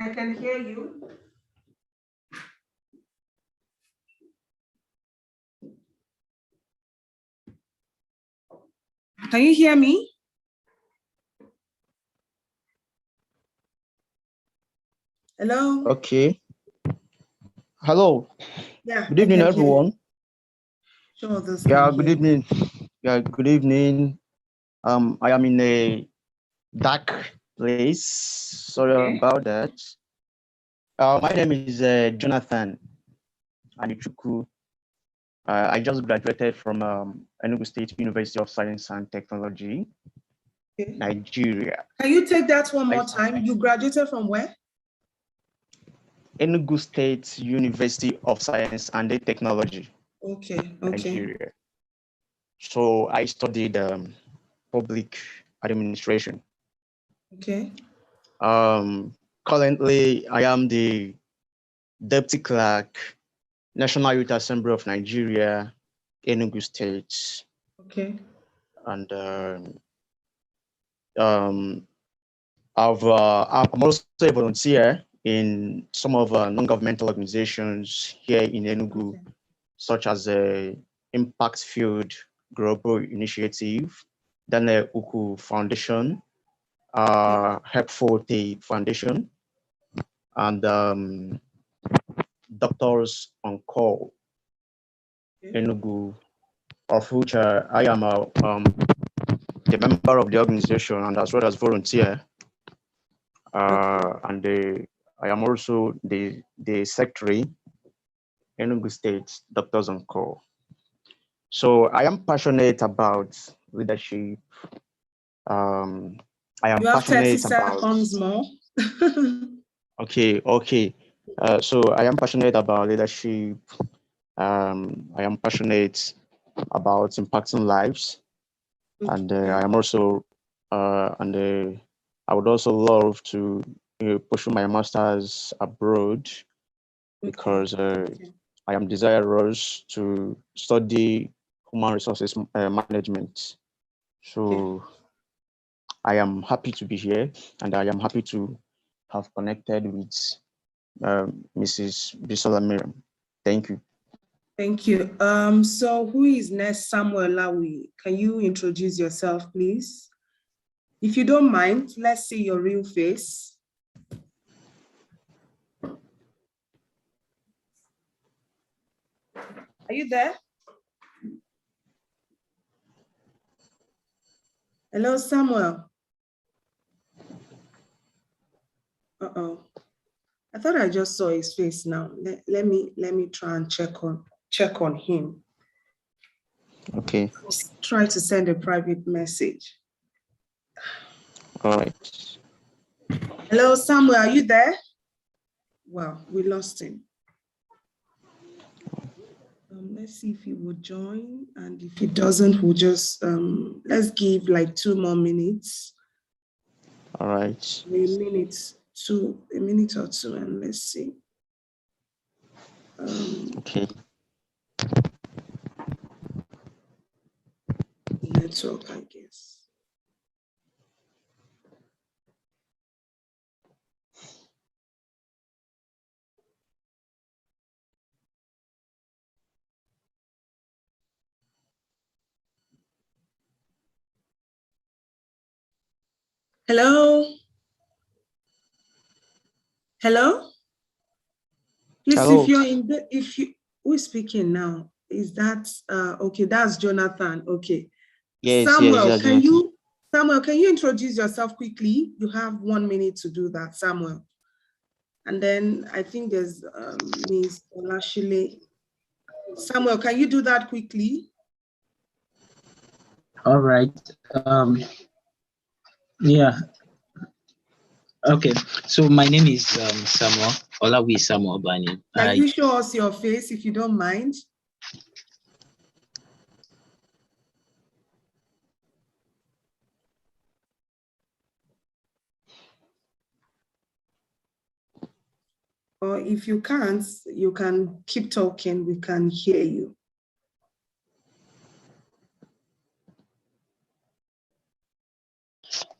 I can hear you. Can you hear me? Hello? Okay. Hello. Yeah, Good I evening, can hear you. everyone. Sure, this Yeah, can good hear you. evening. Yeah, good evening. I am in a dark place. Sorry Okay. about that. My name is Jonathan Anichuku. I just graduated from Enugu State University of Science and Technology, Okay. Nigeria. Can you take that one more time? You graduated from where? Enugu State University of Science and Technology, Okay, Nigeria. So I studied public administration. Okay. Currently, I am the Deputy Clerk, National Youth Assembly of Nigeria, Enugu State. Okay. And I'm also a volunteer in some of non-governmental organizations here in Enugu, Okay. such as the Impact Field Global Initiative, Daniel Uku Foundation, Helpful Day Foundation, and Doctors on Call, Enugu, of which I am the member of the organization and as well as volunteer. And I am also the secretary, Enugu State Doctors on Call. So I am passionate about leadership. I am You have 30 passionate about. seconds more. Okay. So I am passionate about leadership. I am passionate about impacting lives, and I am also, and I would also love to pursue my master's abroad because I am desirous to study human resources management. So I am happy to be here, and I am happy to have connected with Mrs. Bisola Miriam. Thank you. Thank you. So who is next? Samuel Lawi. Can you introduce yourself, please? If you don't mind, let's see your real face. Are you there? Hello, Samuel. Uh-oh. I thought I just saw his face now. Let me try and check on him. Okay. Let's try to send a private message. All right. Hello, Samuel, are you there? Wow, we lost him. Let's see if he will join, and if he doesn't, we'll just let's give like 2 more minutes. All right. A minute or two, and let's see. Okay. Network, I guess. Hello? Hello? Please, Hello. if you're in who is speaking now? Is that, okay, that's Jonathan, okay. Yes, Samuel, yes, Jonathan. Samuel, can you introduce yourself quickly? You have 1 minute to do that, Samuel. And then I think there's Ms. Olashile. Samuel, can you do that quickly? All right. Yeah. Okay. So my name is Samuel Olawi Samuel Bani. Can you show us your face if you don't mind? Or if you can't, you can keep talking. We can hear you.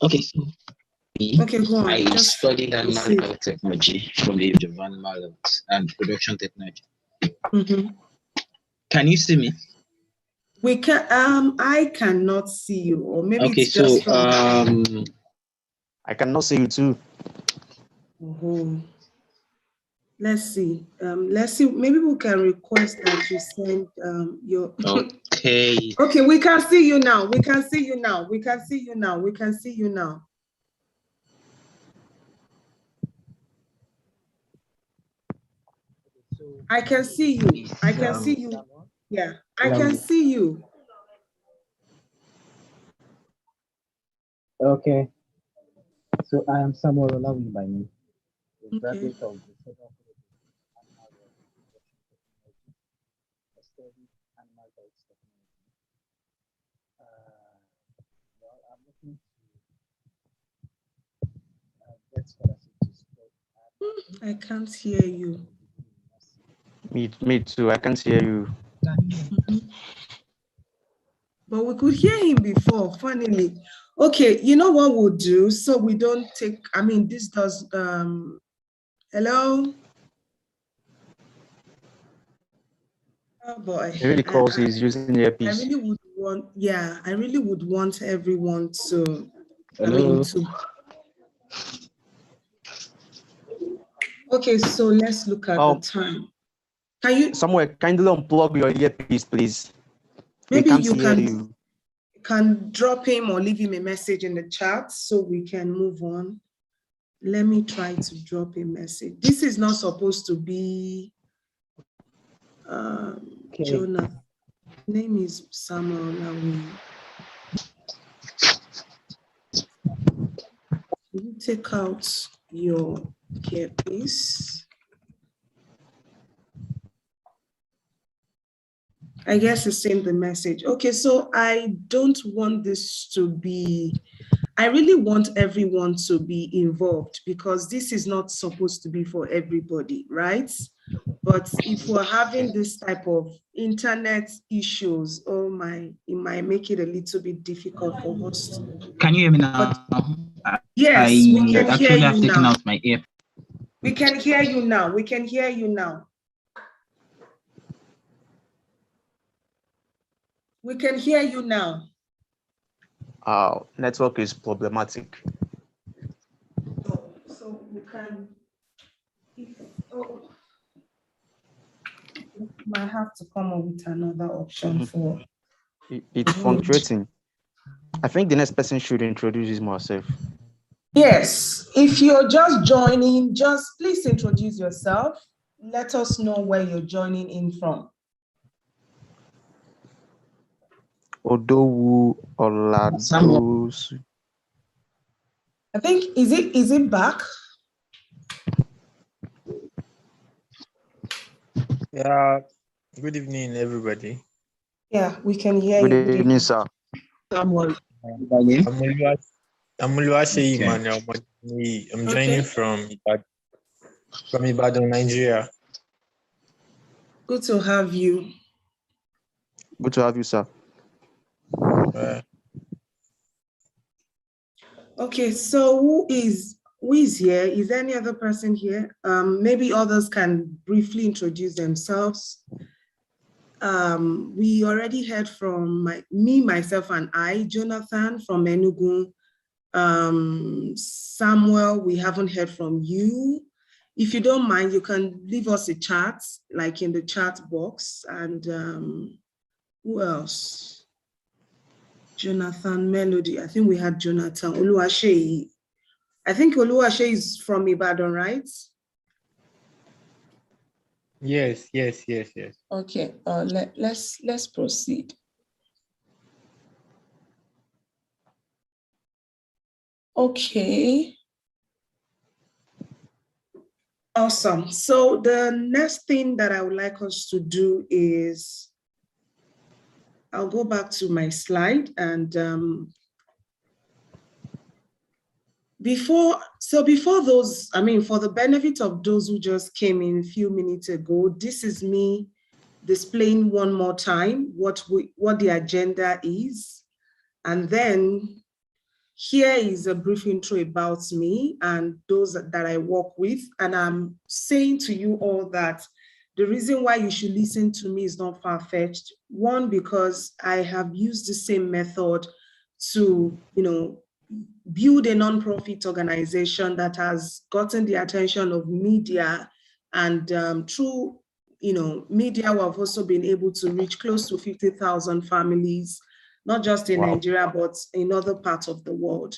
Okay. So me. Okay, go on. I Just studied animal proceed. biotechnology from the age of animal health and production technology. Mhm. Can you see me? We can. I cannot see you, or maybe Okay, it's so just from. I cannot see you too. Oh, let's see. Let's see. Maybe we can request that you send your. okay. Okay, we can see you now. We can see you now. We can see you now. We can see you now. I can see you. I can see you. Yeah, I can see you. Okay. So I am Samuel Olawi by name. Okay. Graduate of the Federal College of Animal Health and Production Technology. I studied animal health technology. Well, I'm looking to get scholarship to support. I can't hear you. Me too. I can't hear you. Mhm. But we could hear him before, funnily. Okay, you know what we'll do? So we don't take, I mean, this does, hello? Oh boy. He really calls he's using the I earpiece. really would want, yeah, I really would want everyone to, Hello. Okay, so let's look at the time. Can you? Somewhere, kindly unplug your earpiece, please. Maybe can't you hear can you. drop him or leave him a message in the chat so we can move on. Let me try to drop a message. This is not supposed to be Jonah. Name is Samuel Lawi. Will you take out your earpiece? I guess it's in the message. Okay, so I don't want this to be, I really want everyone to be involved because this is not supposed to be for everybody, right? But if we're having this type of internet issues, oh my, it might make it a little bit difficult for us to. Can you hear me now? Yes, we can hear actually you have taken now. out my ear. We can hear you now. We can hear you now. We can hear you now. Network is problematic. So we can, might have to come up with another option for. It's fluctuating. I think the next person should introduce himself. Yes, if you're just joining, just please introduce yourself. Let us know where you're joining in from. Odowu Oladosu. I think, is it back? Yeah, good evening, everybody. Yeah, we can hear you. Good evening, sir. Samuel. I'm Oluwaseyi Okay. Emmanuel. I'm joining from Ibadan, Nigeria. Good to have you. Good to have you, sir. Okay, so who is here? Is there any other person here? Maybe others can briefly introduce themselves. We already heard from myself and I, Jonathan from Enugu. Samuel, we haven't heard from you. If you don't mind, you can leave us a chat, like in the chat box. And who else? Jonathan, Melody. I think we had Jonathan. Oluwaseyi. I think Oluwaseyi is from Ibadan, right? Yes. Okay, let's proceed. Okay. Awesome. So the next thing that I would like us to do is, I'll go back to my slide and before those, I mean, for the benefit of those who just came in a few minutes ago, this is me displaying one more time what the agenda is. And then here is a brief intro about me and those that I work with. And I'm saying to you all that the reason why you should listen to me is not far-fetched. One, because I have used the same method to, build a nonprofit organization that has gotten the attention of media, and through media, we have also been able to reach close to 50,000 families, not just in Nigeria, but in other parts of the world.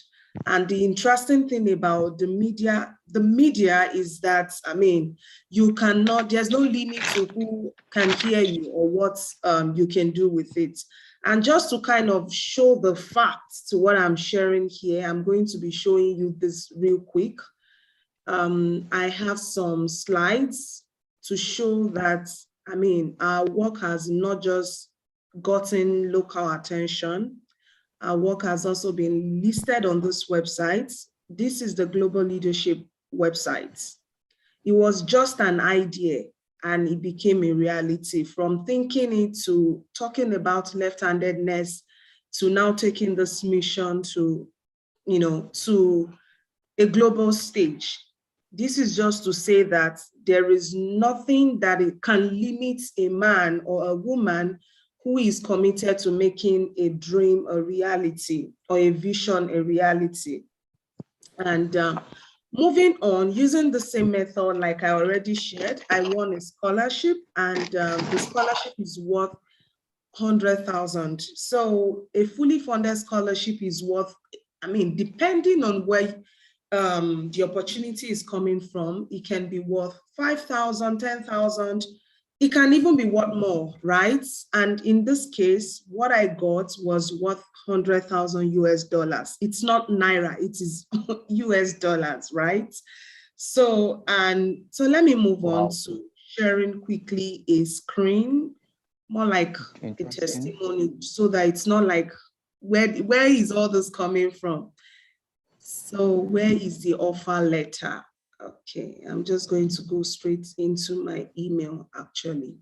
And the interesting thing about the media is that, there's no limit to who can hear you or what you can do with it. And just to kind of show the facts to what I'm sharing here, I'm going to be showing you this real quick. I have some slides to show that, our work has not just gotten local attention. Our work has also been listed on this website. This is the Global Leadership website. It was just an idea and it became a reality, from thinking it to talking about left-handedness to now taking this mission to, to a global stage. This is just to say that there is nothing that it can limit a man or a woman who is committed to making a dream a reality or a vision a reality. And moving on, using the same method like I already shared, I won a scholarship, and the scholarship is worth 100,000. So a fully funded scholarship is worth, depending on where the opportunity is coming from, it can be worth 5,000, 10,000. It can even be worth more, right? And in this case, what I got was worth 100,000 US dollars. It's not Naira, it is US dollars, right? So let me move on to sharing quickly a screen, more like a testimony, so that it's not like, where is all this coming from? So where is the offer letter? Okay, I'm just going to go straight into my email, actually.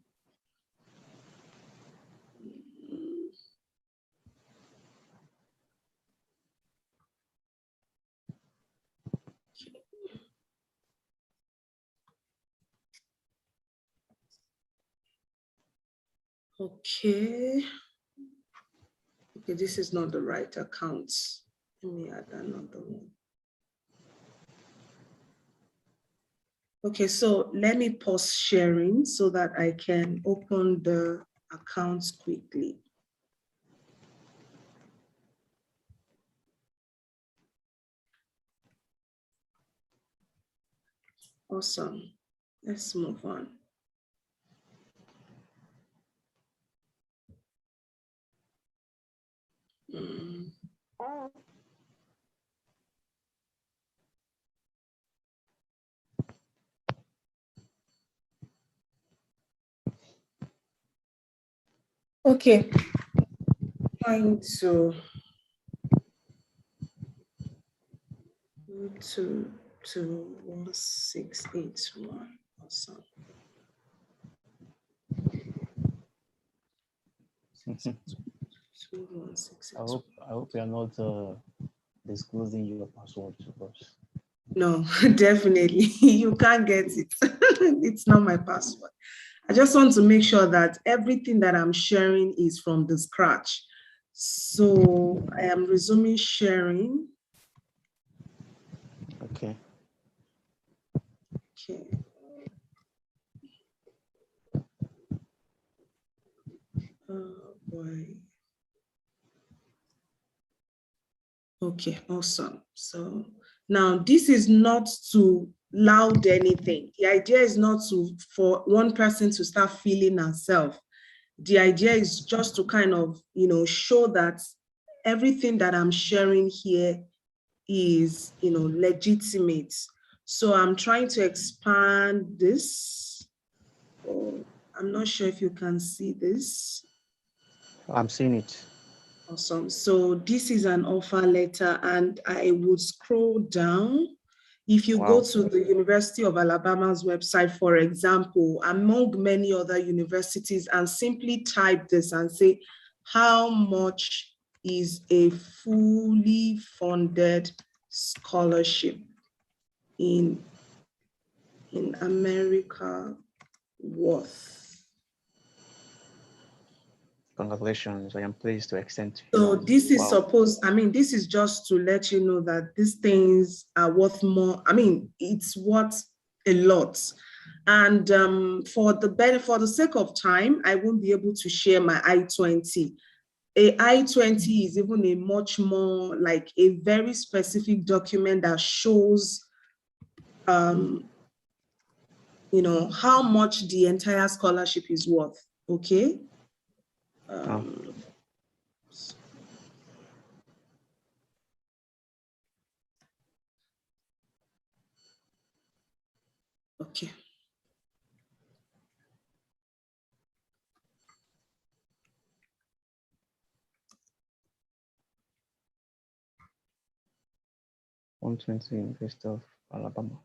Okay, this is not the right account. Let me add another one. Okay, so let me pause sharing so that I can open the accounts quickly. Awesome. Let's move on. Okay, trying to go to 1681. Awesome. I hope you are not disclosing your password to us. No, definitely. You can't get it. It's not my password. I just want to make sure that everything that I'm sharing is from the scratch. So I am resuming sharing. Okay. Okay. Oh boy. Okay, awesome. So now this is not to loud anything. The idea is not for one person to start feeling herself. The idea is just to kind of, show that everything that I'm sharing here is, legitimate. So I'm trying to expand this. Oh, I'm not sure if you can see this. I'm seeing it. Awesome. So this is an offer letter, and I would scroll down. If you go to the University of Alabama's website, for example, among many other universities, and simply type this and say, how much is a fully funded scholarship in America worth? Congratulations. I am pleased to extend to So you. this is Wow. supposed, I mean, this is just to let you know that these things are worth more. I mean, it's worth a lot. And for the sake of time, I won't be able to share my I-20. A I-20 is even a much more like a very specific document that shows, you know, how much the entire scholarship is worth, okay? Okay. $120 University of Alabama.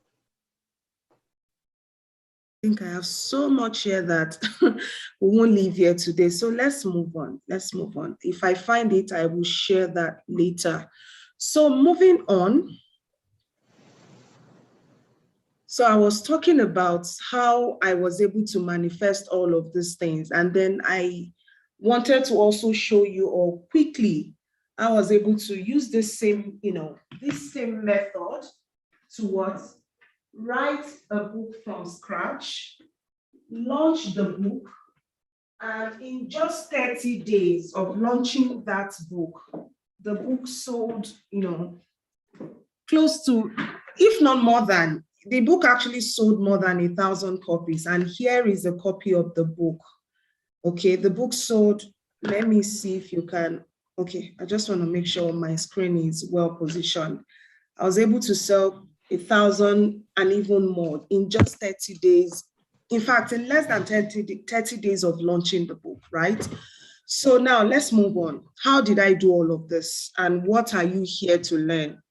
I think I have so much here that we won't leave here today. So let's move on. Let's move on. If I find it, I will share that later. So moving on. So I was talking about how I was able to manifest all of these things. And then I wanted to also show you all quickly, I was able to use this same, you know, this same method to what? Write a book from scratch, launch the book, and in just 30 days of launching that book, the book sold, you know, close to, if not more than, the book actually sold more than 1,000 copies. And here is a copy of the book. Okay, the book sold, let me see if you can, okay, I just want to make sure my screen is well positioned. I was able to sell 1,000 and even more in just 30 days. In fact, in less than 30 days of launching the book, right? So now let's move on. How did I do all of this? And what are you here to learn?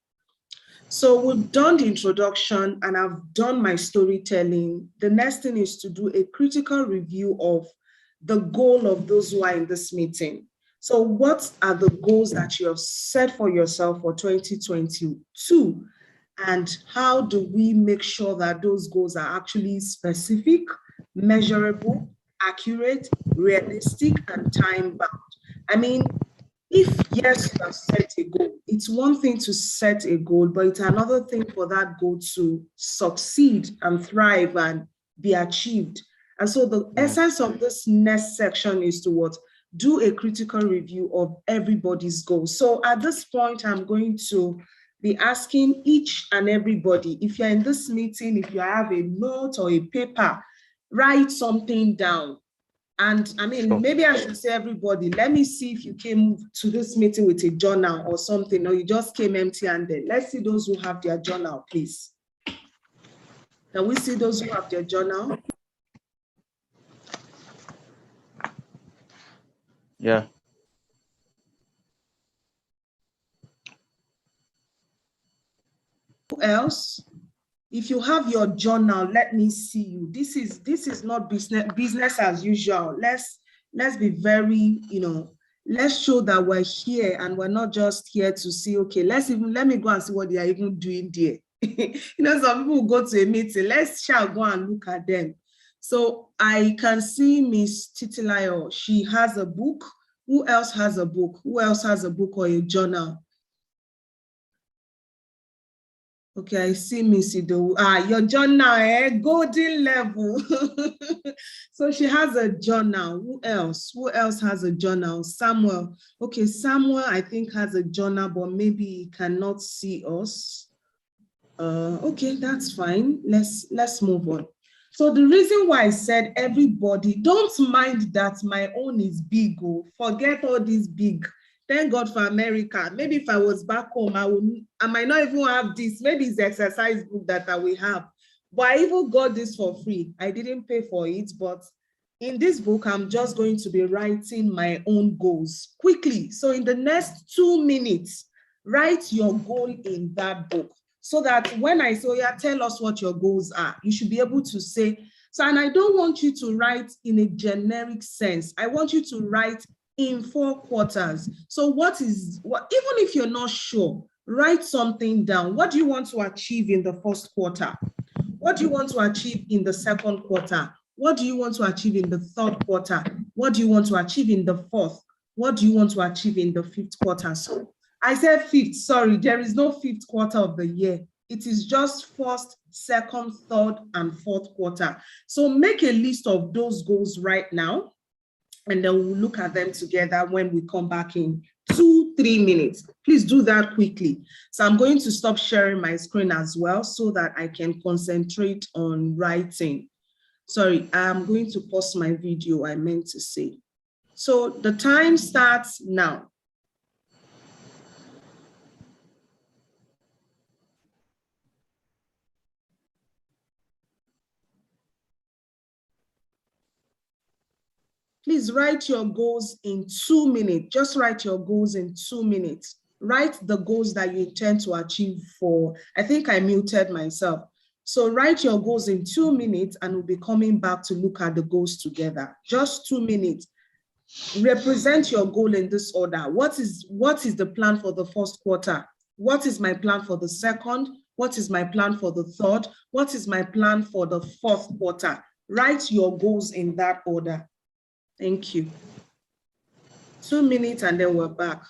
So we've done the introduction and I've done my storytelling. The next thing is to do a critical review of the goal of those who are in this meeting. So what are the goals that you have set for yourself for 2022? And how do we make sure that those goals are actually specific, measurable, accurate, realistic, and time-bound? I mean, if yes, you have set a goal, it's one thing to set a goal, but it's another thing for that goal to succeed and thrive and be achieved. And so the essence of this next section is to what? Do a critical review of everybody's goals. So at this point, I'm going to be asking each and everybody, if you're in this meeting, if you have a note or a paper, write something down. And I mean, maybe I should say everybody, let me see if you came to this meeting with a journal or something, or you just came empty-handed. Let's see those who have their journal, please. Can we see those who have their journal? Yeah. Who else? If you have your journal, let me see you. This is not business as usual. Let's be very, you know, let's show that we're here and we're not just here to see, okay, let me go and see what they are even doing there. You know, some people go to a meeting, shall go and look at them. So I can see Miss Titilayo, she has a book. Who else has a book? Who else has a book or a journal? Okay, I see Missy Do. Your journal, golden level. So she has a journal. Who else? Who else has a journal? Samuel. Okay, Samuel, I think, has a journal, but maybe he cannot see us. Okay, that's fine. Let's move on. So the reason why I said everybody, don't mind that my own is big. Oh, forget all this big. Thank God for America. Maybe if I was back home, I might not even have this. Maybe it's the exercise book that I will have. But I even got this for free. I didn't pay for it, but in this book, I'm just going to be writing my own goals quickly. So in the next 2 minutes, write your goal in that book so that when I say, oh yeah, tell us what your goals are, you should be able to say, so, and I don't want you to write in a generic sense. I want you to write in 4 quarters. So what, even if you're not sure, write something down. What do you want to achieve in the first quarter? What do you want to achieve in the second quarter? What do you want to achieve in the third quarter? What do you want to achieve in the fourth? What do you want to achieve in the fifth quarter? So I said fifth, sorry, there is no fifth quarter of the year. It is just first, second, third, and fourth quarter. So make a list of those goals right now, and then we'll look at them together when we come back in 2-3 minutes. Please do that quickly. So I'm going to stop sharing my screen as well so that I can concentrate on writing. Sorry, I'm going to pause my video, I meant to say. So the time starts now. Please write your goals in 2 minutes. Just write your goals in 2 minutes. Write the goals that you intend to achieve for, I think I muted myself. So write your goals in 2 minutes and we'll be coming back to look at the goals together. Just 2 minutes. Represent your goal in this order. What is the plan for the first quarter? What is my plan for the second? What is my plan for the third? What is my plan for the fourth quarter? Write your goals in that order. Thank you. 2 minutes and then we're back.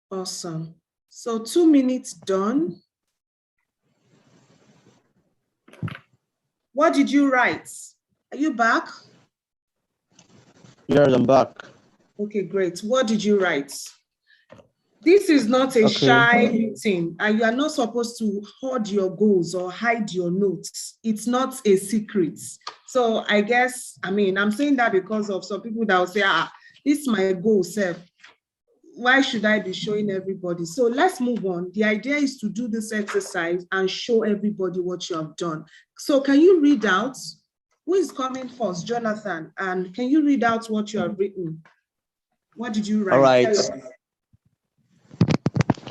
Awesome. So 2 minutes done. What did you write? Are you back? Yes, I'm back. Okay, great. What did you write? This is not a shy meeting, and you are not supposed to hoard your goals or hide your notes. It's not a secret. So I guess, I'm saying that because of some people that will say, this is my goal, Seth. Why should I be showing everybody? So let's move on. The idea is to do this exercise and show everybody what you have done. So can you read out? Who is coming first? Jonathan. And can you read out what you have written? What did you write? All right.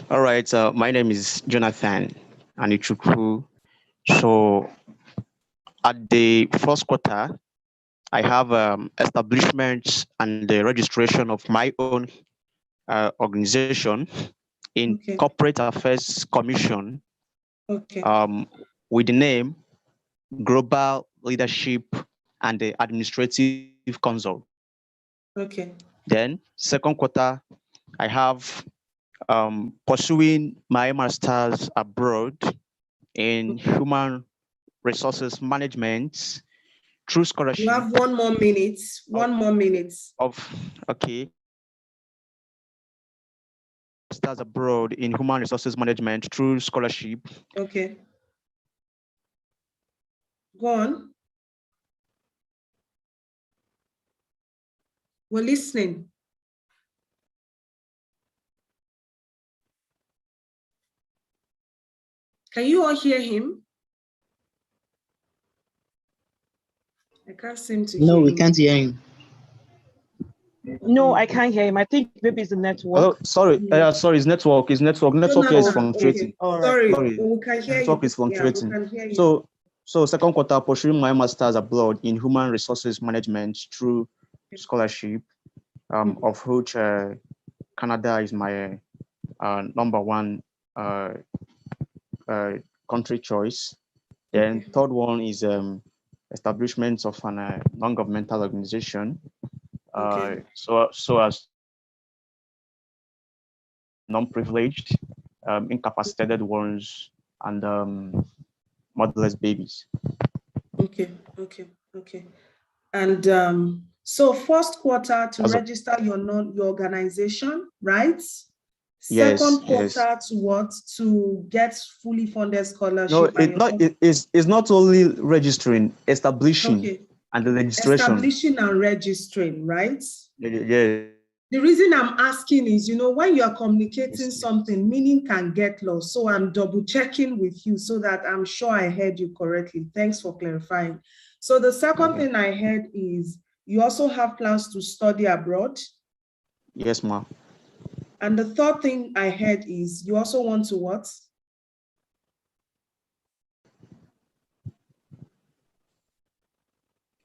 All right. My name is Jonathan Anichukwu. So at the first quarter, I have establishments and the registration of my own organization in Okay. Corporate Affairs Commission Okay. with the name Global Leadership and the Administrative Consult. Okay. Then second quarter, I have pursuing my master's abroad in human resources management through You scholarship have 1 more minute. 1 more minute. okay. Master's abroad in human resources management through scholarship. Okay. Go on. We're listening. Can you all hear him? I can't seem to hear No, we him. can't hear him. No, I can't hear him. I think maybe it's the network. Oh, sorry. Sorry, it's network. It's network. Network here is fluctuating. Okay. All right. Sorry, Sorry. we can hear Network you. is fluctuating. Yeah, we can hear you. So second quarter, pursuing my master's abroad in human resources management through scholarship, of which Canada is my number one country choice. Then Okay. third one is establishment of an non-governmental organization. Okay. So as non-privileged, incapacitated ones, and motherless babies. Okay. And so first quarter to register your organization, right? Yes, Second yes. quarter to what? To get fully funded scholarship. No, it's not only registering, establishing, Okay. and the registration. Establishing and registering, right? Yeah. The reason I'm asking is, when you're communicating Yes. something, meaning can get lost. So I'm double checking with you so that I'm sure I heard you correctly. Thanks for clarifying. So the second thing I heard is you also have plans to study abroad. Yes, ma'am. And the third thing I heard is you also want to what?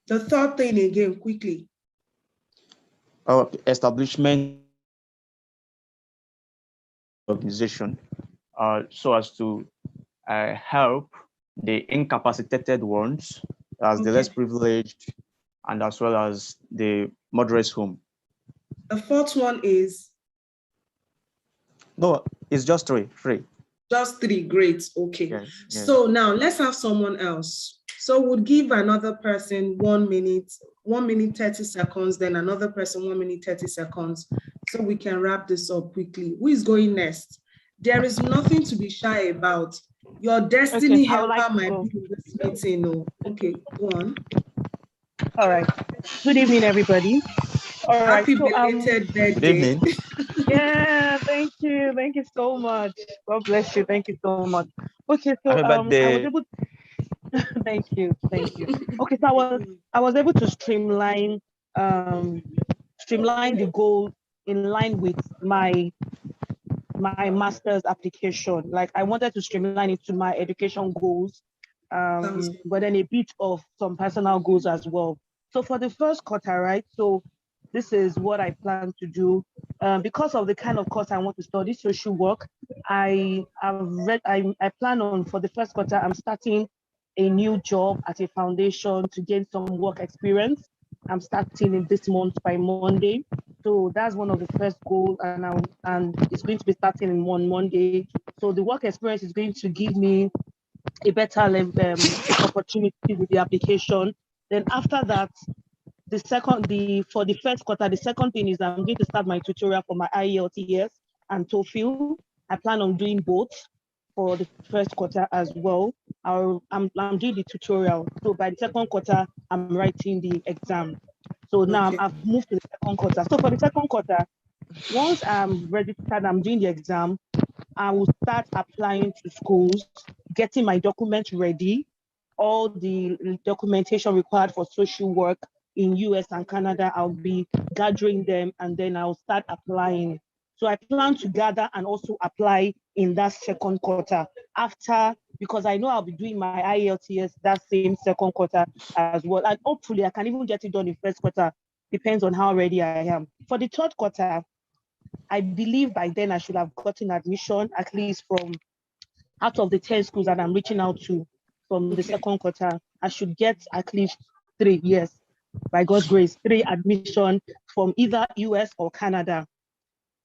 The third thing again, quickly. Establishment organization, so as to help the incapacitated ones, as the less privileged, and as well as the moderate home. The fourth one is? No, it's just three. Just three, great, okay. Yes. So now let's have someone else. So we'll give another person 1 minute, 1 minute, 30 seconds, then another person 1 minute, 30 seconds. So we can wrap this up quickly. Who is going next? There is nothing to be shy about. Your destiny helper might be in this meeting. Oh, okay, go on. All right. Good evening, everybody. All right. Happy belated birthday. Good evening. Yeah, thank you. Thank you so much. God bless you. Thank you so much. Okay, so Happy birthday. I was able thank you. Okay, so I was able to streamline the goal in line with my master's application. Like I wanted to streamline it to my education goals, but then a bit of some personal goals as well. So for the first quarter, right? So this is what I plan to do. Because of the kind of course I want to study, social work, I plan on, for the first quarter, I'm starting a new job at a foundation to gain some work experience. I'm starting in this month by Monday. So that's one of the first goals, and it's going to be starting on Monday. So the work experience is going to give me a better opportunity with the application. Then after that, for the first quarter, the second thing is I'm going to start my tutorial for my IELTS and TOEFL. I plan on doing both for the first quarter as well. I'm doing the tutorial. So by the second quarter, I'm writing the exam. So now I've moved to the second quarter. So for the second quarter, once I'm registered, I'm doing the exam, I will start applying to schools, getting my documents ready, all the documentation required for social work in US and Canada. I'll be gathering them, and then I'll start applying. So I plan to gather and also apply in that second quarter after because I know I'll be doing my IELTS that same second quarter as well. And hopefully I can even get it done in first quarter. Depends on how ready I am. For the third quarter, I believe by then I should have gotten admission, at least from out of the 10 schools that I'm reaching out to from the second quarter. I should get at least 3 years, by God's grace, 3 admission from either US or Canada.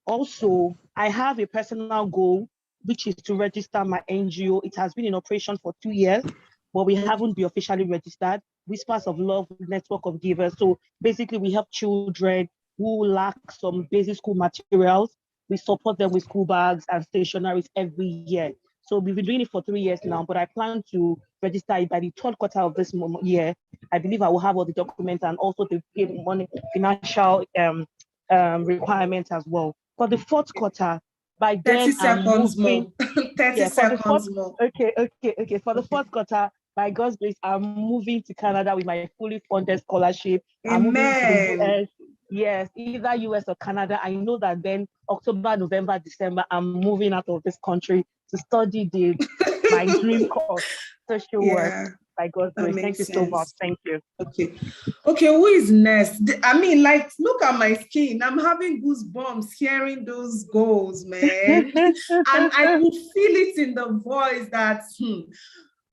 Also, I have a personal goal, which is to register my NGO. It has been in operation for 2 years, but we haven't been officially registered. Whispers of Love Network of Givers. So basically, we help children who lack some basic school materials. We support them with school bags and stationaries every year. So we've been doing it for 3 years now, but I plan to register it by the third quarter of this year. I believe I will have all the documents and also the money, financial requirements as well. For the fourth quarter, by 30 then seconds I'm moving. more. 30 seconds more. Okay. For the fourth quarter, by God's grace, I'm moving to Canada with my fully funded scholarship. I'm moving to the Amen. US. Yes, either US or Canada. I know that then October, November, December, I'm moving out of this country to study my dream course, social work. By God's that grace. Thank you makes so much. sense. Thank you. Okay, who is next? I mean, like, look at my skin. I'm having goosebumps hearing those goals, man. And I could feel it in the voice that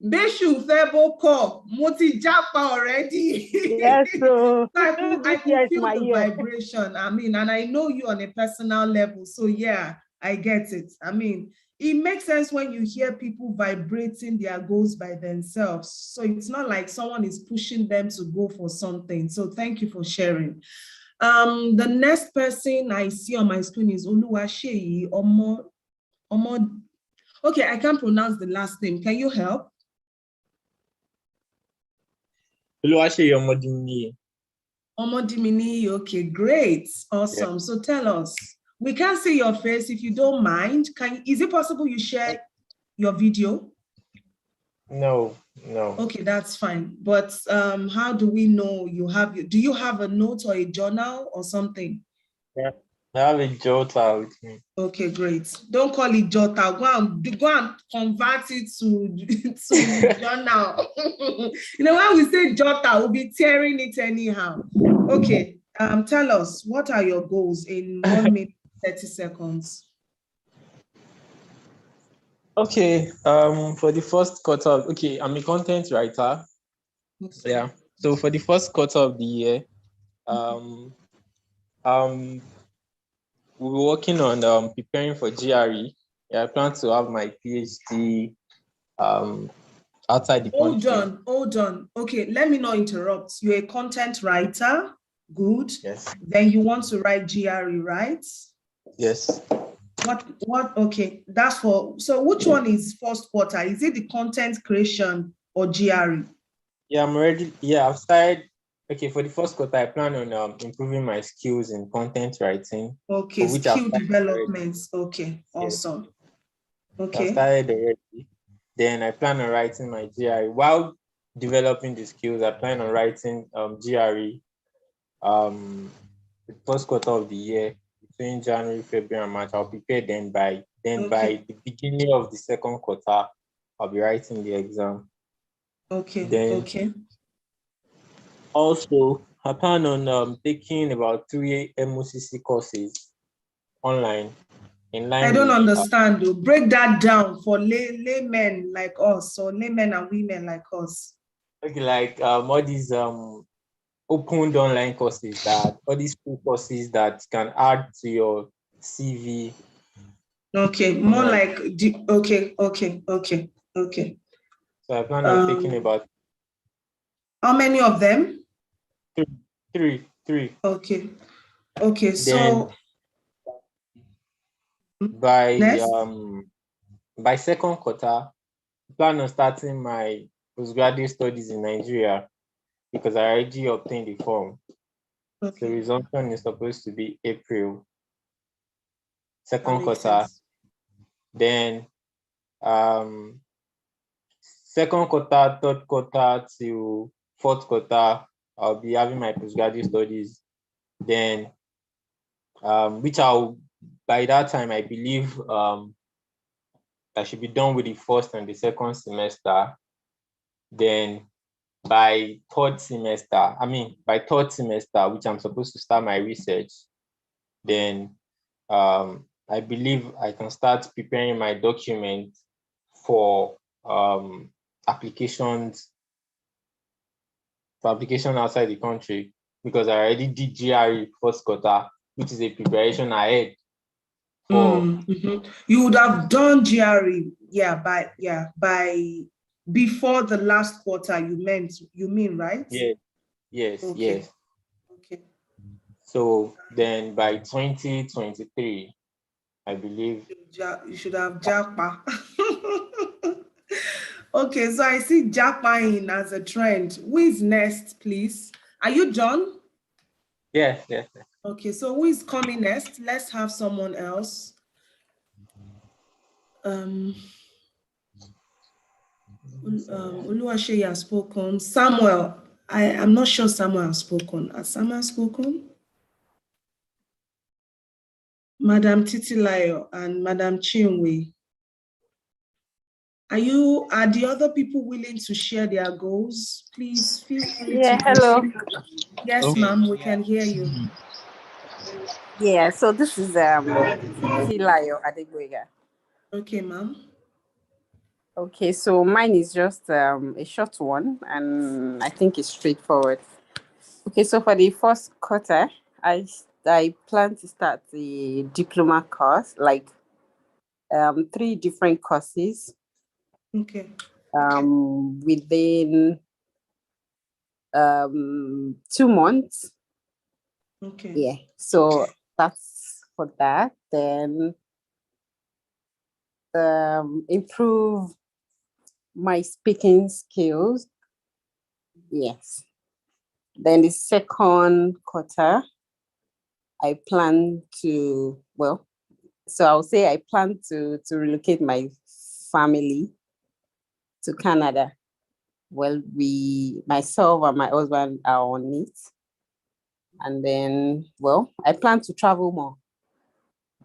Beshu Febo Ko Moti Japa already. Yes, so I could feel my the year. vibration. I mean, and I know you on a personal level. So yeah, I get it. I mean, it makes sense when you hear people vibrating their goals by themselves. So it's not like someone is pushing them to go for something. So thank you for sharing. The next person I see on my screen is Oluwaseyi Omo. Okay, I can't pronounce the last name. Can you help? Oluwaseyi Omodimini. Omodimini, okay, great, awesome. Yeah. So tell us, we can't see your face if you don't mind. Is it possible you share your video? No. Okay, that's fine. But how do we know you have, do you have a note or a journal or something? Yeah, I have a jota with me. Okay, great. Don't call it jota. Go and convert it to journal. You know, when we say jota, we'll be tearing it anyhow. Okay, tell us, what are your goals in 1 minute, 30 seconds? Okay, for the first quarter, okay, I'm a content writer. Okay. Yeah, so for the first quarter of the year, we were working on preparing for GRE. Yeah, I plan to have my PhD outside the country. Hold on. Okay, let me not interrupt. You're a content writer. Good. Yes. Then you want to write GRE, right? Yes. What? Okay, that's for, so which one is first quarter? Is it the content creation or GRE? Yeah, I've started. Okay, for the first quarter, I plan on improving my skills in content writing. Okay, skill development. Okay, awesome. Okay. I started already. Then I plan on writing my GRE. While developing the skills, I plan on writing GRE the first quarter of the year, between January, February, and March. I'll prepare then by the beginning of the second quarter, I'll be writing the exam. Okay. Then, also, I plan on taking about 3 MOCC courses online. I don't understand though. Break that down for laymen like us, or laymen and women like us. Okay, like all these opened online courses, all these free courses that can add to your CV. Okay, more like okay. So I plan on taking about. How many of them? Three. Okay. Then, so by second quarter, I plan on starting my postgraduate studies in Nigeria because I already obtained the form. Okay. The resumption is supposed to be April, second quarter. Sense. Then second quarter, third quarter to fourth quarter, I'll be having my postgraduate studies. Then, which by that time, I believe I should be done with the first and the second semester. Then by third semester, which I'm supposed to start my research, then I believe I can start preparing my document for application outside the country, because I already did GRE first quarter, which is a preparation ahead. You would have done GRE, by before the last quarter. You mean, right? Yes. Okay. So then by 2023, I believe you should have JAPA. Okay, so I see JAPA as a trend. Who is next, please? Are you John? Yes. Okay, so who is coming next? Let's have someone else. Oluwaseyi has spoken. Samuel, I'm not sure Samuel has spoken. Has Samuel spoken? Madam Titilayo and Madam Chinwe. Are the other people willing to share their goals? Please feel free to. Hello. Yes, ma'am, we can hear you. Yeah, so this is Titilayo Adegboyega. Okay, ma'am. Okay, so mine is just a short one, and I think it's straightforward. Okay, so for the first quarter, I plan to start the diploma course, like 3 different courses. Okay. Within 2 months. Okay. Yeah, so that's for that. Then improve my speaking skills. Yes. Then the second quarter, I plan to, I plan to relocate my family to Canada. Well, myself and my husband are on it. And then, I plan to travel more.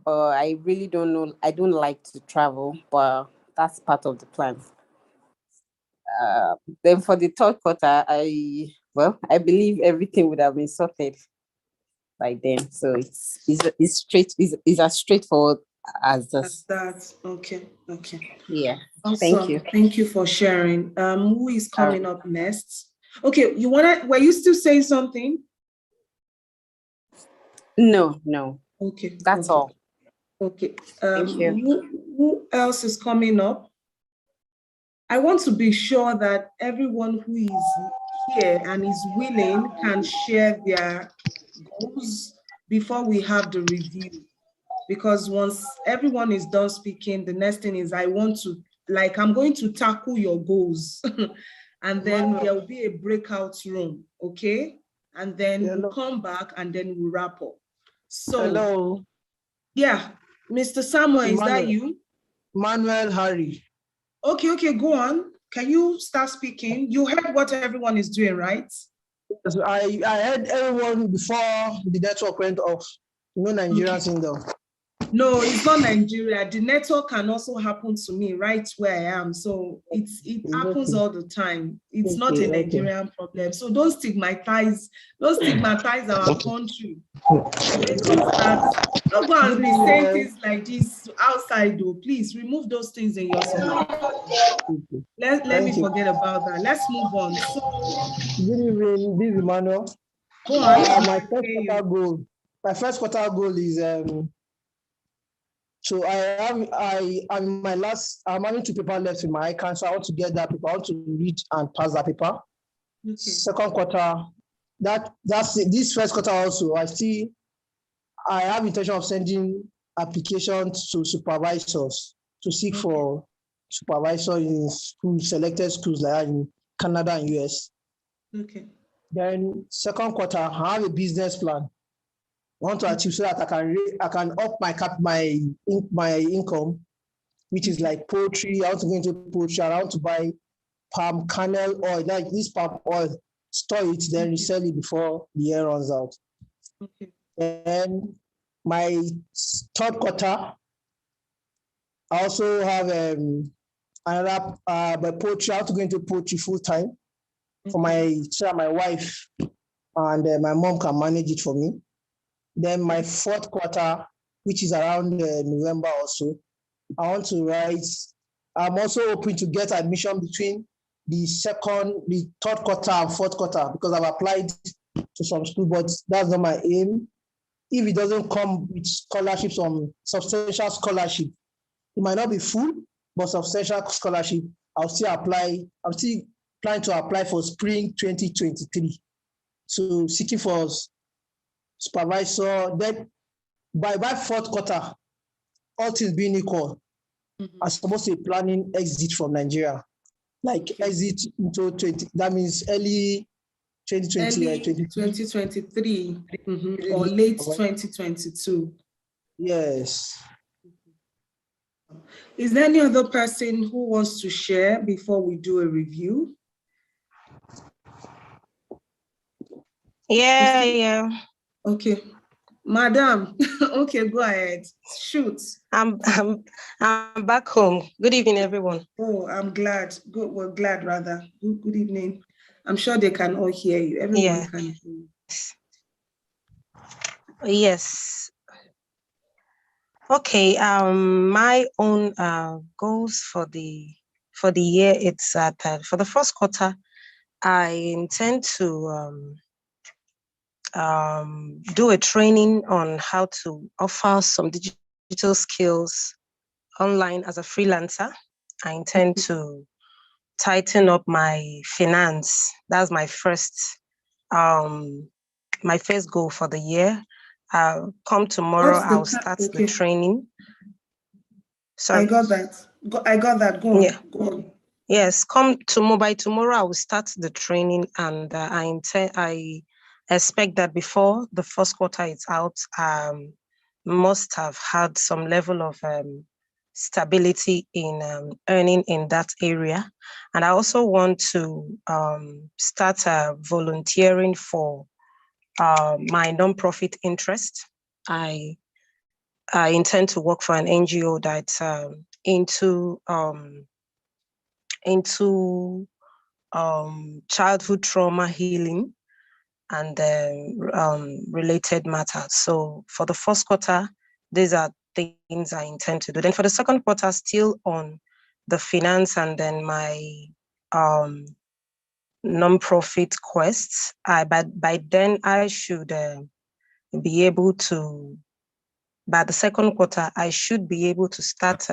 I really don't know. I don't like to travel, but that's part of the plan. Then for the third quarter, I believe everything would have been sorted by then. So it's as straightforward as this. That's okay. Yeah. Awesome. Thank you. Thank you for sharing. Who is coming up next? Okay, were you still saying something? No. Okay. That's all. Okay. Thank you. Who else is coming up? I want to be sure that everyone who is here and is willing can share their goals before we have the review. Because once everyone is done speaking, the next thing is I'm going to tackle your goals. And then there will be a breakout room, okay? And then we'll come back and then we'll wrap up. So, hello. Yeah, Mr. Samuel, is that you? Manuel Harry. Okay, go on. Can you start speaking? You heard what everyone is doing, right? Yes, I heard everyone before the network went off. Nigerian single. No, it's not Nigeria. The network can also happen to me right where I am. So it happens all the time. It's not a Nigerian problem. So don't stigmatize our country. Don't go and be saying things like this outside though. Please remove those things in your mind. Let me forget about that. Let's move on. So good evening, this is Emmanuel. Go on. My first quarter goal is so I'm having 2 papers left in my ICANN, so I want to get that paper. I want to read and pass that paper. Okay. Second quarter, that's it. This first quarter also, I have intention of sending applications to supervisors to seek for supervisor in selected schools like that in Canada and US. Okay. Then second quarter, I have a business plan. I want to achieve so that I can up my income, which is like poultry. I want to go into poultry. I want to buy palm kernel oil, like this palm oil, store it, then resell it before the year runs out. Okay. And my third quarter, I also have another by poetry. I have to go into poetry full time for my wife and my mom can manage it for me. Then my fourth quarter, which is around November or so, I want to write. I'm also hoping to get admission between the third quarter and fourth quarter because I've applied to some school, but that's not my aim. If it doesn't come with scholarships, substantial scholarship, it might not be full, but substantial scholarship, I'll still apply. I'm still planning to apply for spring 2023. So seeking for supervisor. Then by fourth quarter, all things being equal, I'm supposed to be planning exit from Nigeria, like exit into 20. That means early 2023 or late 2022. Yes. Is there any other person who wants to share before we do a review? Yeah. Okay, madam. Okay, go ahead. Shoot. I'm back home. Good evening, everyone. Oh, I'm glad. Good. We're glad, rather. Good evening. I'm sure they can all hear you. Everyone can hear you. Yes. Okay. My own goals for the year, it's for the first quarter, I intend to do a training on how to offer some digital skills online as a freelancer. I intend to tighten up my finance. That's my first goal for the year. Come tomorrow, I'll start the training. Sorry. I got that. Go on. Yeah. Go on. Yes, by tomorrow, I will start the training, and I expect that before the first quarter is out, must have had some level of stability in earning in that area. And I also want to start volunteering for my nonprofit interest. I intend to work for an NGO that's into childhood trauma healing and related matters. So for the first quarter, these are things I intend to do. Then for the second quarter, still on the finance and then my nonprofit quests. But by then I should be able to, by the second quarter, I should be able to start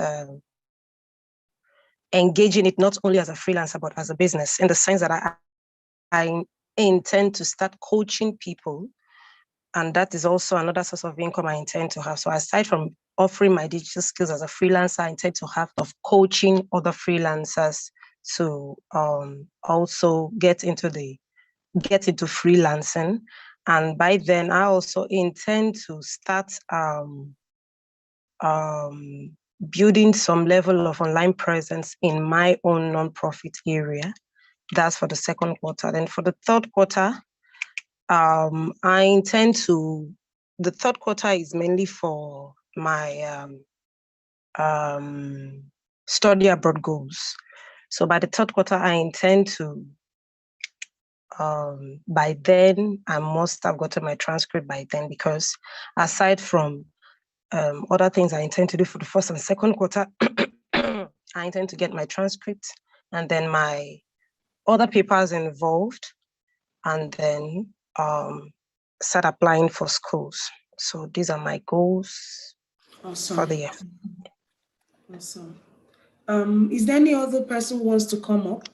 engaging it not only as a freelancer, but as a business, in the sense that I intend to start coaching people. And that is also another source of income I intend to have. So aside from offering my digital skills as a freelancer, I intend to have of coaching other freelancers to also get into freelancing. And by then, I also intend to start building some level of online presence in my own nonprofit area. That's for the second quarter. Then for the third quarter, I intend to, the third quarter is mainly for my study abroad goals. So by the third quarter, I intend to, by then, I must have gotten my transcript by then, because aside from other things I intend to do for the first and second quarter, I intend to get my transcript and then my other papers involved, and then start applying for schools. So these are my goals for the year. Awesome. Is there any other person who wants to come up?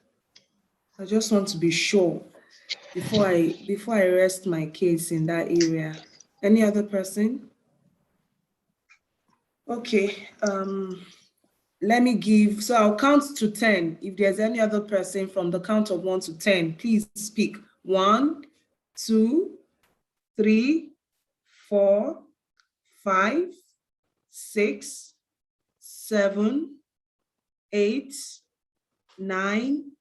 I just want to be sure before I rest my case in that area. Any other person? Okay. Let me give, so I'll count to 10. If there's any other person from the count of 1 to 10, please speak. 1, 2, 3, 4, 5, 6, 7, 8, 9.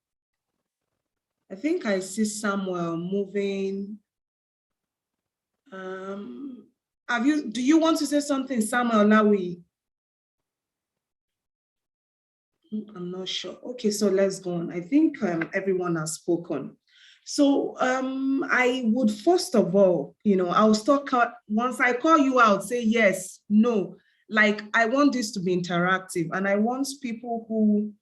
I think I see Samuel moving. Do you want to say something, Samuel Nawi? I'm not sure. Okay, so let's go on. I think everyone has spoken. So I would first of all, I'll start once I call you out, say yes, no. Like I want this to be interactive, and I want people who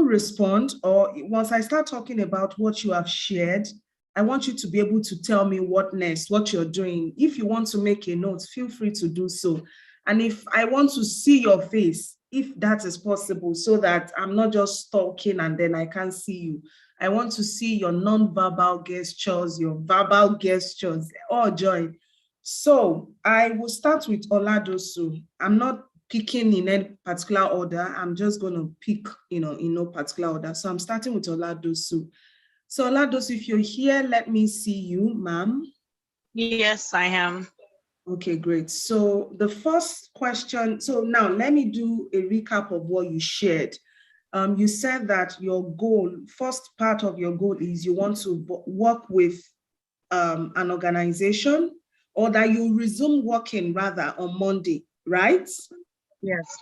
respond, or once I start talking about what you have shared, I want you to be able to tell me what next, what you're doing. If you want to make a note, feel free to do so. And if I want to see your face, if that is possible, so that I'm not just talking and then I can't see you. I want to see your non-verbal gestures, your verbal gestures, all join. So I will start with Oladosu. I'm not picking in any particular order. I'm just going to pick, in no particular order. So I'm starting with Oladosu. So Oladosu, if you're here, let me see you, ma'am. Yes, I am. Okay, great. So the first question, so now let me do a recap of what you shared. You said that your goal, first part of your goal is you want to work with an organization, or that you resume working rather on Monday, right? Yes.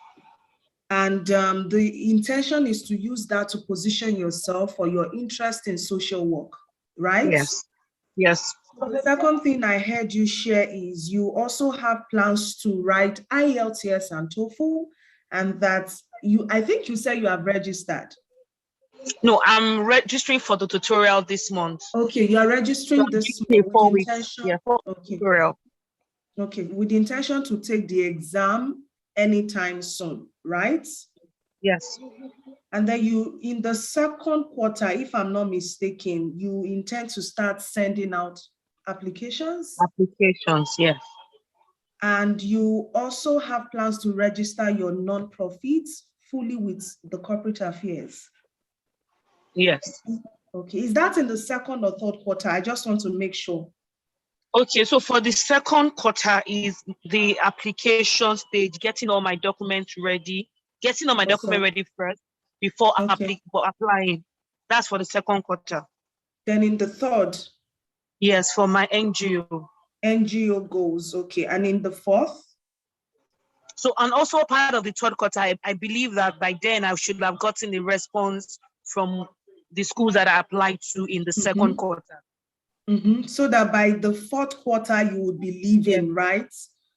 And the intention is to use that to position yourself for your interest in social work, right? Yes. Yes. The second thing I heard you share is you also have plans to write IELTS and TOEFL, and that I think you said you have registered. No, I'm registering for the tutorial this month. Okay, you are registering this month with 4 the weeks. intention. Yeah, for okay. tutorial. Okay, with the intention to take the exam anytime soon, right? Yes. And then you, in the second quarter, if I'm not mistaken, you intend to start sending out applications? Applications, yes. And you also have plans to register your non-profits fully with the corporate affairs? Yes. Okay, is that in the second or third quarter? I just want to make sure. Okay, so for the second quarter is the application stage, getting all my documents ready, getting all my documents ready first before applying. That's for the second quarter. Then in the third? Yes, for my NGO. NGO goals, okay. And in the fourth? So, and also part of the third quarter, I believe that by then I should have gotten a response from the schools that I applied to in the second quarter. Mm-hmm. So that by the fourth quarter, you would be leaving, right?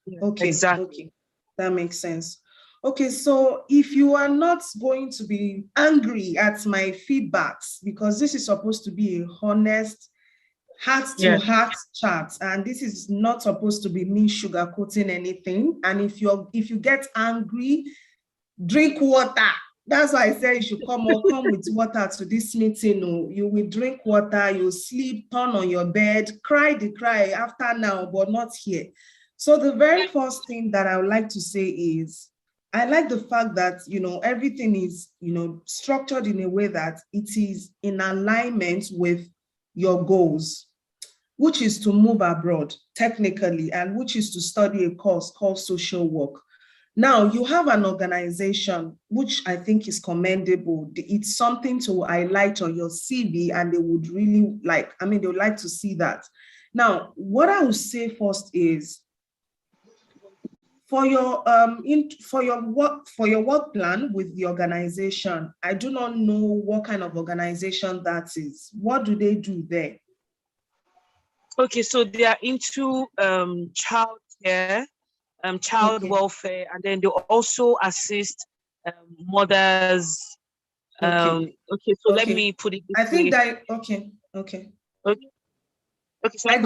Yes, okay, exactly. Okay, that makes sense. Okay, so if you are not going to be angry at my feedbacks, because this is supposed to be a honest, heart-to-heart chat, and this is not supposed to be me sugarcoating anything. And if you get angry, drink water. That's why I said you should come with water to this meeting. Oh, you will drink water, you sleep, turn on your bed, cry the cry after now, but not here. So the very first thing that I would like to say is, I like the fact that, everything is, structured in a way that it is in alignment with your goals, which is to move abroad technically, and which is to study a course called social work. Now, you have an organization, which I think is commendable. It's something to highlight on your CV, and they would really like, they would like to see that. Now, what I would say first is, for your work plan with the organization, I do not know what kind of organization that is. What do they do there? Okay, so they are into child care, child welfare, and then they also assist mothers. Okay, so let me put it this way. Okay. So I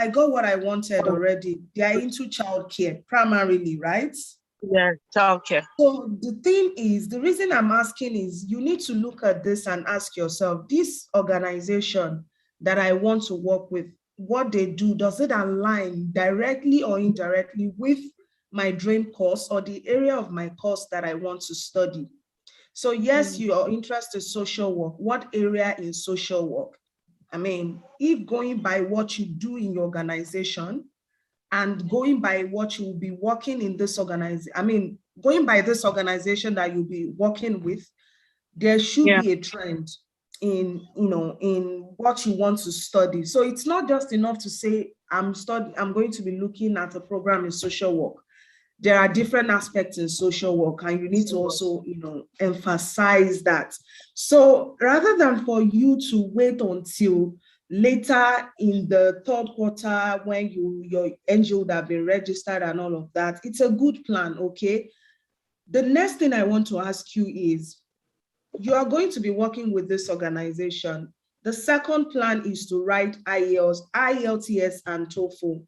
got what I wanted already. They are into childcare primarily, right? Yeah, childcare. So the thing is, the reason I'm asking is, you need to look at this and ask yourself, this organization that I want to work with, what they do, does it align directly or indirectly with my dream course or the area of my course that I want to study? So yes, you are interested in social work. What area in social work? If going by what you do in your organization and going by what you will be working in this organization, going by this organization that you'll be working with, there should be a trend in what you want to study. So it's not just enough to say, I'm going to be looking at a program in social work. there are different aspects in social work, and you need to also, you know, emphasize that. So rather than for you to wait until later in the third quarter when your NGO would have been registered and all of that, it's a good plan, okay? The next thing I want to ask you is, you are going to be working with this organization. The second plan is to write IELTS and TOEFL.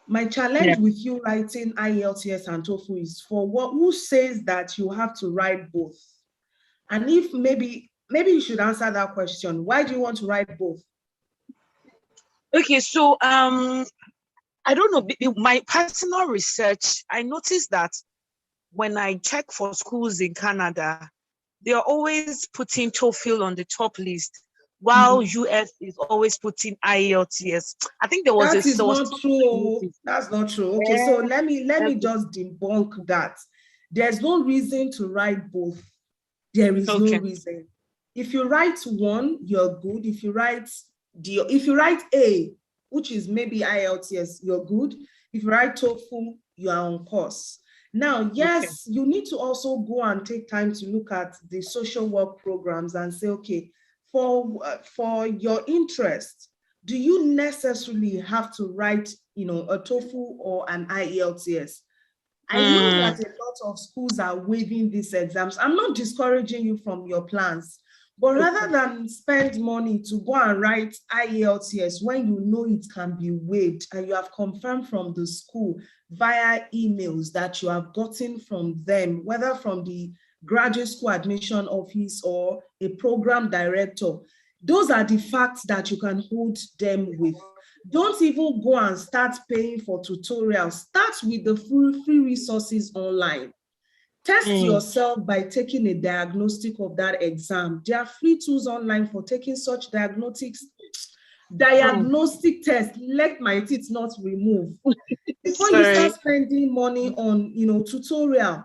My challenge with you writing IELTS and TOEFL is who says that you have to write both? And if maybe you should answer that question. Why do you want to write both? Okay, so I don't know, my personal research, I noticed that when I check for schools in Canada, they are always putting TOEFL on the top list, while US is always putting IELTS. I think there was that is not true. That's not true. Okay, so let me just debunk that. There's no reason to write both. There is no reason. If you write one, you're good. If you write A, which is maybe IELTS, you're good. If you write TOEFL, you are on course. Now, yes, you need to also go and take time to look at the social work programs and say, okay, for your interest, do you necessarily have to write, you know, a TOEFL or an IELTS? I know that a lot of schools are waiving these exams. I'm not discouraging you from your plans, but rather than spend money to go and write IELTS when you know it can be waived and you have confirmed from the school via emails that you have gotten from them, whether from the graduate school admission office or a program director, those are the facts that you can hold them with. Don't even go and start paying for tutorials. Start with the free resources online. Test yourself by taking a diagnostic of that exam. There are free tools online for taking such diagnostic tests. Let my teeth not remove. Before you start spending money on, you know, tutorial.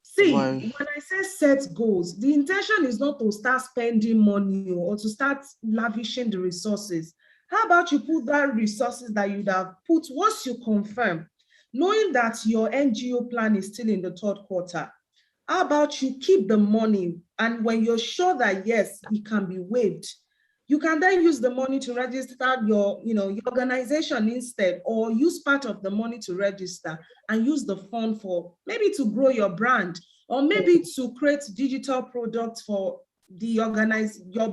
See, when I say set goals, the intention is not to start spending money or to start lavishing the resources. How about you put that resources that you'd have put once you confirm, knowing that your NGO plan is still in the third quarter? How about you keep the money, and when you're sure that yes, it can be waived, you can then use the money to register your organization instead, or use part of the money to register and use the fund for maybe to grow your brand, or maybe to create digital products for your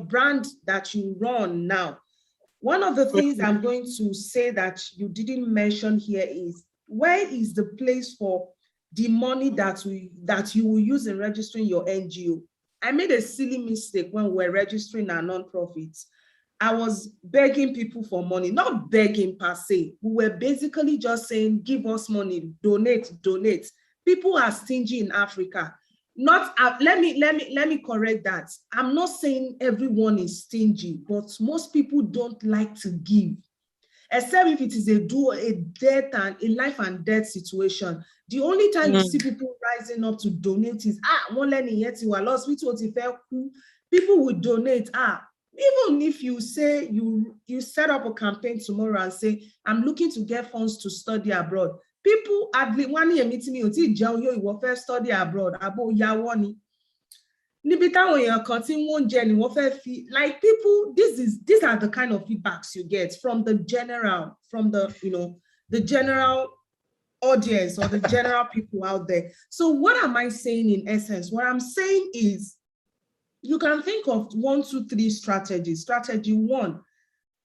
brand that you run now. One of the things I'm going to say that you didn't mention here is, where is the place for the money that you will use in registering your NGO? I made a silly mistake when we were registering our nonprofits. I was begging people for money, not begging per se. We were basically just saying, give us money, donate. People are stingy in Africa. Let me correct that. I'm not saying everyone is stingy, but most people don't like to give, except if it is a life and death situation. The only time you see people rising up to donate is people would donate. Even if you say you set up a campaign tomorrow and say, I'm looking to get funds to study abroad, people hardly 1 year meeting me you will first study abroad. Like people, these are the kind of feedbacks you get from the general audience or the general people out there. So what am I saying in essence? What I'm saying is, you can think of 1, 2, 3 strategies. Strategy 1,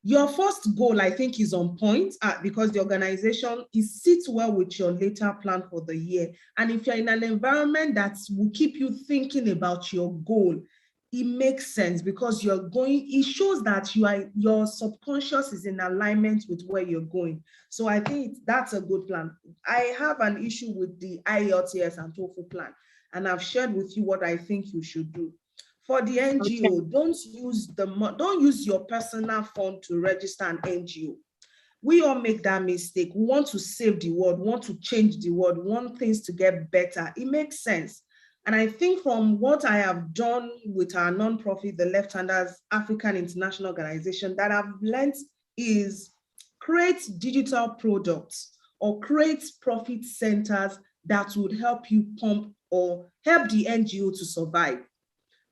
your first goal, I think, is on point because the organization sits well with your later plan for the year. And if you're in an environment that will keep you thinking about your goal, it makes sense because it shows that your subconscious is in alignment with where you're going. So I think that's a good plan. I have an issue with the IELTS and TOEFL plan, and I've shared with you what I think you should do. For the NGO, don't use your personal fund to register an NGO. We all make that mistake. We want to save the world, want to change the world, want things to get better. It makes sense. And I think from what I have done with our nonprofit, the Left Handers African International Organization, that I've learned is create digital products or create profit centers that would help you pump or help the NGO to survive.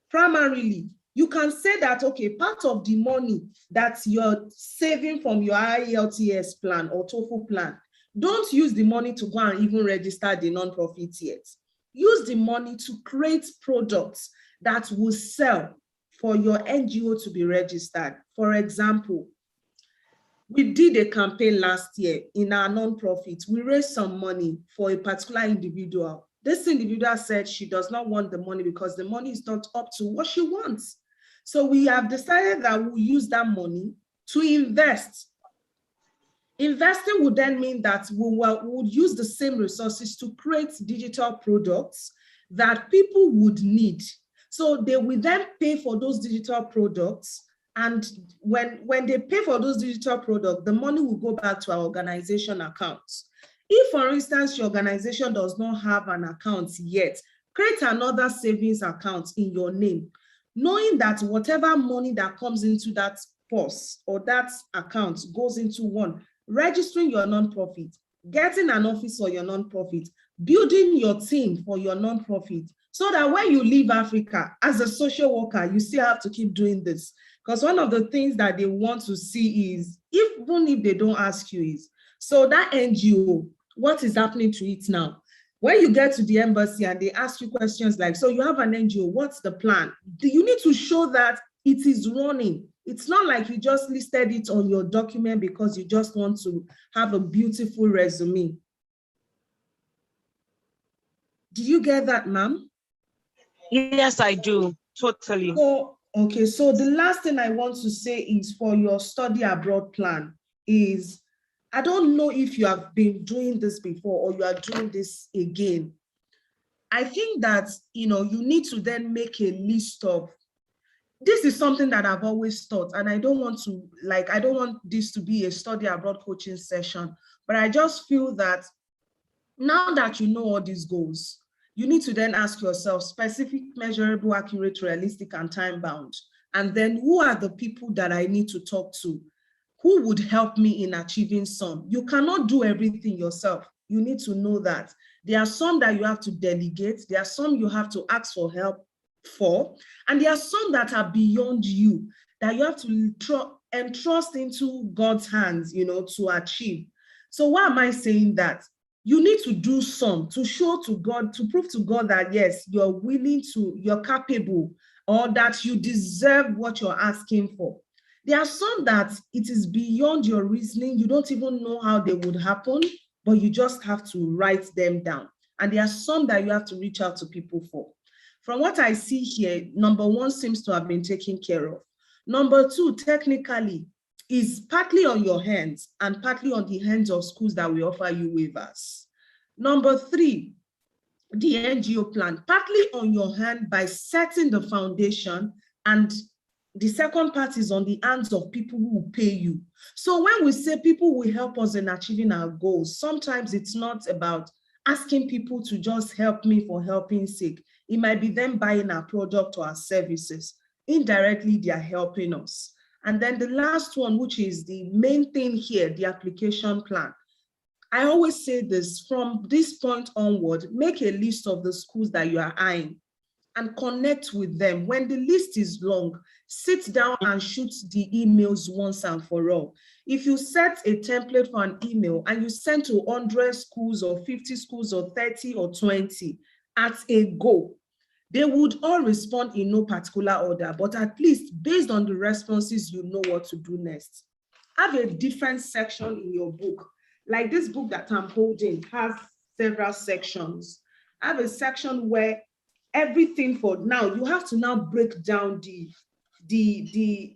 Primarily, you can say that, okay, part of the money that you're saving from your IELTS plan or TOEFL plan, don't use the money to go and even register the nonprofit yet. Use the money to create products that will sell for your NGO to be registered. For example, we did a campaign last year in our nonprofit. We raised some money for a particular individual. This individual said she does not want the money because the money is not up to what she wants. So we have decided that we'll use that money to invest. Investing would then mean that we would use the same resources to create digital products that people would need. So they will then pay for those digital products. And when they pay for those digital products, the money will go back to our organization accounts. If, for instance, your organization does not have an account yet, create another savings account in your name, knowing that whatever money that comes into that purse or that account goes into one, registering your nonprofit, getting an office for your nonprofit, building your team for your nonprofit, so that when you leave Africa as a social worker, you still have to keep doing this. Because one of the things that they want to see is, even if they don't ask you, is, so that NGO, what is happening to it now? When you get to the embassy and they ask you questions like, so you have an NGO, what's the plan? You need to show that it is running. It's not like you just listed it on your document because you just want to have a beautiful resume. Did you get that, ma'am? Yes, I do, totally. So, okay, so the last thing I want to say is for your study abroad plan is, I don't know if you have been doing this before or you are doing this again. I think that, you need to then make a list of, this is something that I've always thought, and I don't want this to be a study abroad coaching session, but I just feel that now that you know all these goals, you need to then ask yourself specific, measurable, accurate, realistic, and time bound. And then who are the people that I need to talk to? Who would help me in achieving some? You cannot do everything yourself. You need to know that. There are some that you have to delegate. There are some you have to ask for help for. And there are some that are beyond you, that you have to entrust into God's hands, to achieve. So why am I saying that? You need to do some to show to God, to prove to God that yes, you're willing to, you're capable, or that you deserve what you're asking for. There are some that it is beyond your reasoning. You don't even know how they would happen, but you just have to write them down. And there are some that you have to reach out to people for. From what I see here, number one seems to have been taken care of. Number two, technically, is partly on your hands and partly on the hands of schools that will offer you waivers. Number three, the NGO plan, partly on your hand by setting the foundation, and the second part is on the hands of people who will pay you. So when we say people will help us in achieving our goals, sometimes it's not about asking people to just help me for helping's sake. It might be them buying our product or our services. Indirectly, they are helping us. And then the last one, which is the main thing here, the application plan. I always say this, from this point onward, make a list of the schools that you are eyeing and connect with them. When the list is long, sit down and shoot the emails once and for all. If you set a template for an email and you send to 100 schools or 50 schools or 30 or 20 at a go, they would all respond in no particular order, but at least based on the responses, you know what to do next. Have a different section in your book. Like this book that I'm holding has several sections. Have a section where everything for now, you have to now break down the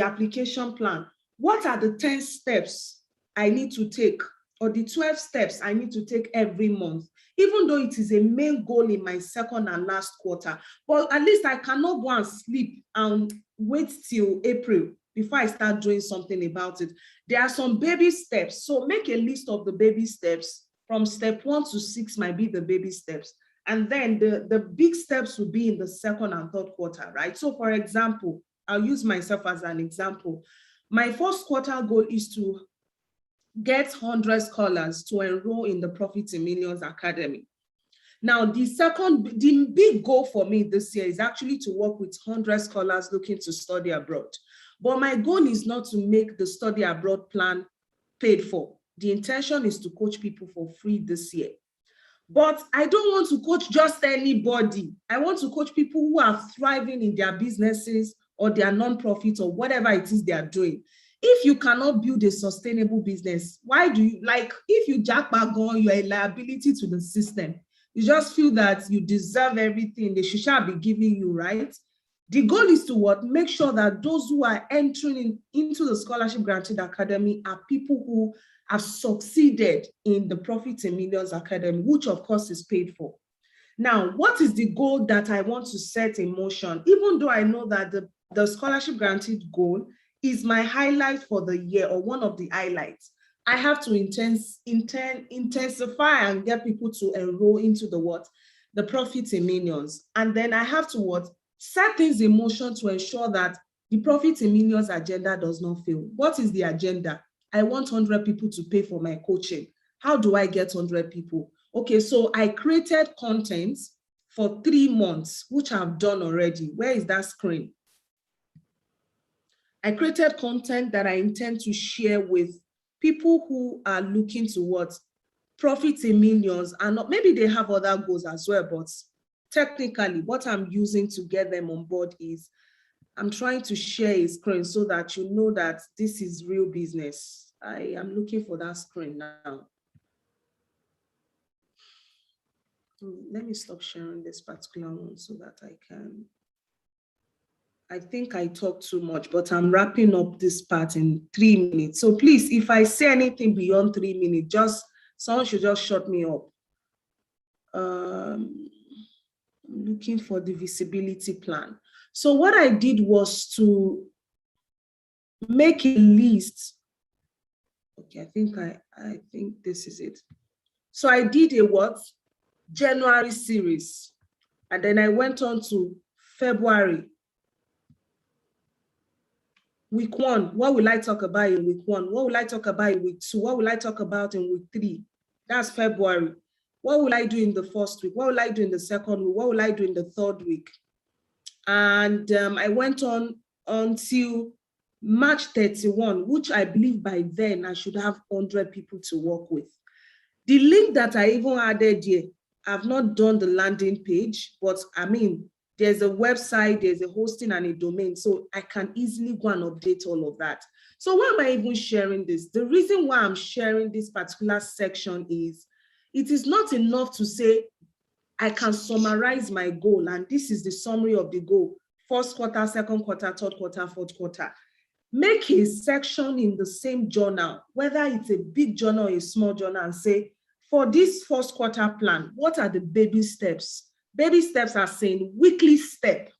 application plan. What are the 10 steps I need to take, or the 12 steps I need to take every month? Even though it is a main goal in my second and last quarter, but at least I cannot go and sleep and wait till April before I start doing something about it. There are some baby steps. So make a list of the baby steps. From step 1 to 6 might be the baby steps. And then the big steps will be in the second and third quarter, right? So for example, I'll use myself as an example. My first quarter goal is to get 100 scholars to enroll in the Profit in Millions Academy. Now, the big goal for me this year is actually to work with 100 scholars looking to study abroad. But my goal is not to make the study abroad plan paid for. The intention is to coach people for free this year. But I don't want to coach just anybody. I want to coach people who are thriving in their businesses or their nonprofit or whatever it is they are doing. If you cannot build a sustainable business, why do you, like, if you jack back on, you are a liability to the system. You just feel that you deserve everything they should be giving you, right? The goal is to what? Make sure that those who are entering into the Scholarship Granted Academy are people who have succeeded in the Profit in Millions Academy, which of course is paid for. Now, what is the goal that I want to set in motion? Even though I know that the Scholarship Granted goal is my highlight for the year, or one of the highlights, I have to intensify and get people to enroll into the Profit in Millions. And then I have to set things in motion to ensure that the Profit in Millions agenda does not fail. What is the agenda? I want 100 people to pay for my coaching. How do I get 100 people? Okay, so I created content for 3 months, which I've done already. Where is that screen? I created content that I intend to share with people who are looking towards Profit in Millions, and maybe they have other goals as well, but technically what I'm using to get them on board is I'm trying to share a screen so that you know that this is real business. I am looking for that screen now. Let me stop sharing this particular one so that I can. I think I talk too much, but I'm wrapping up this part in 3 minutes. So please, if I say anything beyond 3 minutes, someone should just shut me up. I'm looking for the visibility plan. So what I did was to make a list. Okay, I think this is it. So I did a January series, and then I went on to February. Week 1, what will I talk about in week 1? What will I talk about in week 2? What will I talk about in week 3? That's February. What will I do in the first week? What will I do in the second week? What will I do in the third week? And I went on until March 31, which I believe by then I should have 100 people to work with. The link that I even added here, I've not done the landing page, but I mean, there's a website, there's a hosting and a domain, so I can easily go and update all of that. So why am I even sharing this? The reason why I'm sharing this particular section is, it is not enough to say, I can summarize my goal, and this is the summary of the goal. First quarter, second quarter, third quarter, fourth quarter. Make a section in the same journal, whether it's a big journal or a small journal, and say, for this first quarter plan, what are the baby steps? Baby steps are saying weekly step.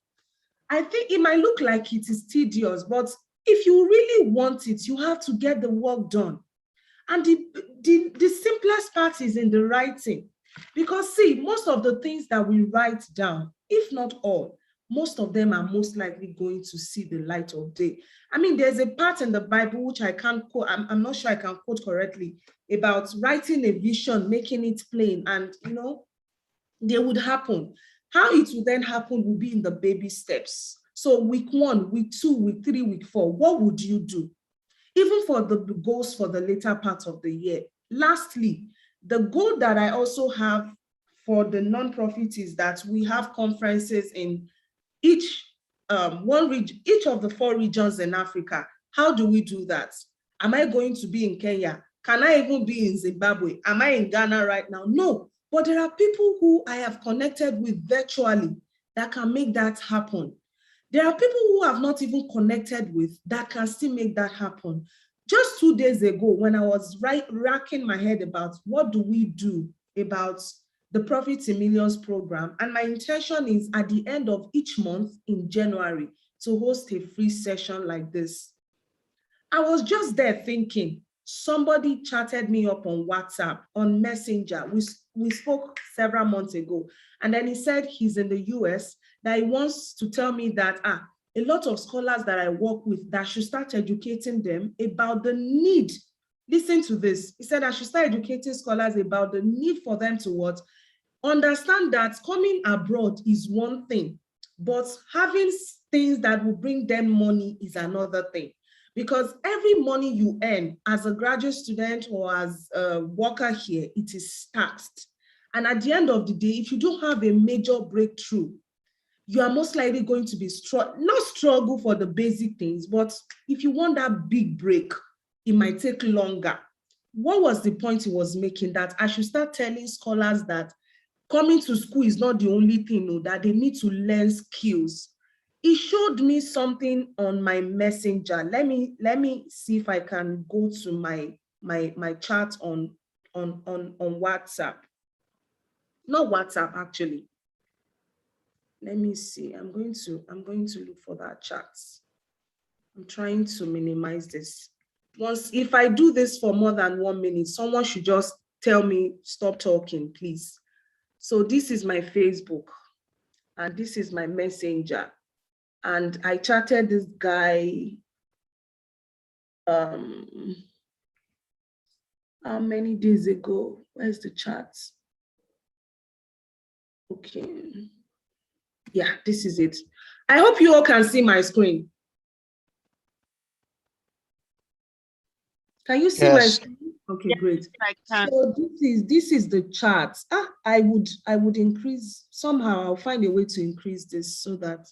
I think it might look like it is tedious, but if you really want it, you have to get the work done. And the simplest part is in the writing. Because see, most of the things that we write down, if not all, most of them are most likely going to see the light of day. I mean, there's a part in the Bible which I can't quote, I'm not sure I can quote correctly, about writing a vision, making it plain, and they would happen. How it will then happen will be in the baby steps. So week 1, week 2, week 3, week 4, what would you do? Even for the goals for the later part of the year. Lastly, the goal that I also have for the nonprofit is that we have conferences in each each of the 4 regions in Africa. How do we do that? Am I going to be in Kenya? Can I even be in Zimbabwe? Am I in Ghana right now? No, but there are people who I have connected with virtually that can make that happen. There are people who have not even connected with that can still make that happen. Just 2 days ago, when I was racking my head about what do we do about the Profit in Millions program, and my intention is at the end of each month in January to host a free session like this. I was just there thinking, somebody chatted me up on WhatsApp, on Messenger. We spoke several months ago, and then he said he's in the US, that he wants to tell me that a lot of scholars that I work with, that should start educating them about the need Listen to this. He said I should start educating scholars about the need for them to what? Understand that coming abroad is one thing, but having things that will bring them money is another thing. Because every money you earn as a graduate student or as a worker here, it is taxed. And at the end of the day, if you don't have a major breakthrough, you are most likely going to be not struggle for the basic things, but if you want that big break, it might take longer. What was the point he was making? That I should start telling scholars that coming to school is not the only thing, no, that they need to learn skills. He showed me something on my messenger. Let me see if I can go to my chat on WhatsApp. Not WhatsApp, actually. Let me see. I'm going to look for that chat. I'm trying to minimize this. If I do this for more than 1 minute, someone should just tell me, stop talking, please. So this is my Facebook, and this is my messenger. And I chatted this guy, how many days ago? Where's the chat? Okay. Yeah, this is it. I hope you all can see my screen. Can you see my screen? Okay, yeah, great. I can. So this is the chart. I would increase somehow. I'll find a way to increase this so that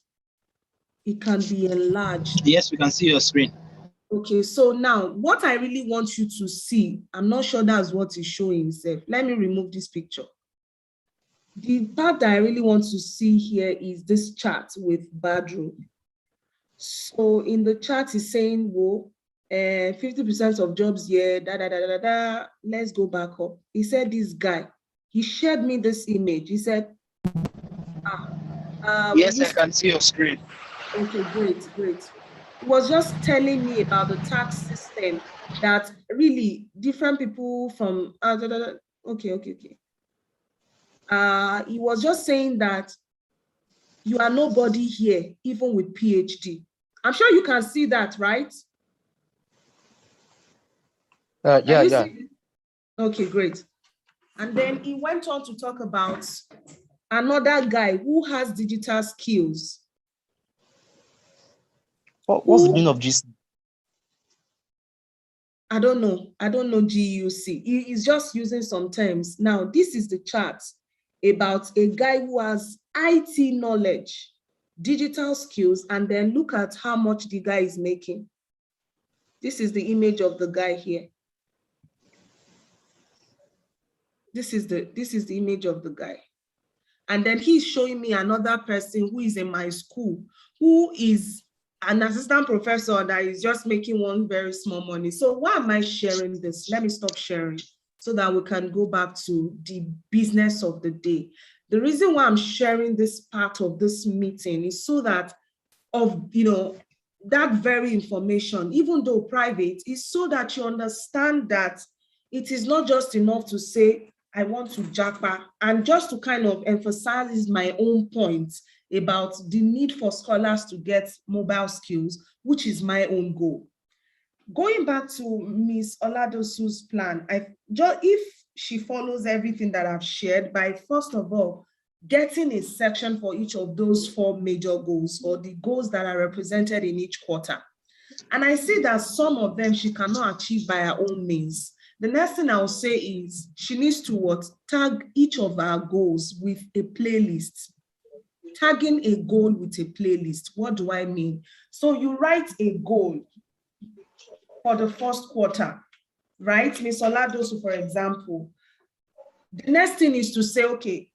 it can be enlarged. Yes, we can see your screen. Okay, so now what I really want you to see, I'm not sure that's what is showing himself. Let me remove this picture. The part that I really want to see here is this chart with Badru. So in the chart is saying, whoa, 50% of jobs here, let's go back up. He said this guy, he shared me this image. He said, yes, I can see your screen. Okay, great. He was just telling me about the tax system that really different people from, okay. He was just saying that you are nobody here, even with PhD. I'm sure you can see that, right? Yeah. Okay, great. And then he went on to talk about another guy who has digital skills. What's the meaning of GC? I don't know GUC. He's just using some terms. Now, this is the chart about a guy who has IT knowledge, digital skills, and then look at how much the guy is making. This is the image of the guy here. This is the image of the guy. And then he's showing me another person who is in my school, who is an assistant professor that is just making one very small money. So why am I sharing this? Let me stop sharing so that we can go back to the business of the day. The reason why I'm sharing this part of this meeting is so that that very information, even though private, is so that you understand that it is not just enough to say, I want to japa, and just to kind of emphasize my own points about the need for scholars to get mobile skills, which is my own goal. Going back to Ms. Oladosu's plan, if she follows everything that I've shared by, first of all, getting a section for each of those 4 major goals, or the goals that are represented in each quarter. And I see that some of them she cannot achieve by her own means. The next thing I'll say is she needs to tag each of our goals with a playlist. Tagging a goal with a playlist. What do I mean? So you write a goal for the first quarter, right? Ms. Oladosu, for example. The next thing is to say, okay,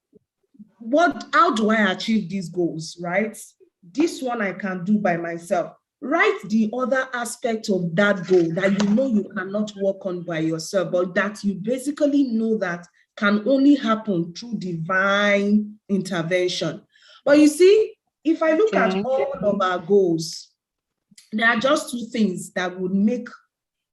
how do I achieve these goals, right? This one I can do by myself. Write the other aspect of that goal that you cannot work on by yourself, but that you basically know that can only happen through divine intervention. But you see, if I look at all of our goals, there are just 2 things that would make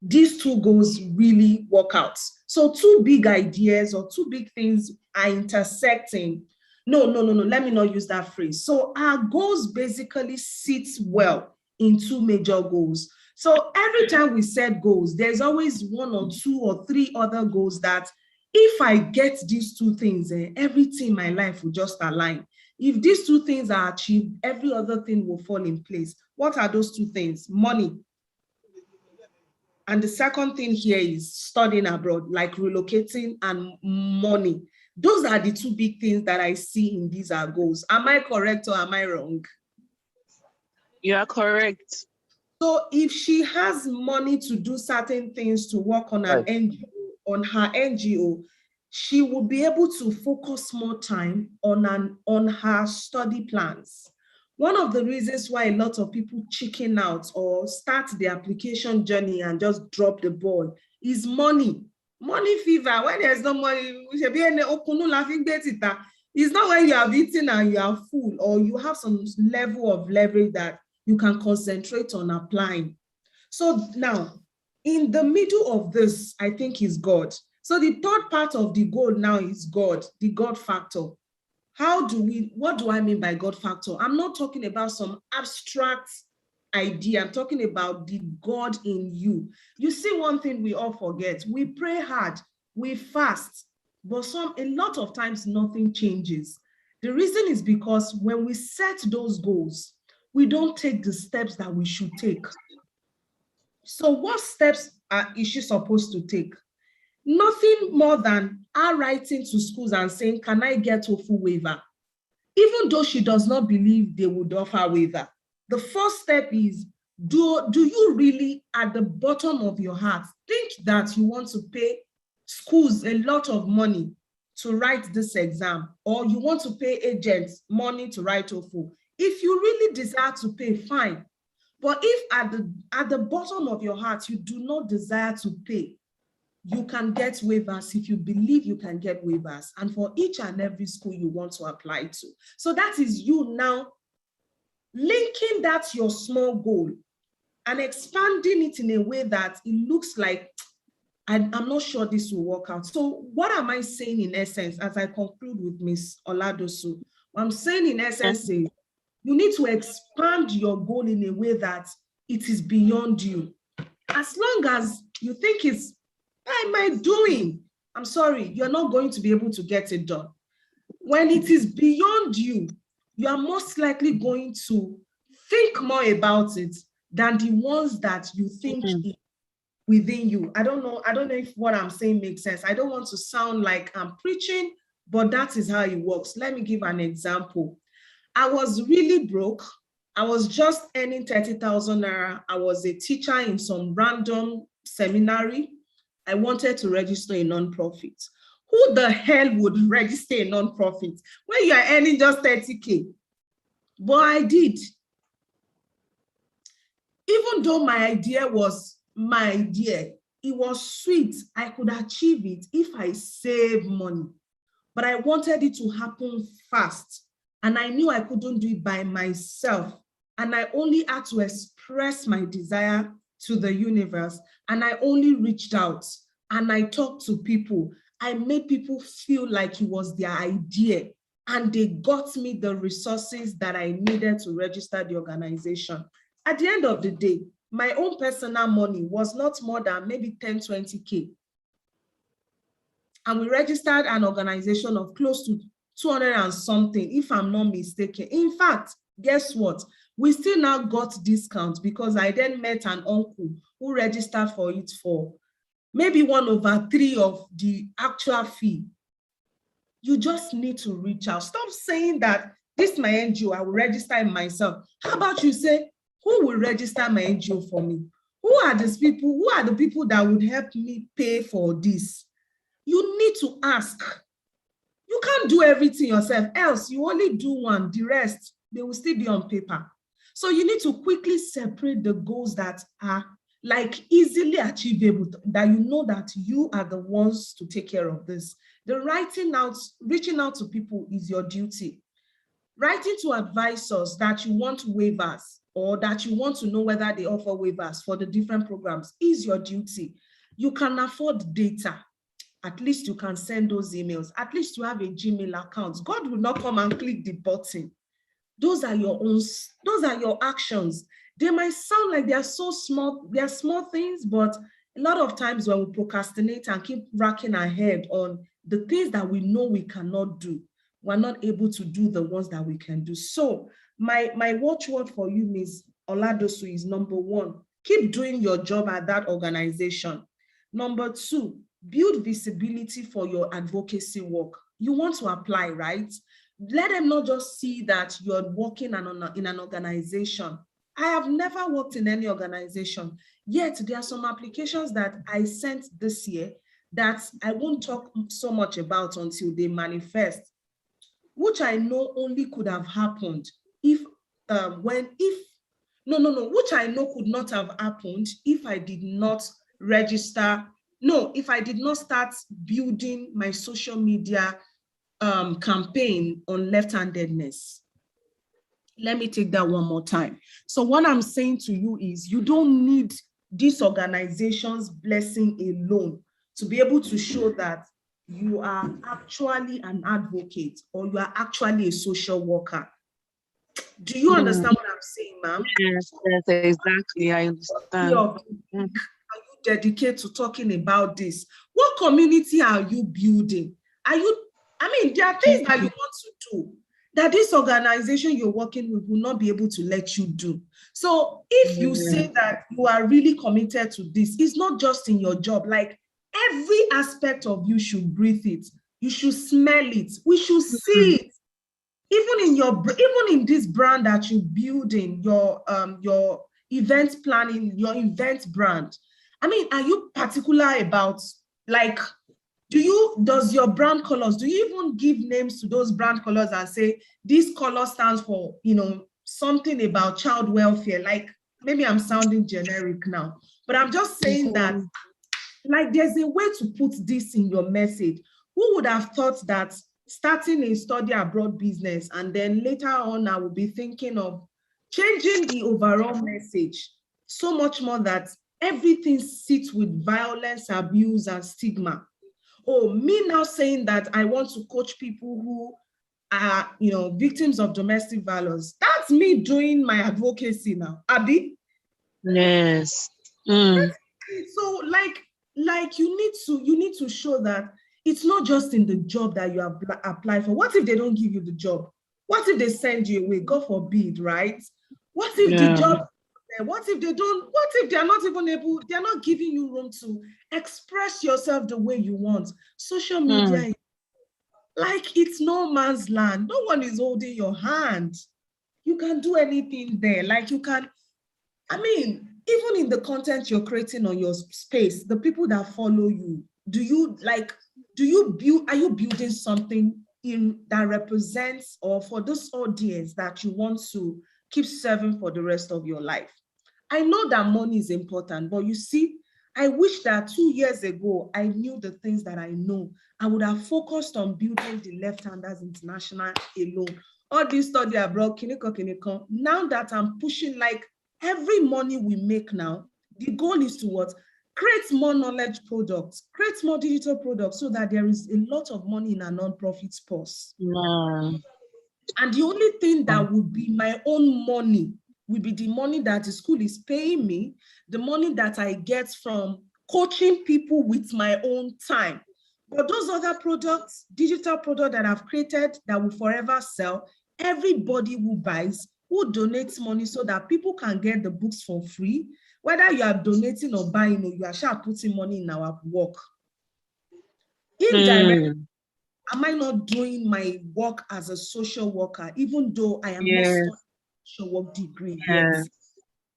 these 2 goals really work out. So 2 big ideas or 2 big things are intersecting. No, let me not use that phrase. So our goals basically sit well in 2 major goals. So every time we set goals, there's always 1 or 2 or 3 other goals that if I get these 2 things, everything in my life will just align. If these 2 things are achieved, every other thing will fall in place. What are those 2 things? Money. And the second thing here is studying abroad, like relocating and money. Those are the 2 big things that I see in these are goals. Am I correct or am I wrong? You are correct. So if she has money to do certain things to work on an NGO, on her NGO, she will be able to focus more time on her study plans. One of the reasons why a lot of people chicken out or start the application journey and just drop the ball is money. Money fever. When there's no money, it's not when you have eaten and you are full or you have some level of leverage that you can concentrate on applying. So now, in the middle of this, I think is God. So the third part of the goal now is God, the God factor. What do I mean by God factor? I'm not talking about some abstract idea. I'm talking about the God in you. You see, one thing we all forget, we pray hard, we fast, but a lot of times nothing changes. The reason is because when we set those goals, we don't take the steps that we should take. So what steps is she supposed to take? Nothing more than her writing to schools and saying, can I get a full waiver? Even though she does not believe they would offer waiver. The first step is, do you really at the bottom of your heart think that you want to pay schools a lot of money to write this exam, or you want to pay agents money to write TOEFL? If you really desire to pay, fine. But if at the bottom of your heart, you do not desire to pay, you can get waivers if you believe you can get waivers, and for each and every school you want to apply to. So that is you now linking that your small goal and expanding it in a way that it looks like, I'm not sure this will work out. So what am I saying in essence, as I conclude with Ms. Oladosu? What I'm saying in essence is, you need to expand your goal in a way that it is beyond you. As long as you think it's, what am I doing? I'm sorry, you're not going to be able to get it done. When it is beyond you, you are most likely going to think more about it than the ones that you think within you. I don't know if what I'm saying makes sense. I don't want to sound like I'm preaching, but that is how it works. Let me give an example. I was really broke. I was just earning 30,000 naira. I was a teacher in some random seminary. I wanted to register a non-profit. Who the hell would register a non-profit when you are earning just 30K? But I did. Even though my idea was my idea, it was sweet. I could achieve it if I save money. But I wanted it to happen fast. And I knew I couldn't do it by myself. And I only had to express my desire to the universe. And I only reached out and I talked to people. I made people feel like it was their idea. And they got me the resources that I needed to register the organization. At the end of the day, my own personal money was not more than maybe 10, 20K. And we registered an organization of close to 200 and something, if I'm not mistaken. In fact, guess what? We still now got discounts because I then met an uncle who registered for it for maybe 1/3 of the actual fee. You just need to reach out. Stop saying that this is my NGO, I will register it myself. How about you say, who will register my NGO for me? Who are these people? Who are the people that would help me pay for this? You need to ask. You can't do everything yourself, else you only do one, the rest, they will still be on paper. So you need to quickly separate the goals that are like easily achievable, that you know that you are the ones to take care of this. The reaching out to people is your duty. Writing to advisors that you want waivers or that you want to know whether they offer waivers for the different programs is your duty. You can afford data. At least you can send those emails. At least you have a Gmail account. God will not come and click the button. Those are your own, those are your actions. They might sound like they are so small, they are small things, but a lot of times when we procrastinate and keep racking our head on the things that we know we cannot do, we're not able to do the ones that we can do. So my watchword for you, Ms. Oladosu, is number one, keep doing your job at that organization. Number two, build visibility for your advocacy work. You want to apply, right? Let them not just see that you're working in an organization. I have never worked in any organization, yet there are some applications that I sent this year that I won't talk so much about until they manifest, which I know only could have happened which I know could not have happened if I did not register, if I did not start building my social media campaign on left-handedness. Let me take that one more time. So what I'm saying to you is you don't need this organization's blessing alone to be able to show that you are actually an advocate or you are actually a social worker. Do you understand what I'm saying, ma'am? Yes, exactly. I understand. Are you dedicated to talking about this? What community are you building? There are things that you want to do that this organization you're working with will not be able to let you do. So if you say that you are really committed to this, it's not just in your job, like every aspect of you should breathe it. You should smell it. We should see it. Even in this brand that you're building, your event planning, your event brand. Are you particular about, like, does your brand colors, do you even give names to those brand colors and say this color stands for, something about child welfare? Like, maybe I'm sounding generic now, but I'm just saying that, like, there's a way to put this in your message. Who would have thought that starting a study abroad business and then later on I will be thinking of changing the overall message so much more that everything sits with violence, abuse, and stigma. Oh, me now saying that I want to coach people who are, victims of domestic violence. That's me doing my advocacy now, Abby. Yes. So like you need to show that it's not just in the job that you have applied for. What if they don't give you the job? What if they send you away? God forbid, right? What if the job, what if they're not even able, they're not giving you room to express yourself the way you want? Social media, like, it's no man's land. No one is holding your hand. You can do anything there. Like, you can, even in the content you're creating on your space, the people that follow you, are you building something that represents, or for this audience that you want to keep serving for the rest of your life? I know that money is important, but you see, I wish that 2 years ago, I knew the things that I know. I would have focused on building the Left-Handers International alone. All this study abroad, kiniko. Now that I'm pushing, like, every money we make now, the goal is to what? Create more knowledge products, create more digital products so that there is a lot of money in a non-profit purse. And the only thing that would be my own money will be the money that the school is paying me, the money that I get from coaching people with my own time. But those other products, digital products that I've created that will forever sell, everybody who buys, who donates money so that people can get the books for free, whether you are donating or buying, or you are putting money in our work. Indirectly, am I not doing my work as a social worker, even though I am not studying a social work degree yet?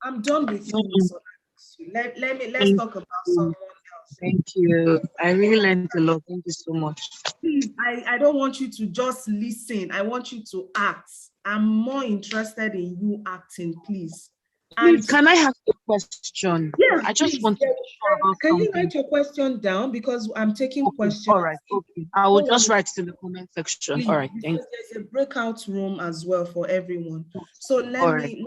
I'm done with you. So let's talk about someone else. Thank you. I really learned a lot. Thank you so much. Please, I don't want you to just listen. I want you to act. I'm more interested in you acting, please. And can I have a question? Yeah, I just want to be sure about Can something. you write your question down, because I'm taking questions. All right, okay. I will just write it in the comment section. Please, all right, thank you. There's a breakout room as well for everyone. So let me,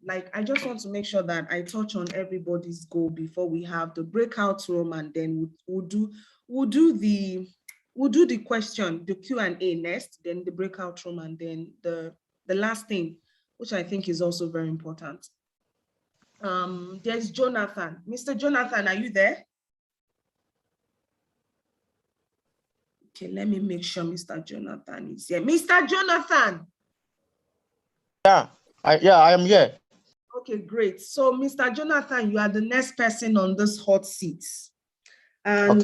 like, I just want to make sure that I touch on everybody's goal before we have the breakout room, and then we'll do the question, the Q&A next, then the breakout room, and then the last thing, which I think is also very important. There's Jonathan. Mr. Jonathan, are you there? Okay, let me make sure Mr. Jonathan is here. Mr. Jonathan. Yeah, I am here. Okay, great. So, Mr. Jonathan, you are the next person on this hot seat. And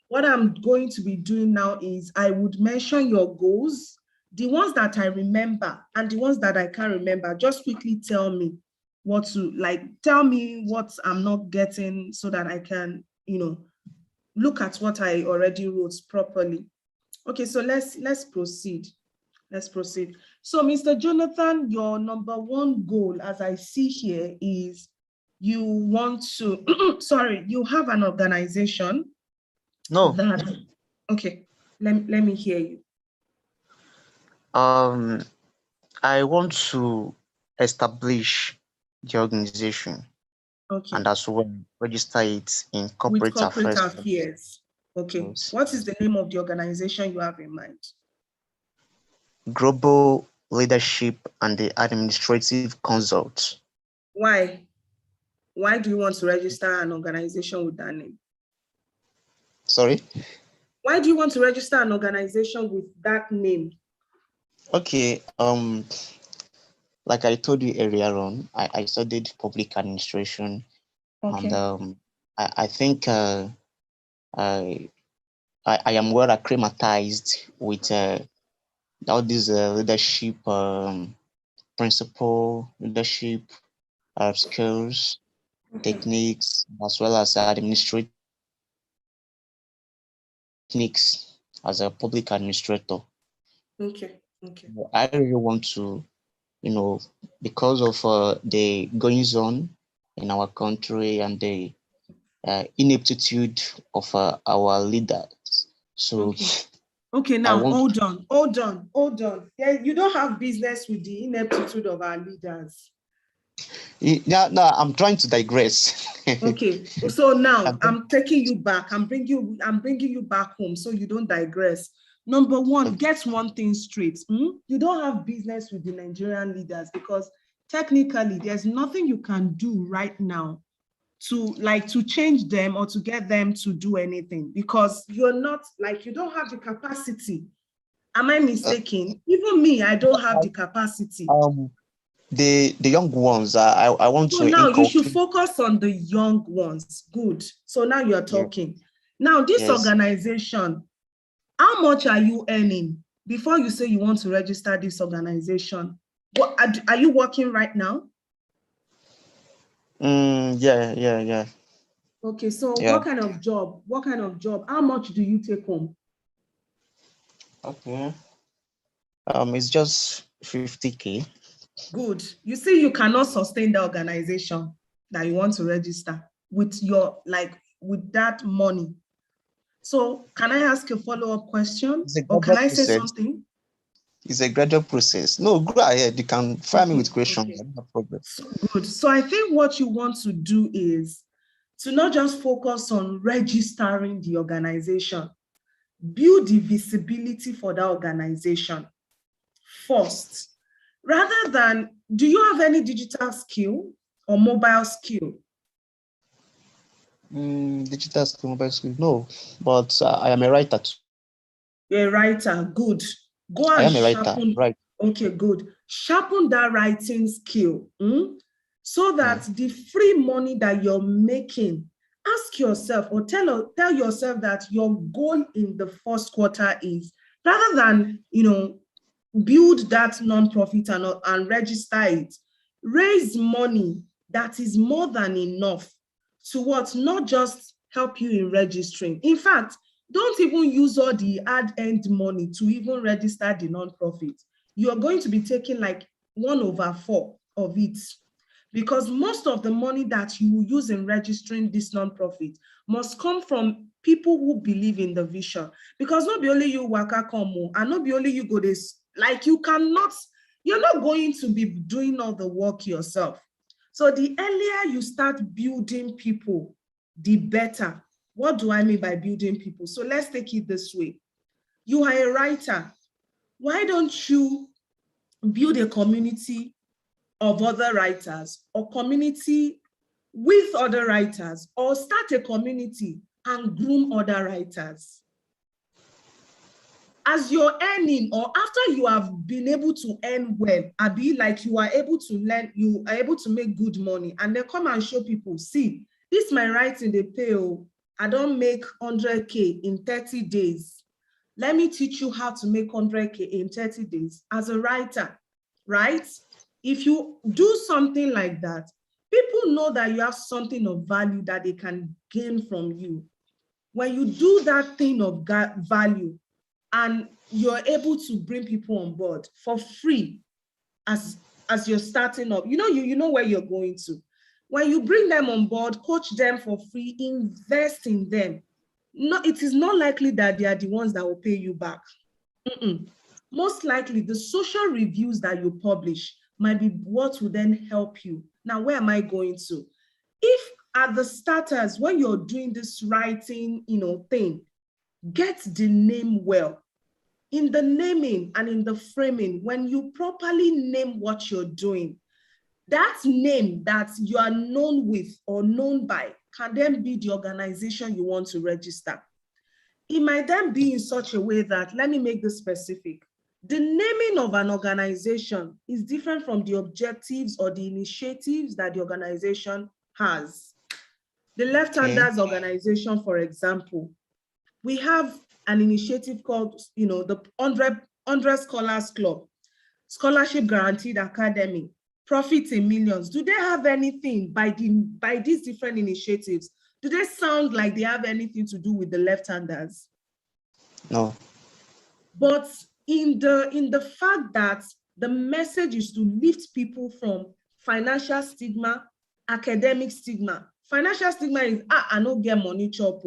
what I'm going to be doing now is I would mention your goals, the ones that I remember and the ones that I can't remember. Just quickly tell me what to, like, tell me what I'm not getting so that I can, look at what I already wrote properly. Okay, so let's proceed. Let's proceed. So, Mr. Jonathan, your number one goal, as I see here, is you want to, sorry, you have an organization. No. Okay, let me hear you. I want to establish the organization. Okay. And as well register it in corporate affairs. Okay. Yes. What is the name of the organization you have in mind? Global Leadership and the Administrative Consult. Why? Why do you want to register an organization with that name? Sorry? Why do you want to register an organization with that name? Okay. Like I told you earlier on, I studied public administration. Okay. And I think I am well acclimatized with all these leadership principle, leadership skills, techniques, as well as administrative techniques as a public administrator. Okay. Okay. I really want to, because of the goings on in our country and the ineptitude of our leaders. So. Okay, now hold on. Yeah, you don't have business with the ineptitude of our leaders. Yeah, no, I'm trying to digress. Okay, so now I'm taking you back. I'm bringing you back home so you don't digress. Number one, get one thing straight. You don't have business with the Nigerian leaders because technically there's nothing you can do right now to change them or to get them to do anything because you're not, you don't have the capacity. Am I mistaken? Even me, I don't have the capacity. The young ones, I want to. Now you should focus on the young ones. Good. So now you're talking. Yeah. Now this organization, how much are you earning before you say you want to register this organization? What are you working right now? Yeah. Okay, so what kind of job? How much do you take home? Okay. It's just 50K. Good. You see, you cannot sustain the organization that you want to register with with that money. So can I ask a follow-up question? Or can I say something? It's a gradual process. No, go ahead. You can fire me with questions. Okay. No problem. So, good. So I think what you want to do is to not just focus on registering the organization, build the visibility for the organization first. Rather than, do you have any digital skill or mobile skill? Digital skill, mobile skill, no, but I am a writer too. You're a writer, good. Go and I am a writer, right? Okay, good. Sharpen that writing skill so that the free money that you're making, ask yourself or tell yourself that your goal in the first quarter is, rather than, build that non-profit and register it, raise money that is more than enough to not just help you in registering. In fact, don't even use all the ad-end money to even register the non-profit. You're going to be taking 1/4 of it because most of the money that you use in registering this non-profit must come from people who believe in the vision. Because not be only you waka come and not be only you go this, you're not going to be doing all the work yourself. So the earlier you start building people, the better. What do I mean by building people? So let's take it this way. You are a writer. Why don't you build a community of other writers or community with other writers, or start a community and groom other writers. As you're earning, or after you have been able to earn well, Abi, like you are able to learn, you are able to make good money, and then come and show people, see, this my writing they pay. Oh, I don't make 100K in 30 days. Let me teach you how to make 100K in 30 days as a writer, right? If you do something like that, people know that you have something of value that they can gain from you. When you do that thing of value, and you're able to bring people on board for free as you're starting up, you know where you're going to. When you bring them on board, coach them for free, invest in them. No, it is not likely that they are the ones that will pay you back. Most likely, the social reviews that you publish might be what will then help you. Now, where am I going to? If at the starters, when you're doing this writing, thing, get the name well. In the naming and in the framing, when you properly name what you're doing, that name that you are known with or known by can then be the organization you want to register. It might then be in such a way that, let me make this specific. The naming of an organization is different from the objectives or the initiatives that the organization has. The Left-Handers Organization, for example, we have an initiative called, the 100 Scholars Club, Scholarship Guaranteed Academy, Profits in Millions. Do they have anything by these different initiatives? Do they sound like they have anything to do with the left-handers? No. But in the fact that the message is to lift people from financial stigma, academic stigma. Financial stigma is, I don't get money chop.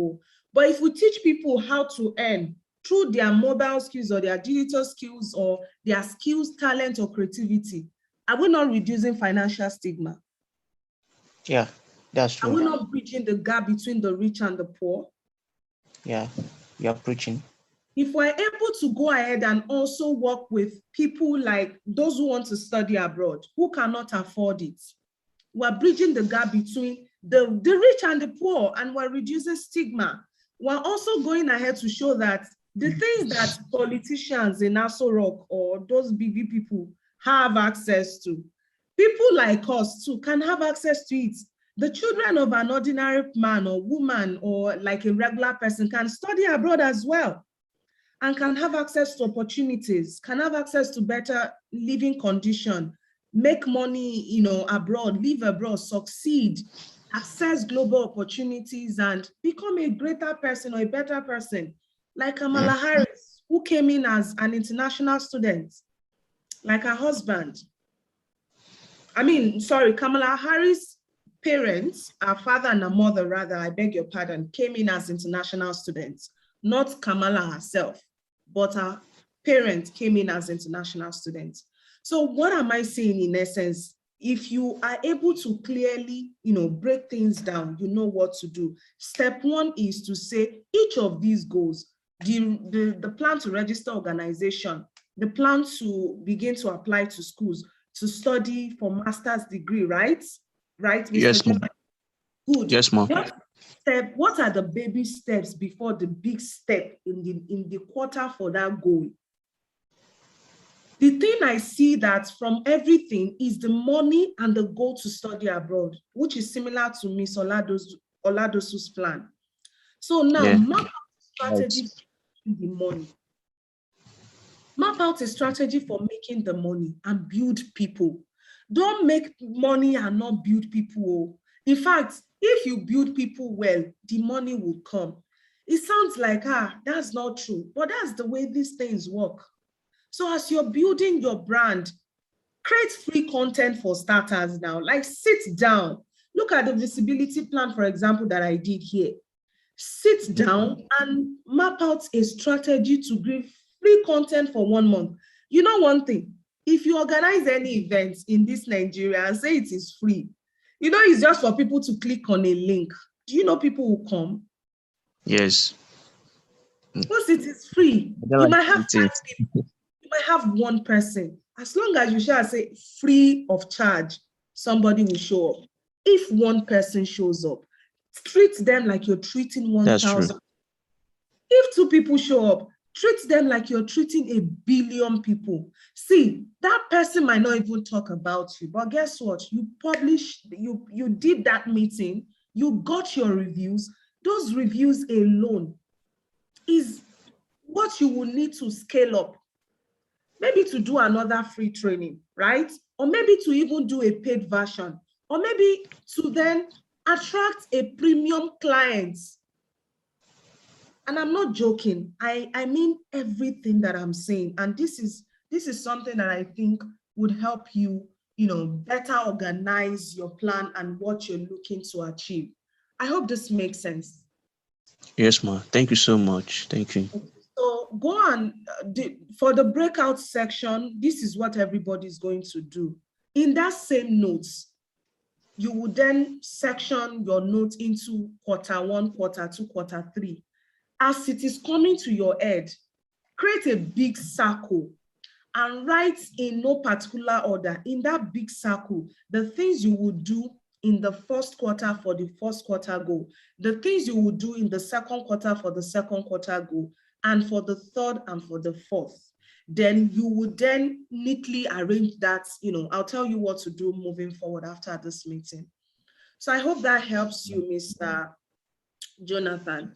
But if we teach people how to earn through their mobile skills or their digital skills or their skills, talent, or creativity, are we not reducing financial stigma? Yeah, that's true. Are we not bridging the gap between the rich and the poor? Yeah, you're preaching. If we're able to go ahead and also work with people like those who want to study abroad, who cannot afford it, we're bridging the gap between the rich and the poor, and we're reducing stigma. We're also going ahead to show that the things that politicians in Aso Rock or those big people have access to, people like us too can have access to it. The children of an ordinary man or woman or like a regular person can study abroad as well and can have access to opportunities, can have access to better living condition, make money, abroad, live abroad, succeed, access global opportunities, and become a greater person or a better person. Like Kamala Harris, who came in as an international student, like her husband. Kamala Harris' parents, her father and her mother, rather, I beg your pardon, came in as international students, not Kamala herself, but her parents came in as international students. So what am I saying in essence? If you are able to clearly, break things down, you know what to do. Step one is to say each of these goals, the plan to register organization, the plan to begin to apply to schools, to study for master's degree, right? Right, Mr. Yes, ma'am. Good. Yes, ma'am. What are the baby steps before the big step in the quarter for that goal? The thing I see that from everything is the money and the goal to study abroad, which is similar to Ms. Oladosu's plan. So now, map out a strategy for making the money. Map out a strategy for making the money and build people. Don't make money and not build people. In fact, if you build people well, the money will come. It sounds like, that's not true, but that's the way these things work. So as you're building your brand, create free content for starters now. Like sit down, look at the visibility plan, for example, that I did here. Sit down and map out a strategy to give free content for 1 month. You know one thing, if you organize any events in this Nigeria and say it is free, it's just for people to click on a link. Do you know people will come? Yes. Because it is free. You might have 5 people. You might have 1 person. as long as you shall say free of charge, somebody will show up. If one person shows up, treat them like you're treating 1,000. If 2 people show up, treat them like you're treating 1 billion people. See, that person might not even talk about you, but guess what? You published, you did that meeting, you got your reviews. Those reviews alone is what you will need to scale up. Maybe to do another free training, right? Or maybe to even do a paid version, or maybe to then attract a premium client. And I'm not joking. I mean everything that I'm saying. And this is something that I think would help you, better organize your plan and what you're looking to achieve. I hope this makes sense. Yes, ma'am. Thank you so much. Thank you. So go on, for the breakout section, this is what everybody's going to do. In that same notes, you would then section your notes into Q1, Q2, Q3. As it is coming to your head, create a big circle and write in no particular order. In that big circle, the things you would do in the first quarter for the first quarter goal, the things you would do in the second quarter for the second quarter goal, and for the third and for the fourth. Then you would then neatly arrange that, I'll tell you what to do moving forward after this meeting. So I hope that helps you, Mr. Jonathan.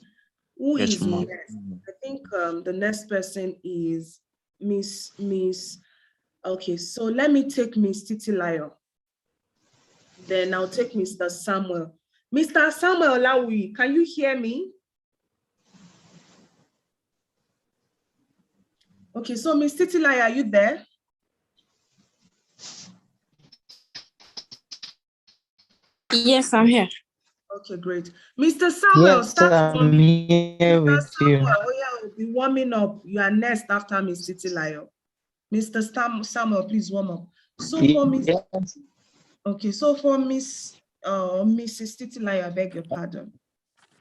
Who is next? I think the next person is Miss. Okay, so let me take Miss Titilayo. Then I'll take Mr. Samuel. Mr. Samuel Lawi, can you hear me? Okay, so Miss Titilayo, are you there? Yes, I'm here. Okay, great. Mr. Samuel, Yes, I'm here with you. Oh yeah, we'll be warming up. You are next after Miss Titilayo. Mr. Samuel, please warm up. So for Miss, okay, so for Mrs. Titilayo, I beg your pardon.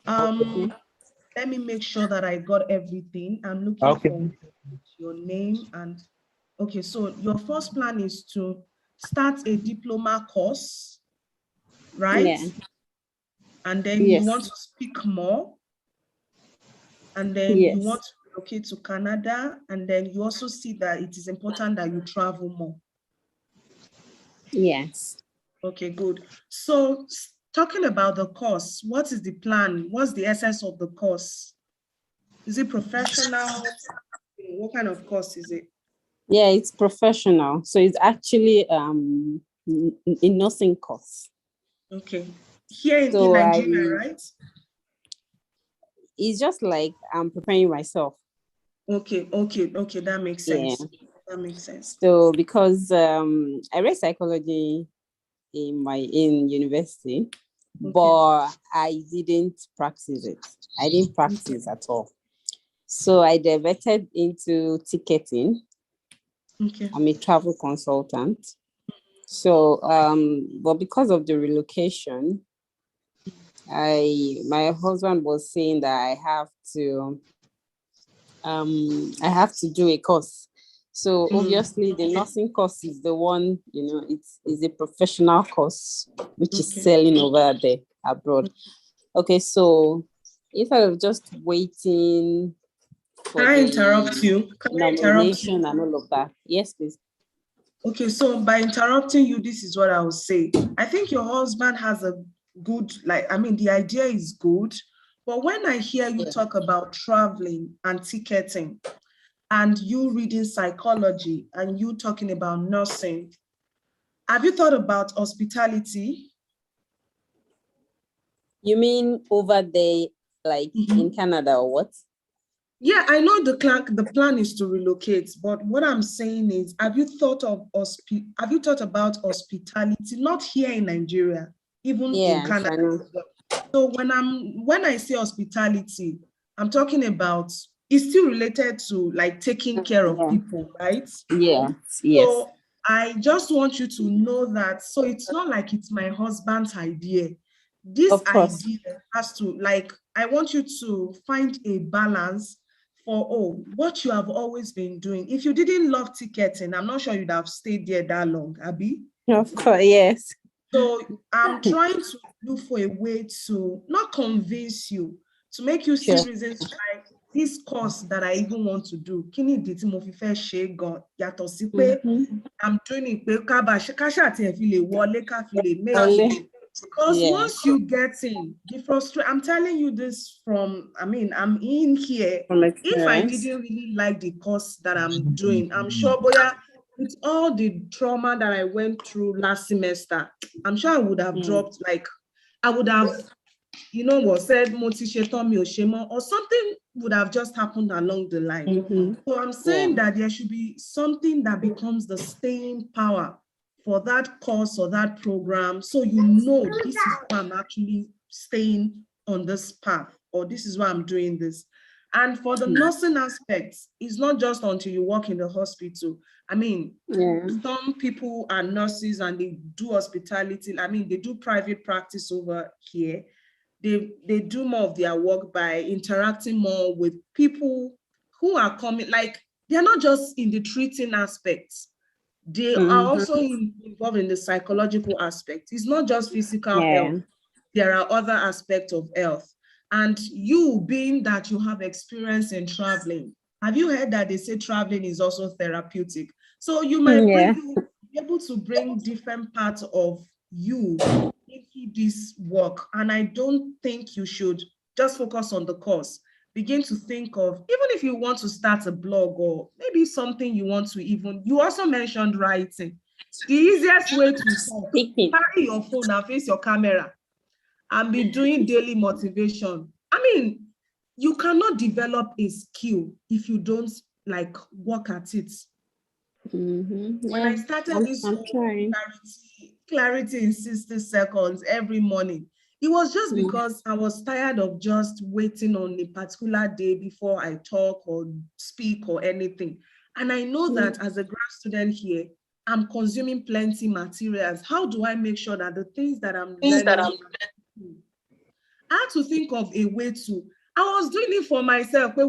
Let me make sure that I got everything. I'm looking for your name and okay. So your first plan is to start a diploma course, right? Yeah. And then you want to speak more, and then you want to relocate to Canada, and then you also see that it is important that you travel more. Yes. Okay, good. So talking about the course, what is the plan? What's the essence of the course? Is it professional? What kind of course is it? Yeah, it's professional. So it's actually a nursing course. Okay. Here in Nigeria, right? It's just like I'm preparing myself. Okay, that makes sense. Yeah. That makes sense. So because I read psychology in university, but I didn't practice it. I didn't practice at all. So I diverted into ticketing. Okay. I'm a travel consultant. So, but because of the relocation, my husband was saying that I have to do a course. So obviously the nursing course is the one, it's a professional course, which is selling over there abroad. Okay, so instead of just waiting for Can I interrupt you? Nomination and all of that. Yes, please. Okay, so by interrupting you, this is what I will say. I think your husband has a good, the idea is good, but when I hear you talk about traveling and ticketing, and you reading psychology, and you talking about nursing, have you thought about hospitality? You mean over there, like in Canada or what? Yeah, I know the plan is to relocate, but what I'm saying is, have you thought about hospitality? Not here in Nigeria, even in Canada. So when I say hospitality, I'm talking about, it's still related to like taking care of people, right? Yes. So I just want you to know that. So it's not like it's my husband's idea. This idea has to, I want you to find a balance, for what you have always been doing. If you didn't love ticketing, I'm not sure you'd have stayed there that long, Abby. Of course, yes. So I'm trying to look for a way to not convince you, to make you see reasons why this course that I even want to do. I'm doing it because once you get in, I'm telling you this from, I'm in here. If I didn't really like the course that I'm doing, I'm sure, Boya, with all the trauma that I went through last semester, I'm sure I would have dropped, like, I would have, you know what, said, or something would have just happened along the line. So I'm saying that there should be something that becomes the staying power for that course or that program. So you know, this is why I'm actually staying on this path, or this is why I'm doing this. And for the nursing aspects, it's not just until you work in the hospital. Some people are nurses and they do hospitality. They do private practice over here. They do more of their work by interacting more with people who are coming, like, they're not just in the treating aspects. They are also involved in the psychological aspect. It's not just physical health. There are other aspects of health. And you, being that you have experience in traveling, have you heard that they say traveling is also therapeutic? So you might be able to bring different parts of you into this work. And I don't think you should just focus on the course. Begin to think of, even if you want to start a blog or maybe something you want to you also mentioned writing. The easiest way to talk, carry your phone and face your camera and be doing daily motivation. You cannot develop a skill if you don't work at it. When I started this clarity in 60 seconds every morning, it was just because I was tired of just waiting on a particular day before I talk or speak or anything. And I know that as a grad student here, I'm consuming plenty materials. How do I make sure that the things that I'm learning, I had to think of a way to, I was doing it for myself. One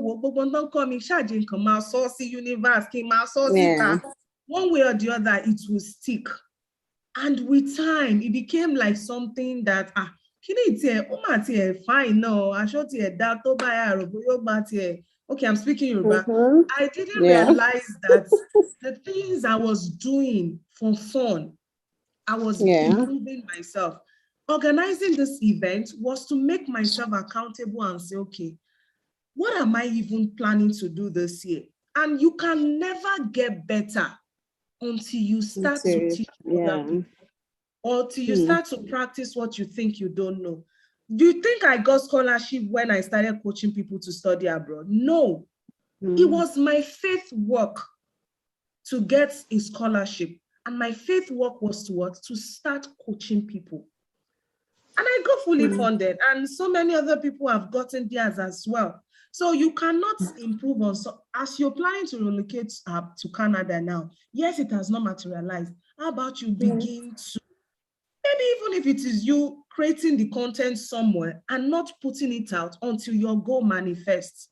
way or the other, it will stick. And with time, it became like something that, fine, no, okay, I'm speaking Yoruba. I didn't realize that the things I was doing for fun, I was improving myself. Organizing this event was to make myself accountable and say, okay, what am I even planning to do this year? And you can never get better until you start to teach other people, or till you start to practice what you think you don't know. Do you think I got scholarship when I started coaching people to study abroad? No, it was my faith work to get a scholarship. And my faith work was to start coaching people. And I got fully funded, and so many other people have gotten theirs as well. So you cannot improve on, so as you're planning to relocate to Canada now, yes, it has not materialized. How about you begin to, maybe even if it is you creating the content somewhere and not putting it out until your goal manifests.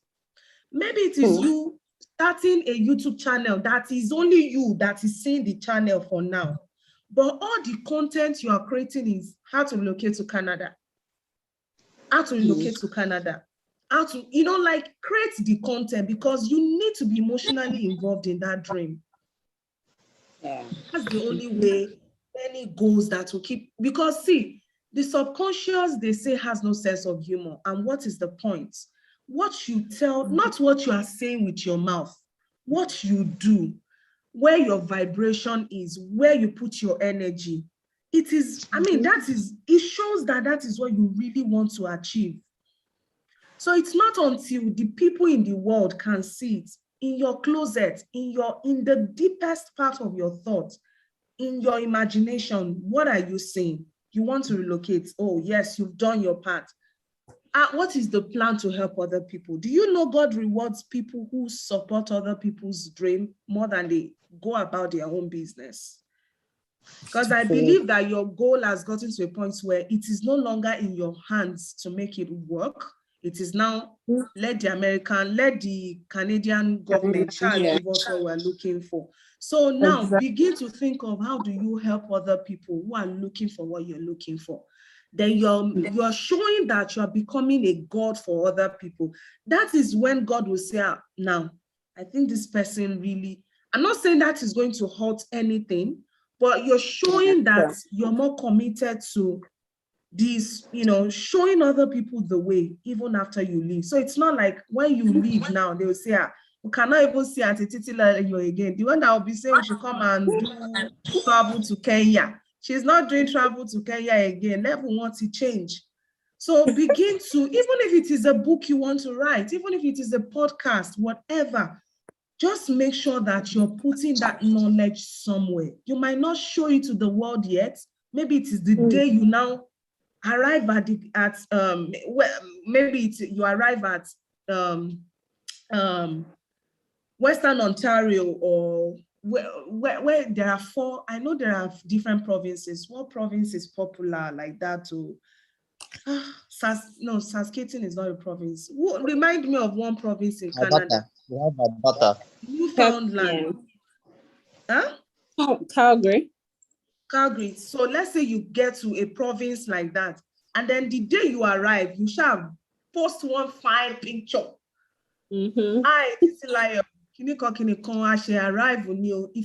Maybe it is you starting a YouTube channel that is only you that is seeing the channel for now. But all the content you are creating is how to relocate to Canada. How to relocate to Canada. How to, create the content, because you need to be emotionally involved in that dream. That's the only way any goals that will keep, because see, the subconscious, they say, has no sense of humor. And what is the point? What you tell, not what you are saying with your mouth, what you do, where your vibration is, where you put your energy. It is, it shows that is what you really want to achieve. So it's not until the people in the world can see it in your closet, in the deepest part of your thoughts, in your imagination. What are you saying? You want to relocate. Oh, yes, you've done your part. What is the plan to help other people? Do you know God rewards people who support other people's dream more than they go about their own business? Because I believe that your goal has gotten to a point where it is no longer in your hands to make it work. It is now, let the Canadian government charge give us what we're looking for. So now begin to think of how do you help other people who are looking for what you're looking for. Then you're showing that you're becoming a God for other people. That is when God will say, now, I think this person really, I'm not saying that is going to hurt anything, but you're showing that you're more committed to this, showing other people the way, even after you leave. So it's not like when you leave now, they will say, we cannot even see Auntie Titila again. The one that will be saying we should come and do travel to Kenya. She's not doing travel to Kenya again. Level wants to change. So begin to, even if it is a book you want to write, even if it is a podcast, whatever, just make sure that you're putting that knowledge somewhere. You might not show it to the world yet. Maybe it is the day you now arrive you arrive at Western Ontario, or where there are 4, I know there are different provinces. What province is popular like that? Saskatchewan is not a province. Remind me of one province in Canada. We have Alberta. Newfoundland. Calgary. Calgary. So let's say you get to a province like that, and then the day you arrive, you shall post one fine picture. If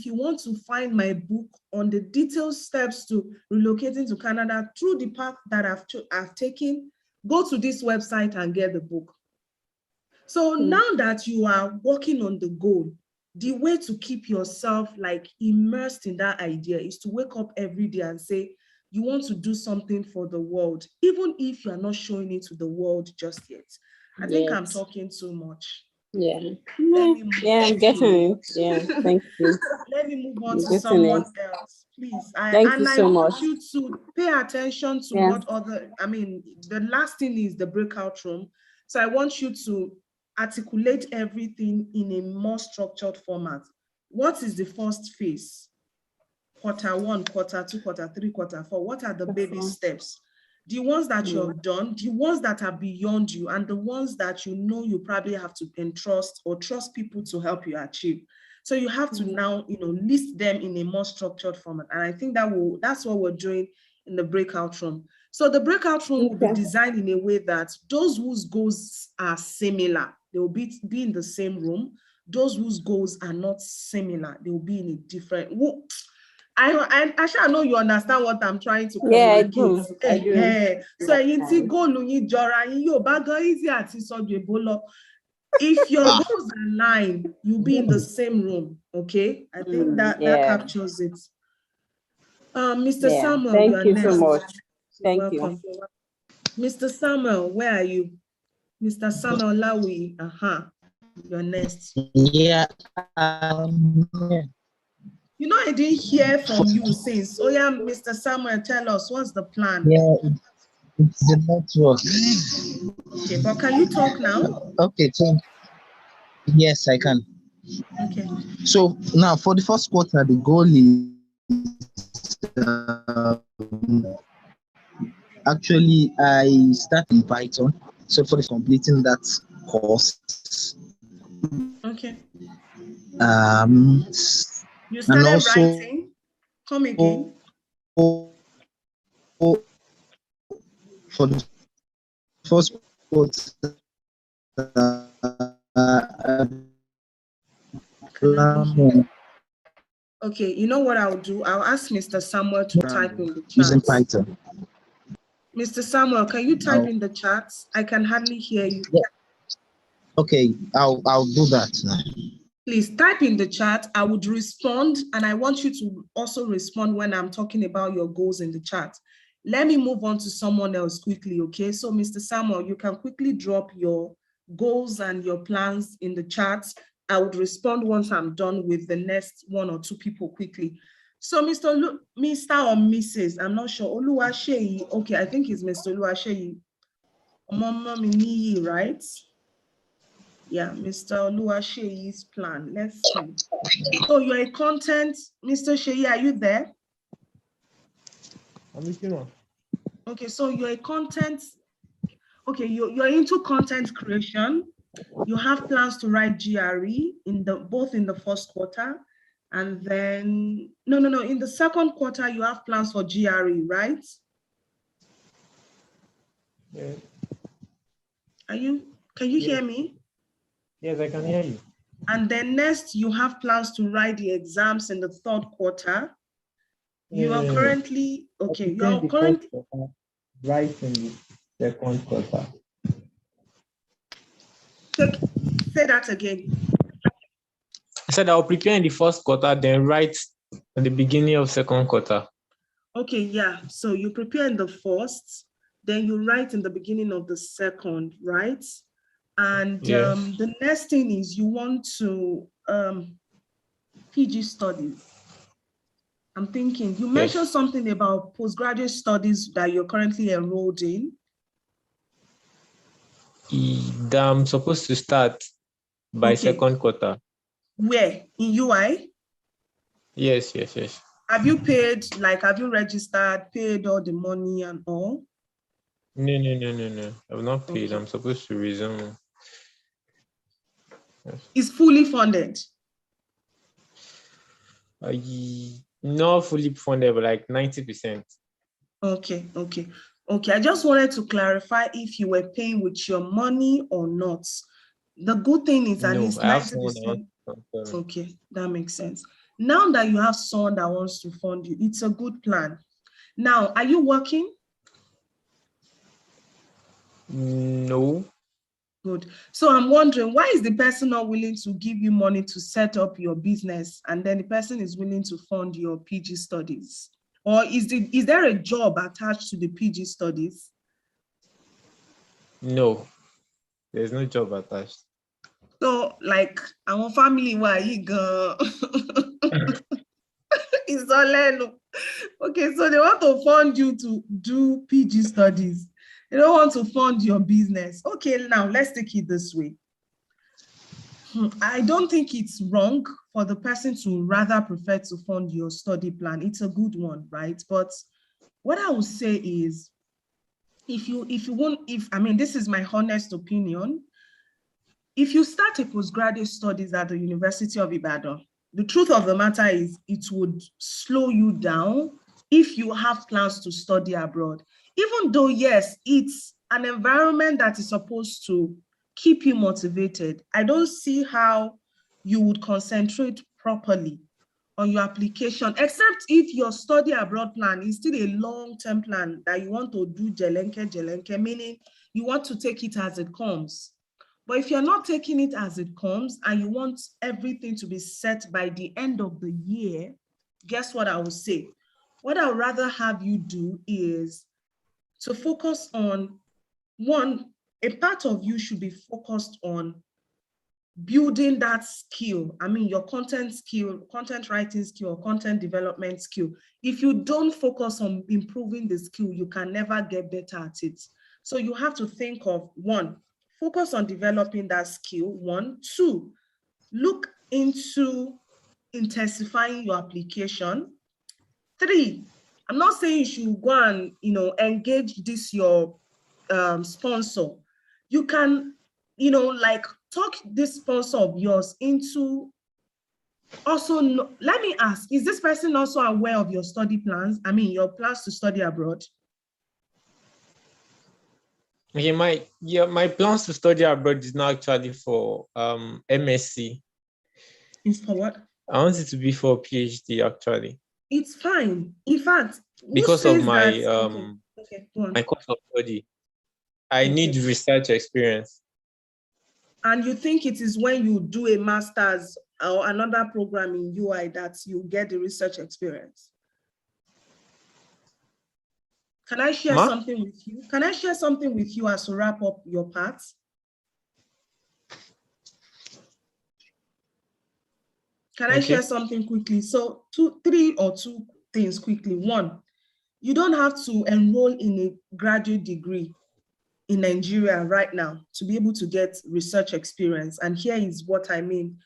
you want to find my book on the detailed steps to relocating to Canada through the path that I've taken, go to this website and get the book. So now that you are working on the goal, the way to keep yourself like immersed in that idea is to wake up every day and say, you want to do something for the world, even if you are not showing it to the world just yet. I think I'm talking too much. Yeah. I'm getting it. Yeah, thank you. Let me move on to someone else, please. I want you to pay attention to what the last thing is the breakout room. So I want you to articulate everything in a more structured format. What is the first phase? Quarter 1, quarter 2, quarter 3, quarter 4. What are the baby steps? The ones that you have done, the ones that are beyond you, and the ones that you probably have to entrust or trust people to help you achieve. So you have to now, list them in a more structured format. And I think that's what we're doing in the breakout room. So the breakout room will be designed in a way that those whose goals are similar, they will be in the same room. Those whose goals are not similar, they will be in a different. I shall know you understand what I'm trying to communicate. I do. So you goal easy at if your goals align, you'll be in the same room. Okay, I think that captures it. Mr. Samuel, thank you next. so much. Thank Welcome. You. Mr. Samuel, where are you? Mr. Samuel Lawi, you're next. Yeah. I didn't hear from you since. Oh yeah, Mr. Samuel, tell us, what's the plan? Yeah, it's the network. Okay, but can you talk now? Okay, so yes, I can. Okay. So now for the first quarter, the goal is actually I start in Python. So for completing that course. Okay. You and started also, writing? Come again. For the first quarter, okay, you know what I'll do? I'll ask Mr. Samuel to type in the chat. Using Python. Mr. Samuel, can you type in the chat? I can hardly hear you. Yeah. Okay, I'll do that now. Please type in the chat. I would respond, and I want you to also respond when I'm talking about your goals in the chat. Let me move on to someone else quickly, okay? So Mr. Samuel, you can quickly drop your goals and your plans in the chat. I would respond once I'm done with the next 1 or 2 people quickly. So Mr. or Mrs., I'm not sure. Oluwaseyi, okay, I think it's Mr. Oluwaseyi. Mama Miniyi, right? Yeah, Mr. Oluwaseyi's plan. Let's see. So you're a content, Mr. Sheyi, are you there? I'm listening on. Okay, so you're a content. Okay, you're into content creation. You have plans to write GRE both in the first quarter, and then no, in the second quarter you have plans for GRE, right? Yeah. Can you hear me? Yes, I can hear you. And then next you have plans to write the exams in the third quarter. You are currently, okay, you're currently writing the second quarter. Say that again. I said I'll prepare in the first quarter, then write at the beginning of second quarter. Okay, yeah. So you prepare in the first, then you write in the beginning of the second, right? And Yes. the next thing is you want to PG studies. I'm thinking, you mentioned something about postgraduate studies that you're currently enrolled in. I'm supposed to start by second quarter. Where? In UI? Yes. Have you paid, have you registered, paid all the money and all? No. I've not paid. Okay. I'm supposed to resume. Yes. It's fully funded? Not fully funded, but like 90%. Okay. I just wanted to clarify if you were paying with your money or not. The good thing is at least 90%. Okay, that makes sense. Now that you have someone that wants to fund you, it's a good plan. Now, are you working? No. Good. So I'm wondering, why is the person not willing to give you money to set up your business, and then the person is willing to fund your PG studies? Or is there a job attached to the PG studies? No, there's no job attached. So, our family, why you go? It's all. Okay, so they want to fund you to do PG studies. They don't want to fund your business. Okay, now let's take it this way. I don't think it's wrong for the person to rather prefer to fund your study plan. It's a good one, right? But what I would say is, this is my honest opinion. If you start a postgraduate studies at the University of Ibadan, the truth of the matter is it would slow you down if you have plans to study abroad. Even though, yes, it's an environment that is supposed to keep you motivated, I don't see how you would concentrate properly on your application, except if your study abroad plan is still a long-term plan that you want to do jelenke, meaning you want to take it as it comes. But if you're not taking it as it comes and you want everything to be set by the end of the year, guess what I will say? What I would rather have you do is to focus on, one, a part of you should be focused on building that skill. Your content skill, content writing skill, or content development skill. If you don't focus on improving the skill, you can never get better at it. So you have to think of, one, focus on developing that skill, one. Two, look into intensifying your application. Three, I'm not saying you should go and engage your sponsor. You can talk this sponsor of yours into also. Let me ask, is this person also aware of your study plans? Your plans to study abroad? Okay, my plans to study abroad is not actually for MSc. It's for what? I want it to be for PhD actually. It's fine. In fact, because of my my course of study, I need research experience. And you think it is when you do a master's or another program in UI that you get the research experience? Can I share something with you? Can I share something with you as to wrap up your part? Can I share something quickly? So two things quickly. One, you don't have to enroll in a graduate degree in Nigeria right now to be able to get research experience. And here is what I mean.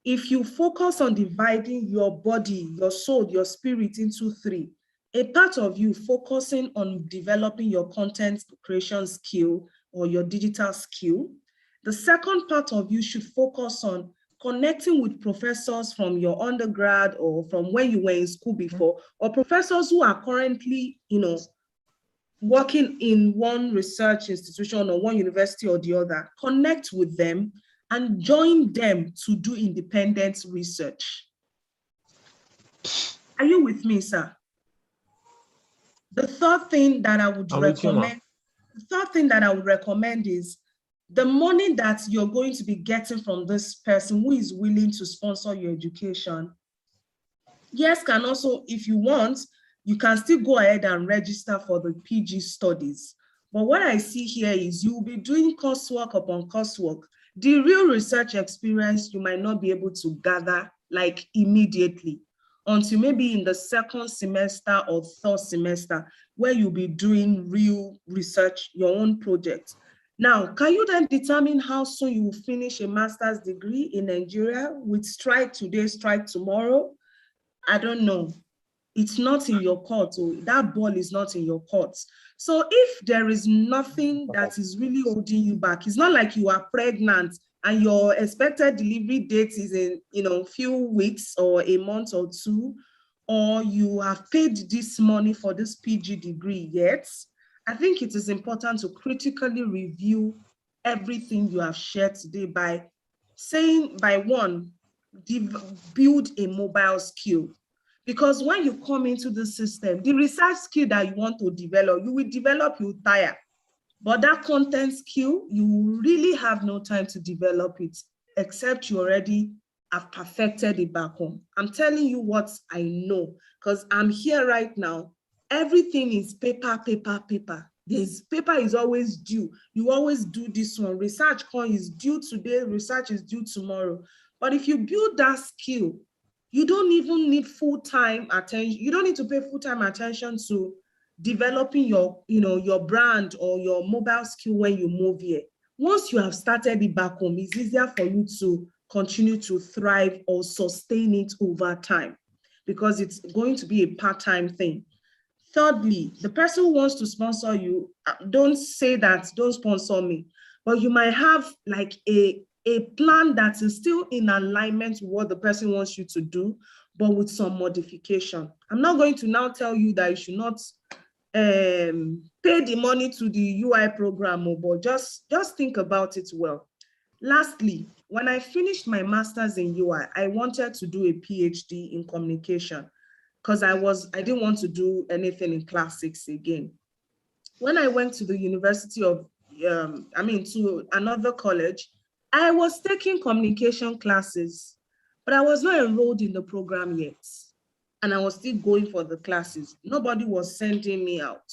If you focus on dividing your body, your soul, your spirit into three, a part of you focusing on developing your content creation skill or your digital skill. The second part of you should focus on connecting with professors from your undergrad or from when you were in school before, or professors who are currently, working in one research institution or one university or the other. Connect with them and join them to do independent research. Are you with me, sir? The third thing that I would recommend is the money that you're going to be getting from this person who is willing to sponsor your education. Yes, can also, if you want, you can still go ahead and register for the PG studies. But what I see here is you'll be doing coursework upon coursework. The real research experience you might not be able to gather like immediately until maybe in the second semester or third semester where you'll be doing real research, your own project. Now, can you then determine how soon you will finish a master's degree in Nigeria with strike today, strike tomorrow? I don't know. It's not in your court, or that ball is not in your court. So if there is nothing that is really holding you back, it's not like you are pregnant and your expected delivery date is in a few weeks or a month or two, or you have paid this money for this PG degree yet. I think it is important to critically review everything you have shared today by saying, by one, build a mobile skill. Because when you come into the system, the research skill that you want to develop, you will develop, you tire. But that content skill, you really have no time to develop it, except you already have perfected it back home. I'm telling you what I know, because I'm here right now. Everything is paper, paper, paper. Paper is always due. You always do this one. Research coin is due today, research is due tomorrow. But if you build that skill, you don't even need full-time attention. You don't need to pay full-time attention to developing your brand or your mobile skill when you move here. Once you have started it back home, it's easier for you to continue to thrive or sustain it over time because it's going to be a part-time thing. Thirdly, the person who wants to sponsor you, don't say that, don't sponsor me, but you might have like a plan that is still in alignment with what the person wants you to do, but with some modification. I'm not going to now tell you that you should not pay the money to the UI program, but just think about it well. Lastly, when I finished my master's in UI, I wanted to do a PhD in communication because I didn't want to do anything in classics again. When I went to the University of, to another college, I was taking communication classes, but I was not enrolled in the program yet. And I was still going for the classes. Nobody was sending me out,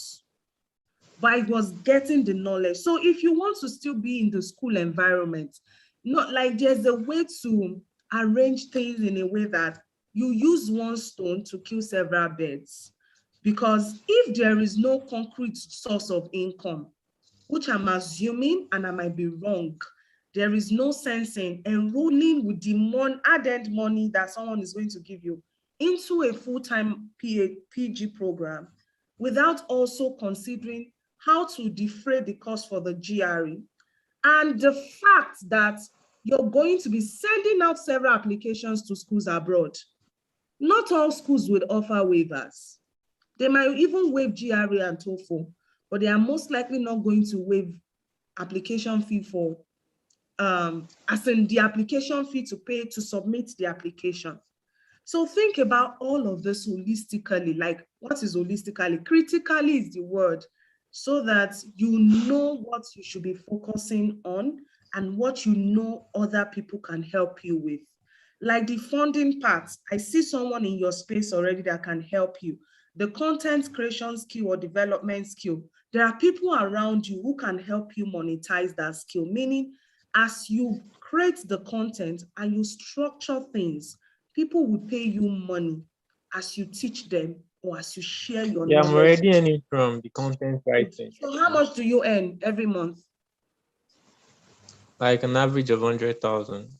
but I was getting the knowledge. So if you want to still be in the school environment, not like there's a way to arrange things in a way that you use one stone to kill several birds. Because if there is no concrete source of income, which I'm assuming, and I might be wrong, there is no sense in enrolling with the added money that someone is going to give you into a full-time PG program without also considering how to defray the cost for the GRE. And the fact that you're going to be sending out several applications to schools abroad. Not all schools would offer waivers. They might even waive GRE and TOEFL, but they are most likely not going to waive application fee for as in the application fee to pay to submit the application. So think about all of this holistically, like what is holistically? Critically is the word, so that you know what you should be focusing on and what you know other people can help you with. Like the funding part, I see someone in your space already that can help you. The content creation skill or development skill, there are people around you who can help you monetize that skill, meaning as you create the content and you structure things, people will pay you money as you teach them or as you share your knowledge. I'm already earning from the content writing. So how much do you earn every month? Like an average of 100,000.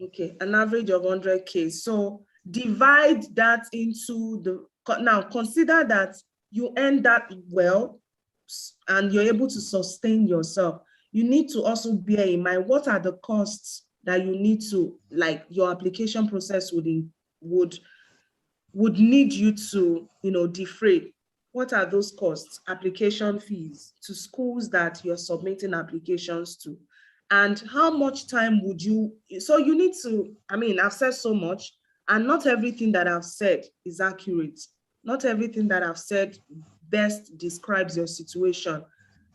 Okay, an average of 100K. So divide that into now consider that you earn that well, and you're able to sustain yourself, you need to also bear in mind what are the costs that you need to, like your application process would need you to, defray. What are those costs? Application fees to schools that you're submitting applications to. And how much time would you, so you need to, I've said so much, and not everything that I've said is accurate. Not everything that I've said best describes your situation.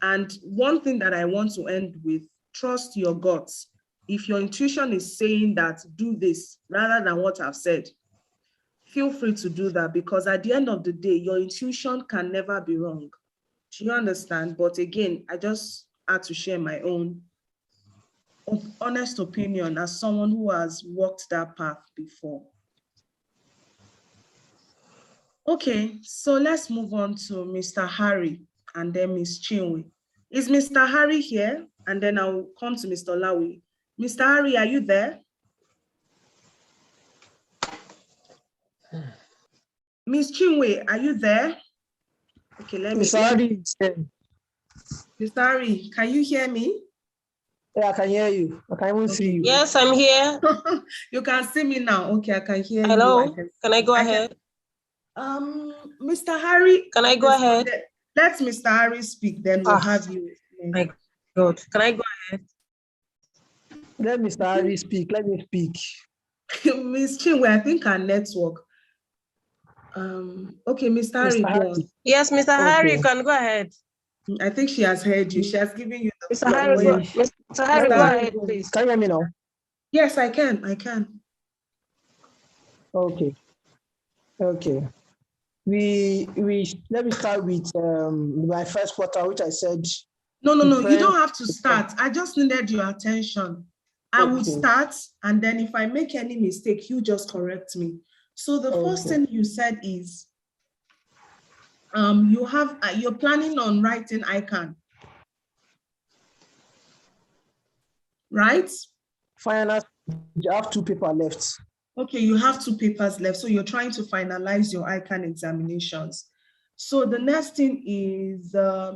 And one thing that I want to end with, trust your guts. If your intuition is saying that do this rather than what I've said, feel free to do that, because at the end of the day, your intuition can never be wrong. Do you understand? But again, I just had to share my own honest opinion as someone who has walked that path before. Okay, so let's move on to Mr. Harry and then Ms. Chinwe. Is Mr. Harry here? And then I'll come to Mr. Lawi. Mr. Harry, are you there? Ms. Chinwe, are you there? Okay, let me. Mr. Harry, Mr. Harry, can you hear me? yeah, I can hear you. I can even see you. Yes, I'm here. You can see me now. Okay, I can hear Hello. you. Can I go ahead? Mr. Harry. Can I go ahead? Let Mr. Harry speak, then we'll have you. My God. Can I go ahead? Let Mr. Harry speak. Let me speak. Ms. Chinwe, I think our network. Okay, Mr. Harry, go on. Yes, Mr. Harry, you can go ahead. I think she has heard you. She has given you the Mr. Harry, Mr. Harry, go ahead, please. Can you hear me now? Yes, I can. I can. Okay. Okay. Let me start with my first quarter, which I said. No. You don't have to start. I just needed your attention. I will start, and then if I make any mistake, you just correct me. So the first thing you said is, you're planning on writing ICANN, right? Final. You have 2 papers left. Okay, you have 2 papers left. So you're trying to finalize your ICANN examinations. So the next thing is,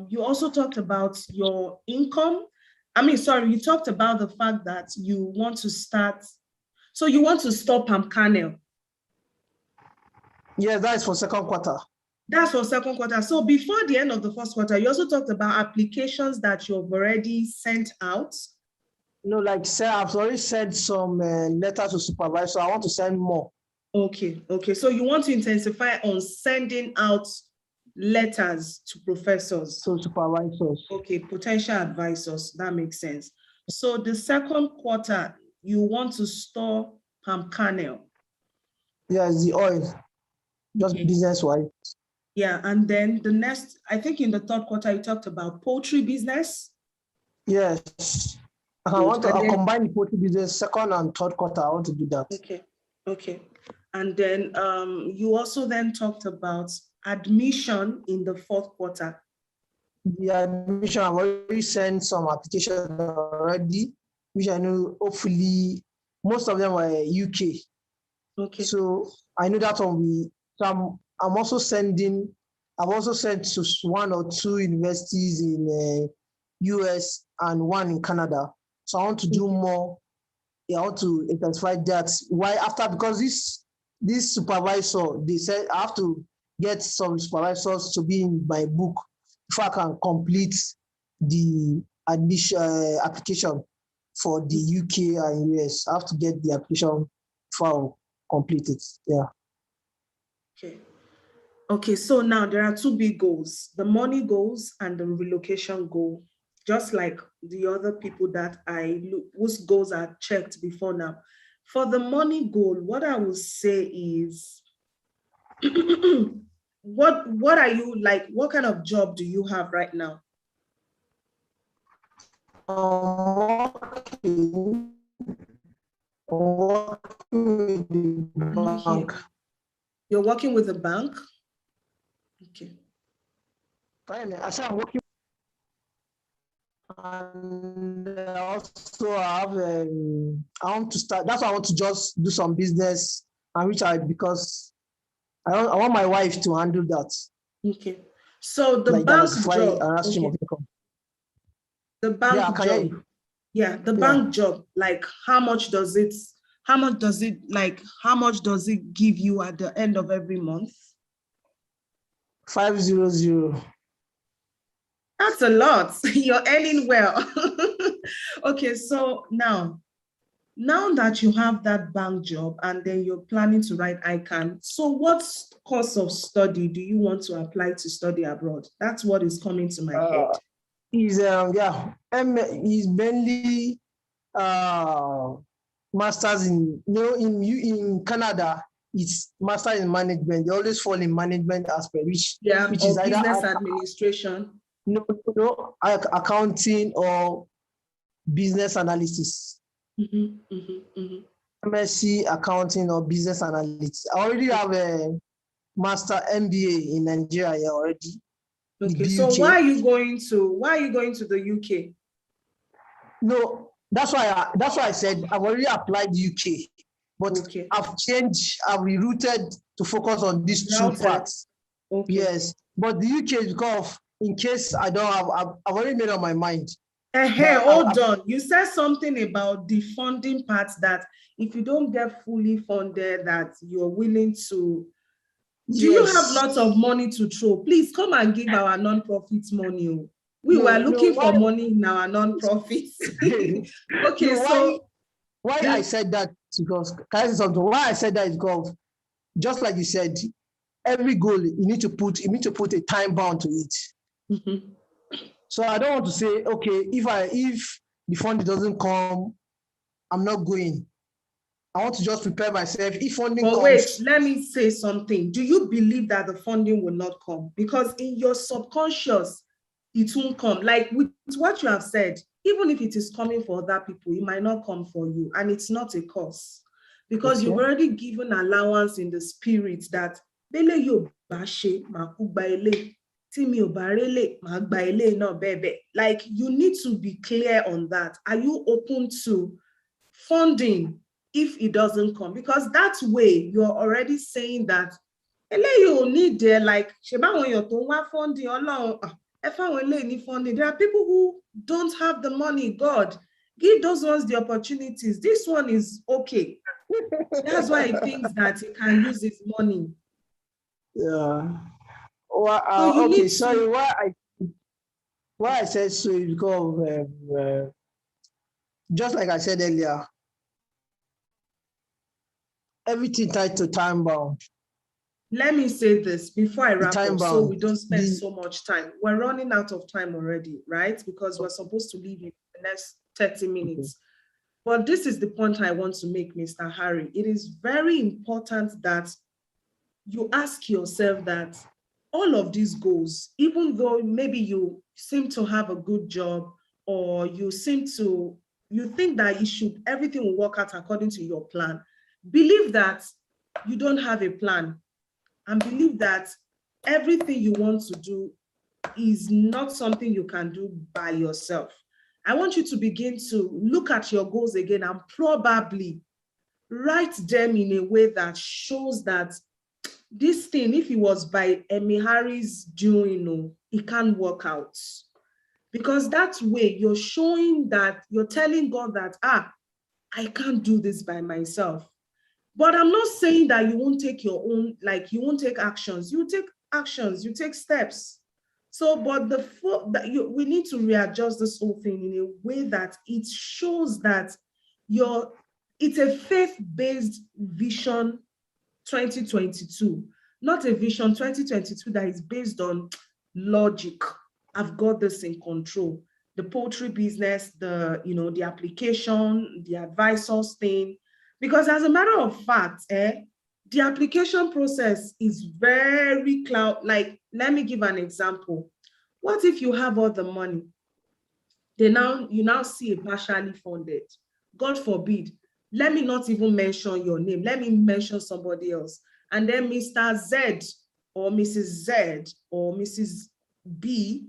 you also talked about your income. You talked about the fact that you want to start, so you want to stop palm kernel. Yeah, that is for second quarter. That's for second quarter. So before the end of the first quarter, you also talked about applications that you've already sent out. No, like say I've already sent some letters to supervisor. I want to send more. Okay. So you want to intensify on sending out letters to professors. To supervisors. Okay, potential advisors. That makes sense. So the second quarter, you want to store palm kernel. Yes, the oil. Just business-wise. Yeah, and then the next, I think in the third quarter, you talked about poultry business. Yes. I'll combine the poultry business second and third quarter. I want to do that. Okay. And then you also then talked about admission in the fourth quarter. The admission, I've already sent some applications already, which I know hopefully most of them were UK. Okay. So I know that will be some. I've also sent to 1 or 2 universities in US and 1 in Canada. So I want to do more. I want to intensify that. Why after? Because this supervisor, they said I have to get some supervisors to be in my book before I can complete the admission application for the UK and US. I have to get the application before I complete it. Yeah. Okay, so now there are 2 big goals, the money goals and the relocation goal, just like the other people that whose goals are checked before now. For the money goal, what I will say is, what are you like? What kind of job do you have right now? Working with the bank. You're working with the bank? Okay. I said I'm working. And also I have I want to start. That's why I want to just do some business and reach out, because I want my wife to handle that. Okay. So the like bank diversify job, another stream okay, of income. the Yeah, bank I can hear job, you. yeah, the Yeah. bank job, like how much does it give you at the end of every month? 500. That's a lot. You're earning well. Okay, so now that you have that bank job and then you're planning to write ICANN, so what course of study do you want to apply to study abroad? That's what is coming to my head. He's he's mainly masters in Canada. It's master in management. They always fall in management aspect, which is either business administration. Accounting or business analysis. MSc accounting or business analytics. I already have a master MBA in Nigeria already. Okay, so why are you going to the UK? No, that's why I said I've already applied UK, but I've rerouted to focus on these two parts. Okay. Yes, but the UK is because in case I don't have, I've already made up my mind. Hey, hold on. You said something about the funding part, that if you don't get fully funded, that you're willing to. Do you have lots of money to throw? Please come and give our non-profit money. We were looking for money in our non-profits. Okay, so why I said that is because, can I say something? Why I said that is because, just like you said, every goal you need to put a time bound to it. So I don't want to say, okay, if the funding doesn't come, I'm not going. I want to just prepare myself. If funding comes. Wait, let me say something. Do you believe that the funding will not come? Because in your subconscious, it won't come. Like with what you have said, even if it is coming for other people, it might not come for you. And it's not a cause. Because you've already given allowance in the spirit that like you need to be clear on that. Are you open to funding if it doesn't come? Because that way you're already saying that you need there, like funding. There are people who don't have the money. God, give those ones the opportunities. This one is okay. That's why he thinks that he can use his money. Yeah. Well, okay, sorry. Why I said so is because just like I said earlier, everything tied to time bound. Let me say this before I wrap up, so we don't spend so much time. We're running out of time already, right? Because we're supposed to leave in the next 30 minutes. But this is the point I want to make, Mr. Harry. It is very important that you ask yourself that all of these goals, even though maybe you seem to have a good job, or you think that everything will work out according to your plan, believe that you don't have a plan, and believe that everything you want to do is not something you can do by yourself. I want you to begin to look at your goals again and probably write them in a way that shows that this thing, if it was by Emi Harry's doing, it can't work out. Because that way you're showing that, you're telling God that, I can't do this by myself. But I'm not saying that you won't take your own, like you won't take actions. You take actions, you take steps. So, but we need to readjust this whole thing in a way that it shows that it's a faith-based vision 2022, not a vision 2022 that is based on logic. I've got this in control. The poultry business, the application, the advisors thing. Because as a matter of fact, the application process is very like, let me give an example. What if you have all the money? You now see it partially funded. God forbid, let me not even mention your name. Let me mention somebody else. And then Mr. Z or Mrs. Z or Mrs. B,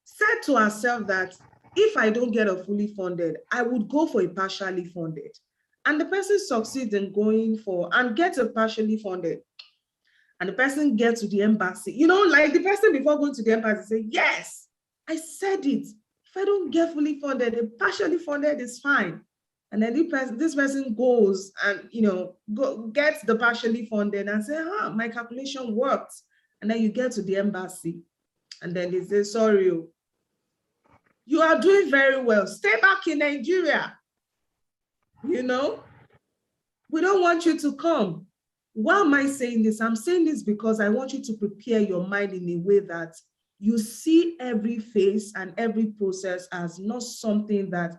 said to herself that if I don't get a fully funded, I would go for a partially funded. And the person succeeds in going for and gets a partially funded. and the person gets to the embassy, you know, like the person before going to the embassy say, yes, I said it. If I don't get fully funded, partially funded is fine. And then this person goes and, you know, gets the partially funded and say, my calculation worked. And then you get to the embassy and then they say, sorry, you are doing very well. Stay back in Nigeria. You know, we don't want you to come. Why am I saying this? I'm saying this because I want you to prepare your mind in a way that you see every phase and every process as not something that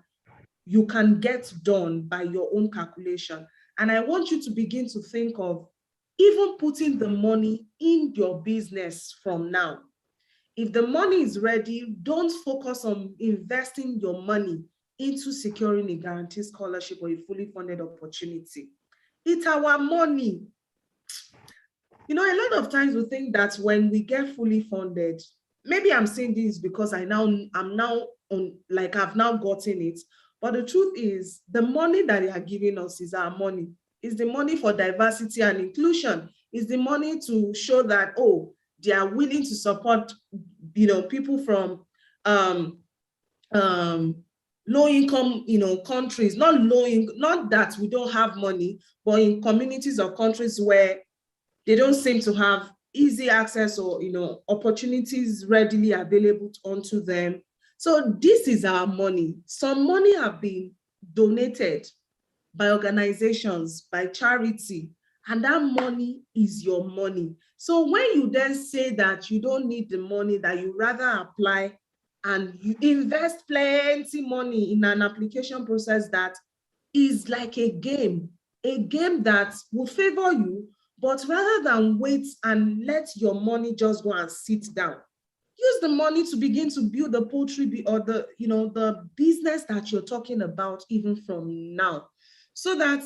you can get done by your own calculation. And I want you to begin to think of even putting the money in your business from now. If the money is ready, don't focus on investing your money into securing a guaranteed scholarship or a fully funded opportunity. It's our money. You know, a lot of times we think that when we get fully funded, maybe I'm saying this because I've now gotten it. But the truth is, the money that they are giving us is our money. It's the money for diversity and inclusion. It's the money to show that, oh, they are willing to support, you know, people from low-income, you know, countries, not that we don't have money, but in communities or countries where they don't seem to have easy access or, you know, opportunities readily available onto them. So this is our money. Some money have been donated by organizations, by charity, and that money is your money. So when you then say that you don't need the money, that you rather apply and you invest plenty money in an application process that is like a game that will favor you, but rather than wait and let your money just go and sit down, use the money to begin to build the poultry or the, you know, the business that you're talking about even from now. So that,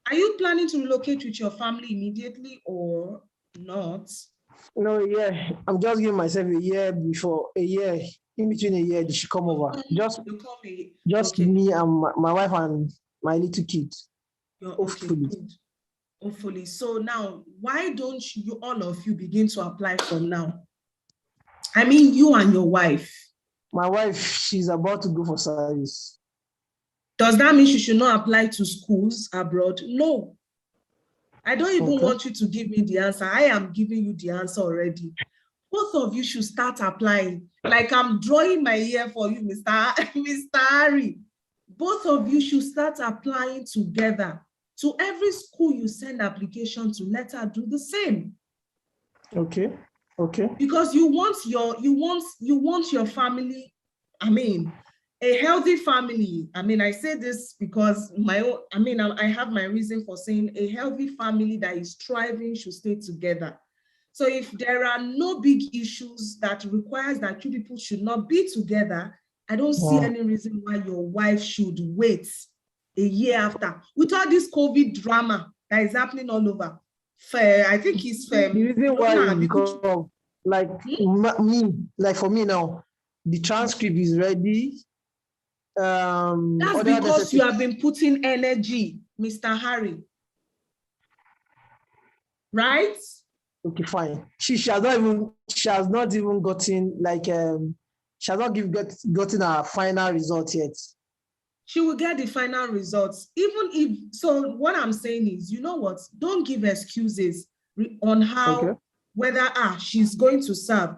are you planning to relocate with your family immediately or not? No, yeah, I'm just giving myself a year, in between a year, they should come over. Just okay. Me and my wife and my little kid. Hopefully. Okay, hopefully. So now, why don't you, all of you, begin to apply from now? I mean, you and your wife. My wife, she's about to go for service. Does that mean she should not apply to schools abroad? No. I don't even want you to give me the answer. I am giving you the answer already. Both of you should start applying. Like I'm drawing my ear for you, Mr. Harry. Both of you should start applying together. To every school you send application to, let her do the same. Okay. Because you want your family, I mean, a healthy family. I mean, I say this because I have my reason for saying a healthy family that is thriving should stay together. So if there are no big issues that requires that you people should not be together, I don't see any reason why your wife should wait a year after. With all this COVID drama that is happening all over, I think it's fair. The reason why is because, for me now, the transcript is ready. That's because you have been putting energy, Mr. Harry. Right? Okay, fine. She has not even gotten she has not gotten a final result yet. She will get the final results. Even if, so what I'm saying is, you know what, don't give excuses on how, whether she's going to serve,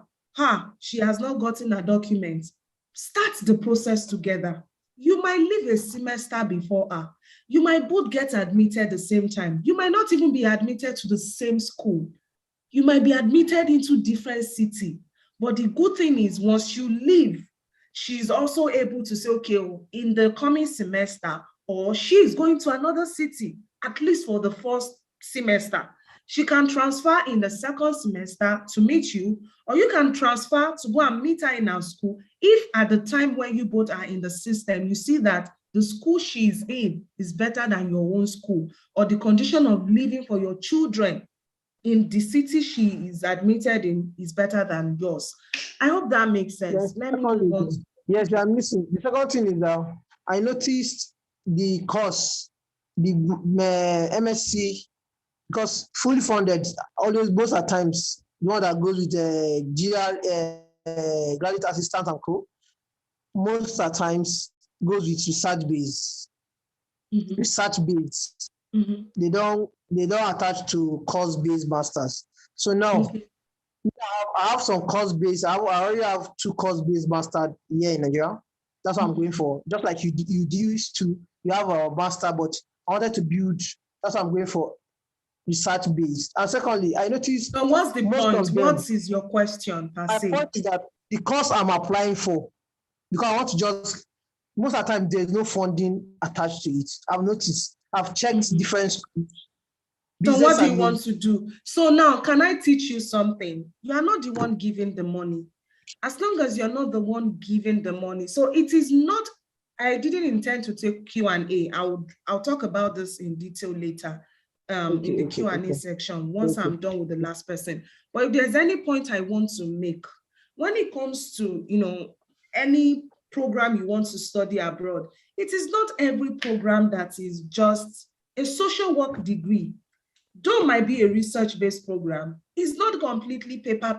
she has not gotten a document. Start the process together. You might leave a semester before her. You might both get admitted at the same time. You might not even be admitted to the same school. You might be admitted into different city. But the good thing is, once you leave, she's also able to say, okay, in the coming semester, or she's going to another city, at least for the first semester. She can transfer in the second semester to meet you, or you can transfer to go and meet her in our school. If at the time when you both are in the system, you see that the school she's in is better than your own school, or the condition of living for your children in the city she is admitted in is better than yours. I hope that makes sense. Yes, Let me move on. Yes, you are missing. The second thing is that I noticed the course, the MSc because fully funded, always most at times, the one that goes with graduate assistant and co, most at times goes with research base. Research based. They don't attach to course based masters. So now I have some course based. I already have 2 course based masters here in Nigeria. That's what I'm going for. Just like you used to, you have a master, but I wanted to build. That's what I'm going for. Research based. And secondly, I noticed. So what's the point? What is your question per se? My point is that the course I'm applying for, because I want to just, most of the time there's no funding attached to it. I've noticed. I've checked different schools. So what do you want to do? So now, can I teach you something? You are not the one giving the money. As long as you're not the one giving the money. So it is not, I didn't intend to take Q&A. I'll talk about this in detail later in the Q&A section once I'm done with the last person. But if there's any point I want to make, when it comes to, any program you want to study abroad, it is not every program that is just a social work degree. Though might be a research-based program, it's not completely paper.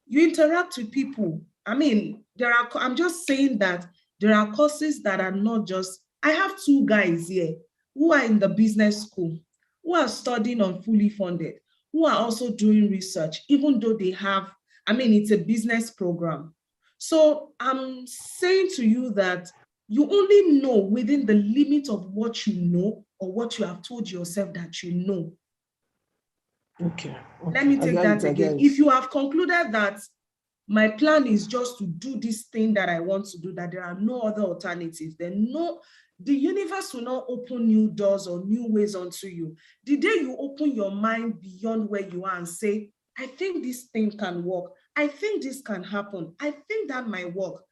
You interact with people. I mean, I'm just saying that there are courses that are not just, I have 2 guys here who are in the business school, who are studying on fully funded, who are also doing research, even though they have, it's a business program. So I'm saying to you that you only know within the limit of what you know or what you have told yourself that you know. Okay. Let me take that again. If you have concluded that my plan is just to do this thing that I want to do, that there are no other alternatives, then the universe will not open new doors or new ways onto you. The day you open your mind beyond where you are and say, I think this thing can work. I think this can happen. I think that might work.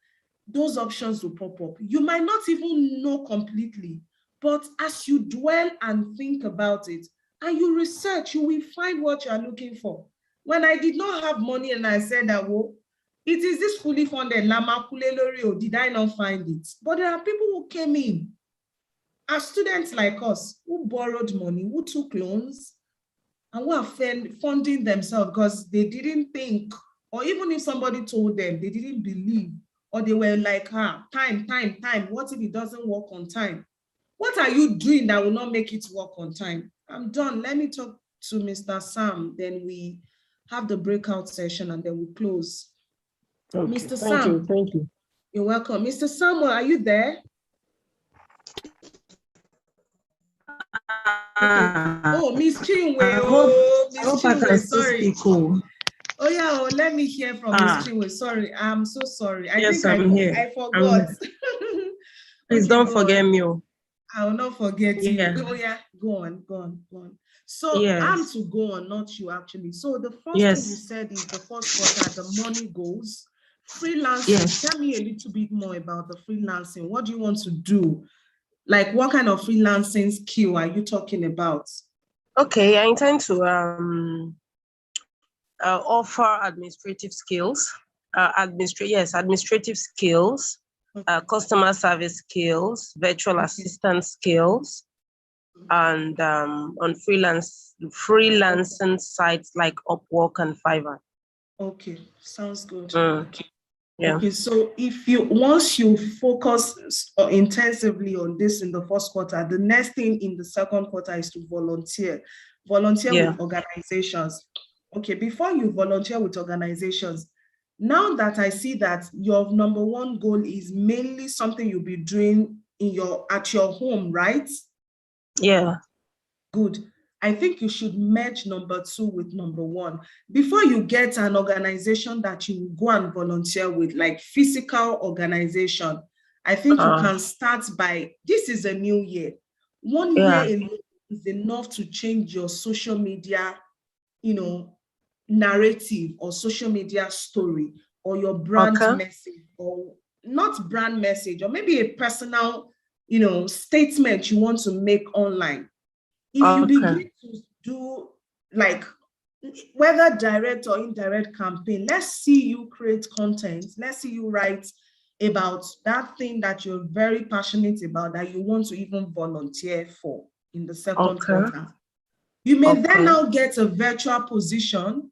Those options will pop up. You might not even know completely, but as you dwell and think about it and you research, you will find what you are looking for. When I did not have money and I said that, well, it is this fully funded, Lama Kulelori, did I not find it? But there are people who came in as students like us, who borrowed money, who took loans, and who are funding themselves because they didn't think, or even if somebody told them, they didn't believe, or they were like, time. What if it doesn't work on time? What are you doing that will not make it work on time? I'm done. Let me talk to Mr. Sam. Then we have the breakout session and then we close. Okay. Mr. Sam. Thank you. You're welcome. Mr. Samuel, are you there? Oh, Miss Chinwe. I hope I can still speak. Oh yeah, let me hear from Miss Chinwe. Sorry, I'm so sorry. Yes, I'm here. I forgot. Please don't forget me. I will not forget you. Oh yeah, go on. So I'm to go on, not you actually. So the first thing you said is the first quarter, the money goes. Freelancing, tell me a little bit more about the freelancing. What do you want to do? Like what kind of freelancing skill are you talking about? Okay, I intend to offer administrative skills, administrative skills, customer service skills, virtual assistant skills, and on freelancing sites like Upwork and Fiverr. Okay, sounds good. Yeah. Okay, so once you focus intensively on this in the first quarter, the next thing in the second quarter is to volunteer with organizations. Okay, before you volunteer with organizations, now that I see that your number one goal is mainly something you'll be doing at your home, right? Yeah. Good. I think you should merge number 2 with number 1. Before you get an organization that you go and volunteer with, like physical organization, I think you can start by, this is a new year. 1 year alone is enough to change your social media, narrative or social media story or your brand message, or not brand message, or maybe a personal, statement you want to make online. If you begin to do like whether direct or indirect campaign, let's see you create content. Let's see you write about that thing that you're very passionate about, that you want to even volunteer for in the second quarter. You may Okay. then now get a virtual position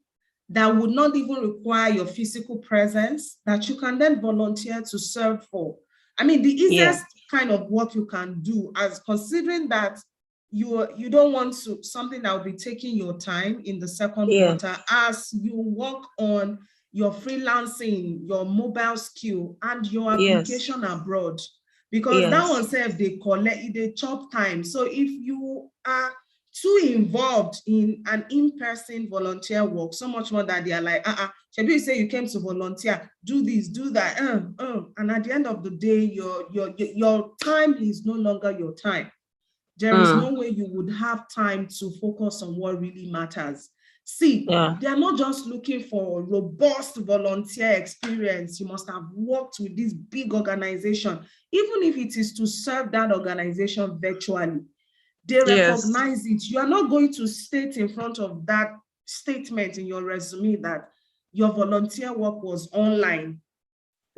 that would not even require your physical presence, that you can then volunteer to serve for. I mean, the easiest kind of work you can do, as considering that you don't want to something that will be taking your time in the second quarter, as you work on your freelancing, your mobile skill, and your application abroad, because that one says they collect, they chop time. So if you are too involved in an in-person volunteer work, so much more that they are like, Shebi, you say you came to volunteer, do this, do that, and at the end of the day, your time is no longer your time. There is no way you would have time to focus on what really matters. See, they are not just looking for robust volunteer experience. You must have worked with this big organization, even if it is to serve that organization virtually. They recognize it. You are not going to state in front of that statement in your resume that your volunteer work was online.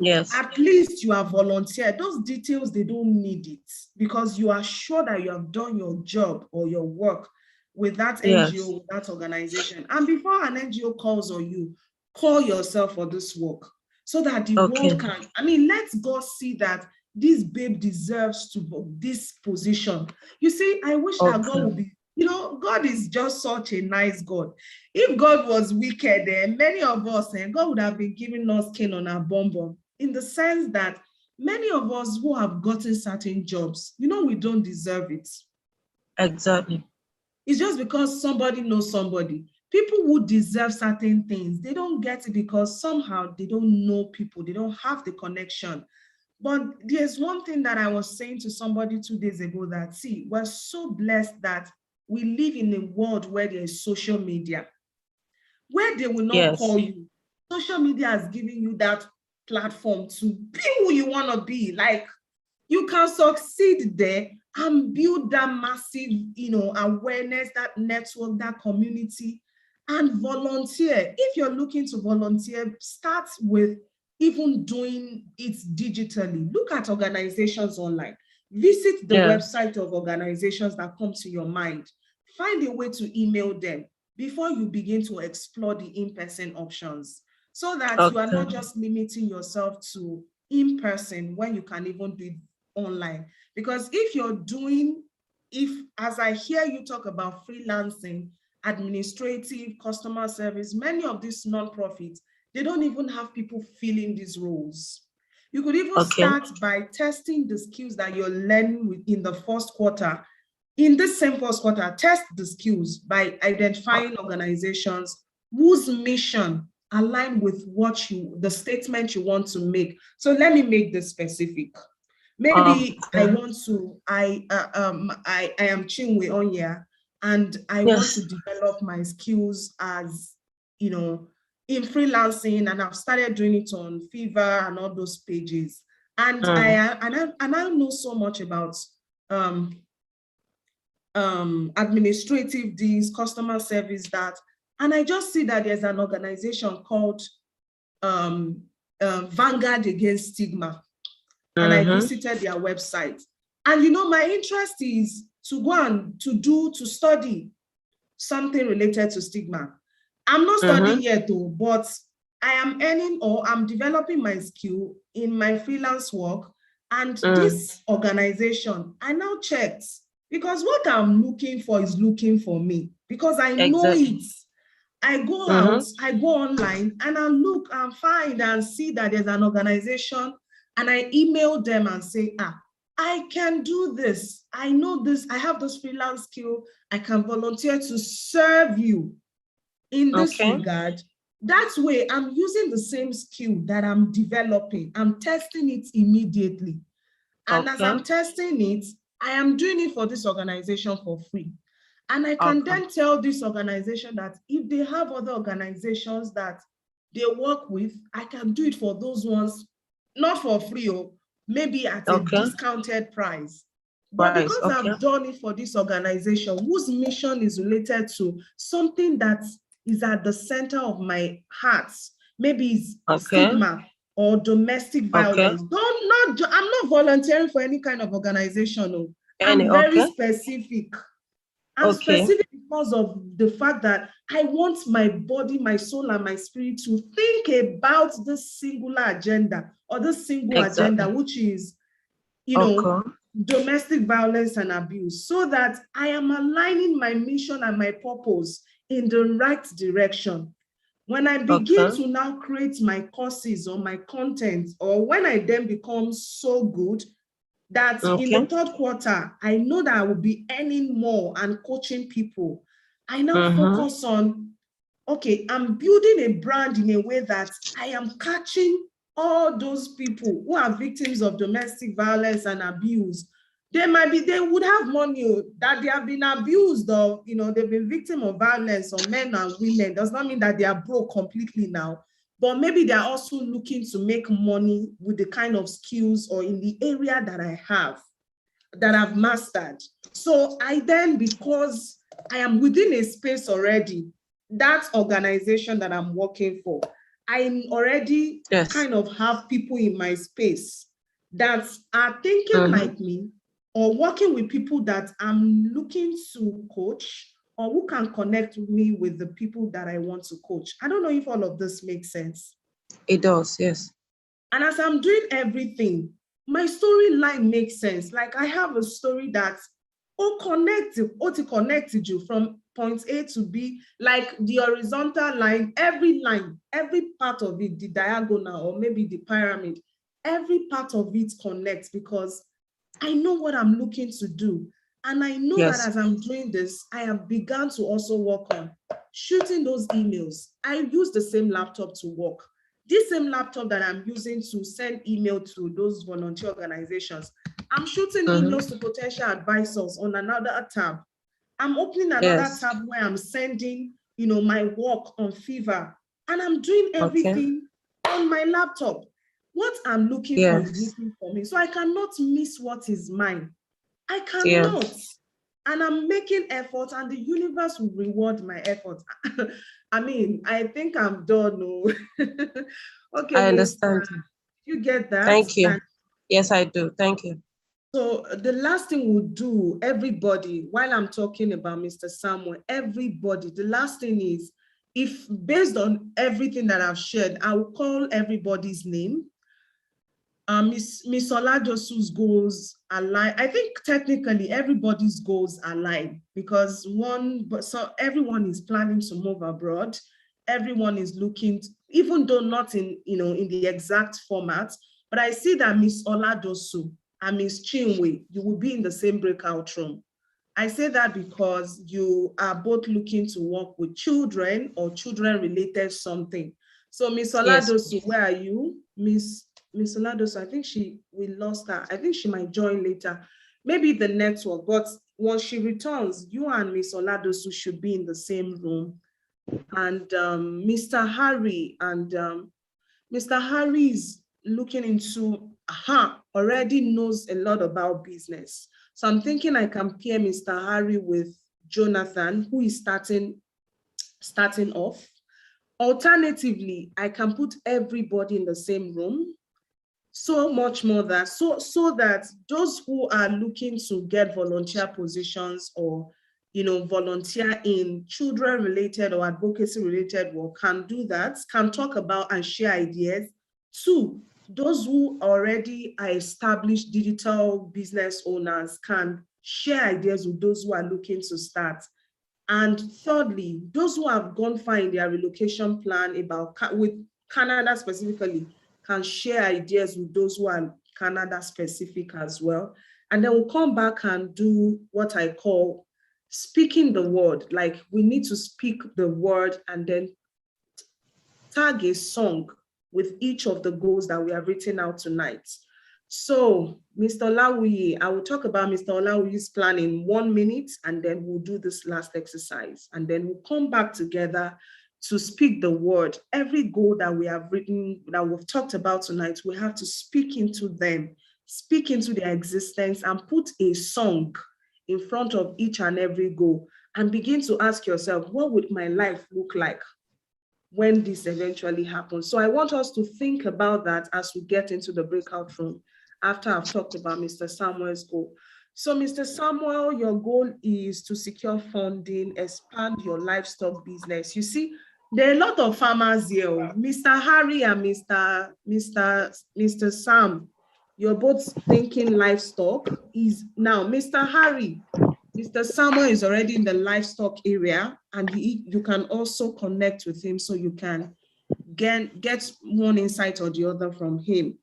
Yes. At least you are volunteer. Those details, they don't need it, because you are sure that you have done your job or your work with that NGO, with that organization. And before an NGO calls on you, call yourself for this work, so that the world can, I mean, let God see that this babe deserves to this position. You see, I wish that God would be, you know, God is just such a nice God. If God was wicked, then many of us, God would have been giving us skin on our bum, in the sense that many of us who have gotten certain jobs, you know, we don't deserve it. Exactly. It's just because somebody knows somebody. People who deserve certain things, they don't get it because somehow they don't know people, they don't have the connection. But there's one thing that I was saying to somebody 2 days ago, that, see, we're so blessed that we live in a world where there is social media, where they will not call you. Social media has given you that platform to be who you want to be. Like, you can succeed there and build that massive, you know, awareness, that network, that community, and volunteer. If you're looking to volunteer, start with even doing it digitally. Look at organizations online. Visit the website of organizations that come to your mind. Find a way to email them before you begin to explore the in-person options, so that you are not just limiting yourself to in-person when you can even do it online. Because if you're doing, as I hear you talk about freelancing, administrative, customer service, many of these nonprofits, they don't even have people filling these roles. You could even start by testing the skills that you're learning in the first quarter. In this same first quarter, test the skills by identifying organizations whose mission align with what the statement you want to make. So let me make this specific. Maybe I want to, I am Chinwe Onya, and I want to develop my skills as, you know, in freelancing, and I've started doing it on Fiverr and all those pages. And I know so much about administrative deals, customer service, that, and I just see that there's an organization called Vanguard Against Stigma. And I visited their website. And, you know, my interest is to go and to study something related to stigma. I'm not studying yet though, but I am earning, or I'm developing my skill in my freelance work. And this organization, I now checked, because what I'm looking for is looking for me, because I know it. I go out, I go online, and I look and find and see that there's an organization, and I email them and say, I can do this. I know this. I have this freelance skill. I can volunteer to serve you in this regard. That way, I'm using the same skill that I'm developing. I'm testing it immediately. And as I'm testing it, I am doing it for this organization for free. And I can then tell this organization that if they have other organizations that they work with, I can do it for those ones, not for free, or maybe at a discounted price. But because I've done it for this organization whose mission is related to something that is at the center of my heart, maybe it's stigma or domestic violence. I'm not volunteering for any kind of organization. I'm very specific. I'm specific because of the fact that I want my body, my soul, and my spirit to think about this singular agenda or this single agenda, which is, you know, domestic violence and abuse, so that I am aligning my mission and my purpose in the right direction. When I begin to now create my courses or my content, or when I then become so good that in the third quarter, I know that I will be earning more and coaching people, I now focus on, okay, I'm building a brand in a way that I am catching all those people who are victims of domestic violence and abuse. They would have money that they have been abused, or, you know, they've been victim of violence on men and women. Does not mean that they are broke completely now, but maybe they're also looking to make money with the kind of skills or in the area that I have, that I've mastered. So I then, because I am within a space already, that organization that I'm working for, I already kind of have people in my space that are thinking like me, or working with people that I'm looking to coach, or who can connect me with the people that I want to coach. I don't know if all of this makes sense. It does, yes. And as I'm doing everything, my storyline makes sense. Like, I have a story that connected you from point A to B, like the horizontal line, every part of it, the diagonal, or maybe the pyramid, every part of it connects, because I know what I'm looking to do. And I know that as I'm doing this, I have begun to also work on shooting those emails. I use the same laptop to work. This same laptop that I'm using to send email to those volunteer organizations, I'm shooting emails to potential advisors on another tab. I'm opening another tab where I'm sending, you know, my work on Fiverr, and I'm doing everything on my laptop. What I'm looking for is looking for me. So I cannot miss what is mine. I cannot. And I'm making effort, and the universe will reward my effort. I mean, I think I'm done. No. Okay. I understand. You get that? Thank you. And yes, I do. Thank you. so the last thing we'll do, everybody, while I'm talking about Mr. Samuel, everybody, the last thing is, if based on everything that I've shared, I will call everybody's name. Miss Oladosu's goals align. I think technically everybody's goals align, because everyone is planning to move abroad. Everyone is looking, even though not in, you know, in the exact format, but I see that Miss Oladosu and Miss Chinwe, you will be in the same breakout room. I say that because you are both looking to work with children or children-related something. So Miss Oladosu, where are you? Miss Oladosu, I think we lost her. I think she might join later. Maybe the network, but once she returns, you and Miss Oladosu should be in the same room. And Mr. Harry, Mr. Harry is looking into, already knows a lot about business. So I'm thinking I can pair Mr. Harry with Jonathan, who is starting off. Alternatively, I can put everybody in the same room. So much more that, so that those who are looking to get volunteer positions, or, you know, volunteer in children-related or advocacy-related work, can do that, can talk about and share ideas. Two, those who already are established digital business owners can share ideas with those who are looking to start. And thirdly, those who have gone far in their relocation plan with Canada specifically, can share ideas with those who are Canada specific as well. And then we'll come back and do what I call speaking the word. Like, we need to speak the word and then tag a song with each of the goals that we have written out tonight. So Mr. Olawuyi, I will talk about Mr. Olawuyi's plan in 1 minute, and then we'll do this last exercise. And then we'll come back together to speak the word. Every goal that we have written, that we've talked about tonight, we have to speak into them, speak into their existence, and put a song in front of each and every goal, and begin to ask yourself, what would my life look like when this eventually happens? So I want us to think about that as we get into the breakout room, after I've talked about Mr. Samuel's goal. So, Mr. Samuel, your goal is to secure funding, expand your livestock business. You see, there are a lot of farmers here. Mr. Harry and Mr. Sam, you're both thinking livestock. Is now, Mr. Harry, Mr. Samuel is already in the livestock area, and you can also connect with him so you can get one insight or the other from him.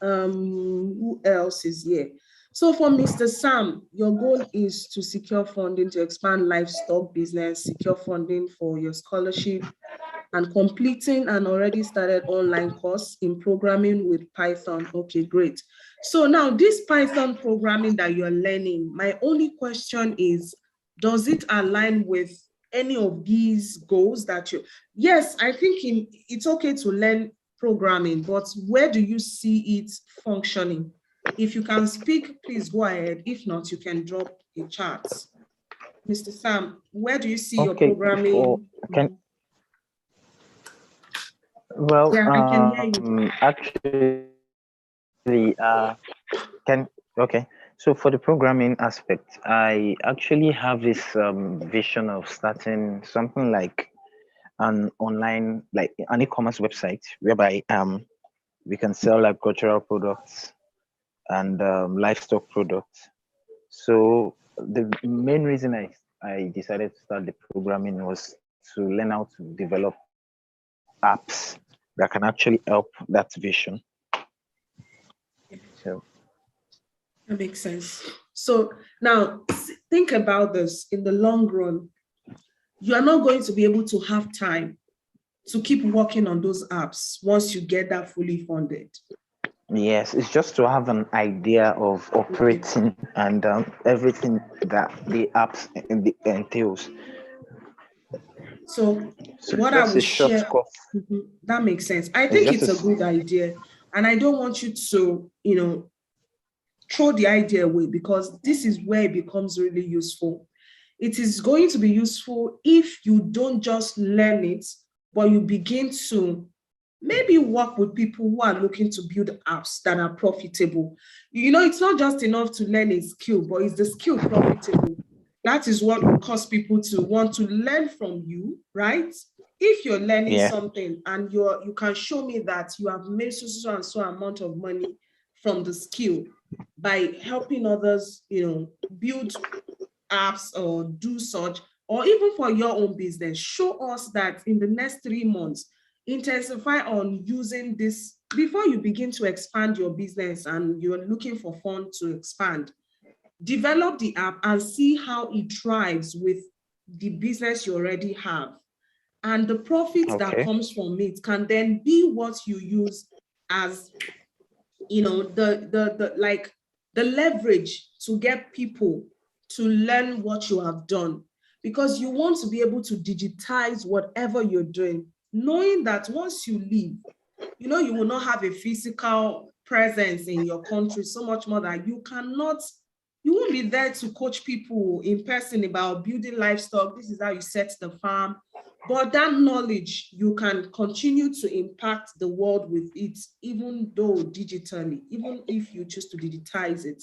Who else is here? So for Mr. Sam, your goal is to secure funding to expand livestock business, secure funding for your scholarship, and completing an already started online course in programming with Python. Okay, great. So now this Python programming that you're learning, my only question is, does it align with any of these goals that you, yes, I think it's okay to learn programming, but where do you see it functioning? If you can speak, please go ahead. If not, you can drop a chat. Mr. Sam, where do you see your programming? Well, yeah, I can hear you. Actually, okay. So for the programming aspect, I actually have this vision of starting something like an online, like an e-commerce website, whereby we can sell agricultural products and livestock products. So the main reason I decided to start the programming was to learn how to develop apps that can actually help that vision. So that makes sense. So now think about this in the long run. You are not going to be able to have time to keep working on those apps once you get that fully funded. Yes, it's just to have an idea of operating and everything that the apps entails. So what I will share, that makes sense. I think it's a good idea. And I don't want you to, throw the idea away, because this is where it becomes really useful. It is going to be useful if you don't just learn it, but you begin to maybe work with people who are looking to build apps that are profitable. It's not just enough to learn a skill, but is the skill profitable? That is what will cause people to want to learn from you, right? If you're learning something and you can show me that you have made so and so amount of money from the skill by helping others, build apps or do such, or even for your own business, show us that in the next 3 months, intensify on using this before you begin to expand your business and you're looking for funds to expand. Develop the app and see how it thrives with the business you already have. And the profits that comes from it can then be what you use as, the leverage to get people to learn what you have done. Because you want to be able to digitize whatever you're doing, knowing that once you leave, you will not have a physical presence in your country, so much more that you won't be there to coach people in person about building livestock. This is how you set the farm. But that knowledge, you can continue to impact the world with it, even though digitally, even if you choose to digitize it.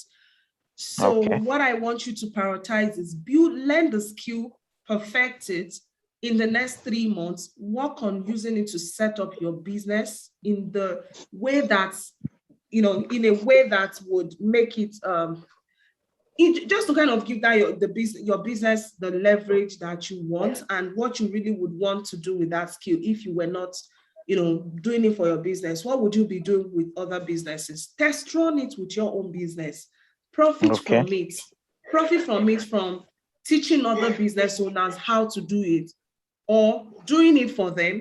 So what I want you to prioritize is learn the skill, perfect it. In the next 3 months, work on using it to set up your business in the way that's, in a way that would make it, just to kind of give that your business the leverage that you want and what you really would want to do with that skill. If you were not, doing it for your business, what would you be doing with other businesses? Test run it with your own business. Profit from it. Profit from it from teaching other business owners how to do it or doing it for them.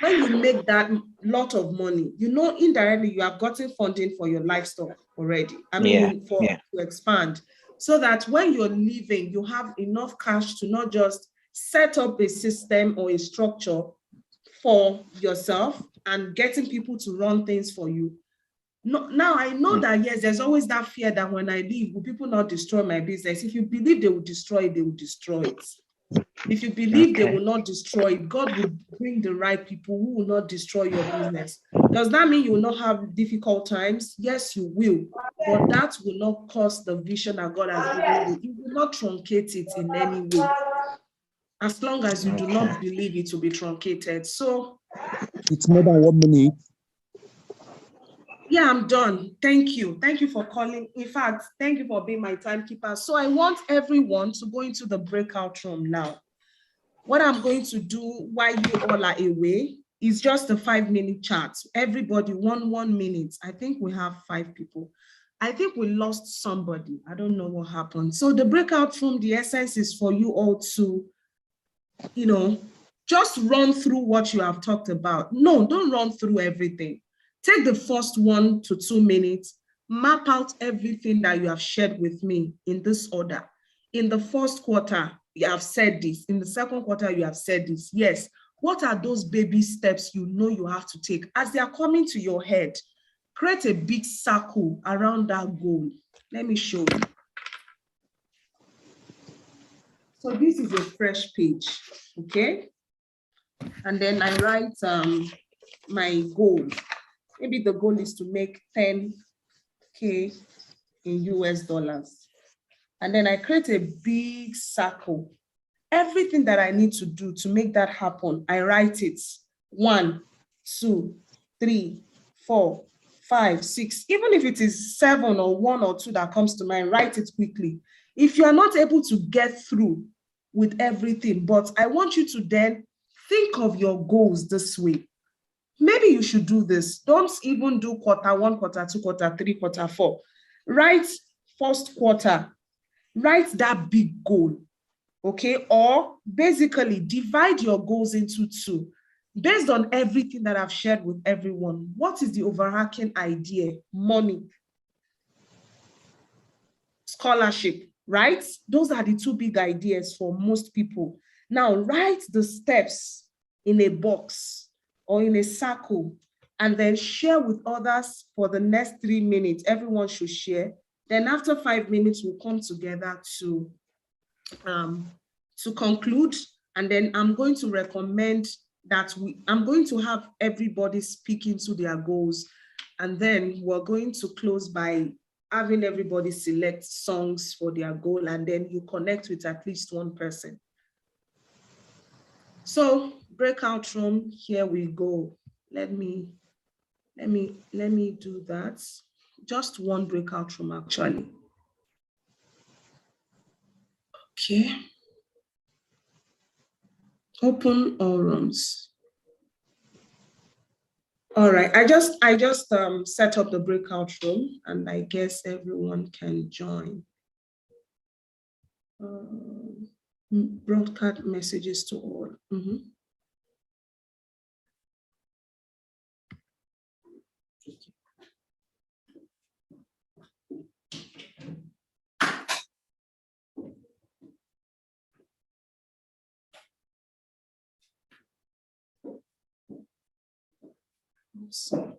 When you make that lot of money, indirectly you have gotten funding for your livestock already. To expand, so that when you're leaving, you have enough cash to not just set up a system or a structure for yourself and getting people to run things for you. No, now I know that, yes, there's always that fear that when I leave, will people not destroy my business? If you believe they will destroy it, they will destroy it. If you believe they will not destroy it, God will bring the right people who will not destroy your business. Does that mean you will not have difficult times? Yes, you will. but that will not cause the vision that God has given you. It will not truncate it in any way. As long as you do not believe it will be truncated. So it's more than 1 minute. yeah, I'm done. Thank you. Thank you for calling. In fact, thank you for being my timekeeper. So I want everyone to go into the breakout room now. What I'm going to do while you all are away is just a 5-minute chat. Everybody, 1 minute. I think we have 5 people. I think we lost somebody. I don't know what happened. So the breakout room, the essence is for you all to, just run through what you have talked about. No, don't run through everything. Take the first 1 to 2 minutes, map out everything that you have shared with me in this order. In the first quarter, you have said this. In the second quarter, you have said this. Yes. What are those baby steps you know you have to take? As they are coming to your head, create a big circle around that goal. Let me show you. So this is a fresh page, okay? And then I write my goal. Maybe the goal is to make 10K in US dollars. And then I create a big circle. Everything that I need to do to make that happen, I write it. 1, 2, 3, 4, 5, 6. Even if it is 7 or 1 or 2 that comes to mind, write it quickly. If you are not able to get through with everything, but I want you to then think of your goals this way. Maybe you should do this. Don't even do quarter 1, quarter 2, quarter 3, quarter 4. Write first quarter. Write that big goal, okay? Or basically divide your goals into 2. Based on everything that I've shared with everyone, what is the overarching idea? Money, scholarship, right? Those are the 2 big ideas for most people. Now write the steps in a box or in a circle and then share with others for the next 3 minutes. Everyone should share. Then after 5 minutes, we'll come together to conclude. And then I'm going to recommend that I'm going to have everybody speak into their goals. And then we're going to close by having everybody select songs for their goal. And then you connect with at least 1 person. So breakout room, here we go. Let me do that. Just 1 breakout room actually. Okay. Open all rooms. All right, I just set up the breakout room and I guess everyone can join. Broadcast messages to all. So,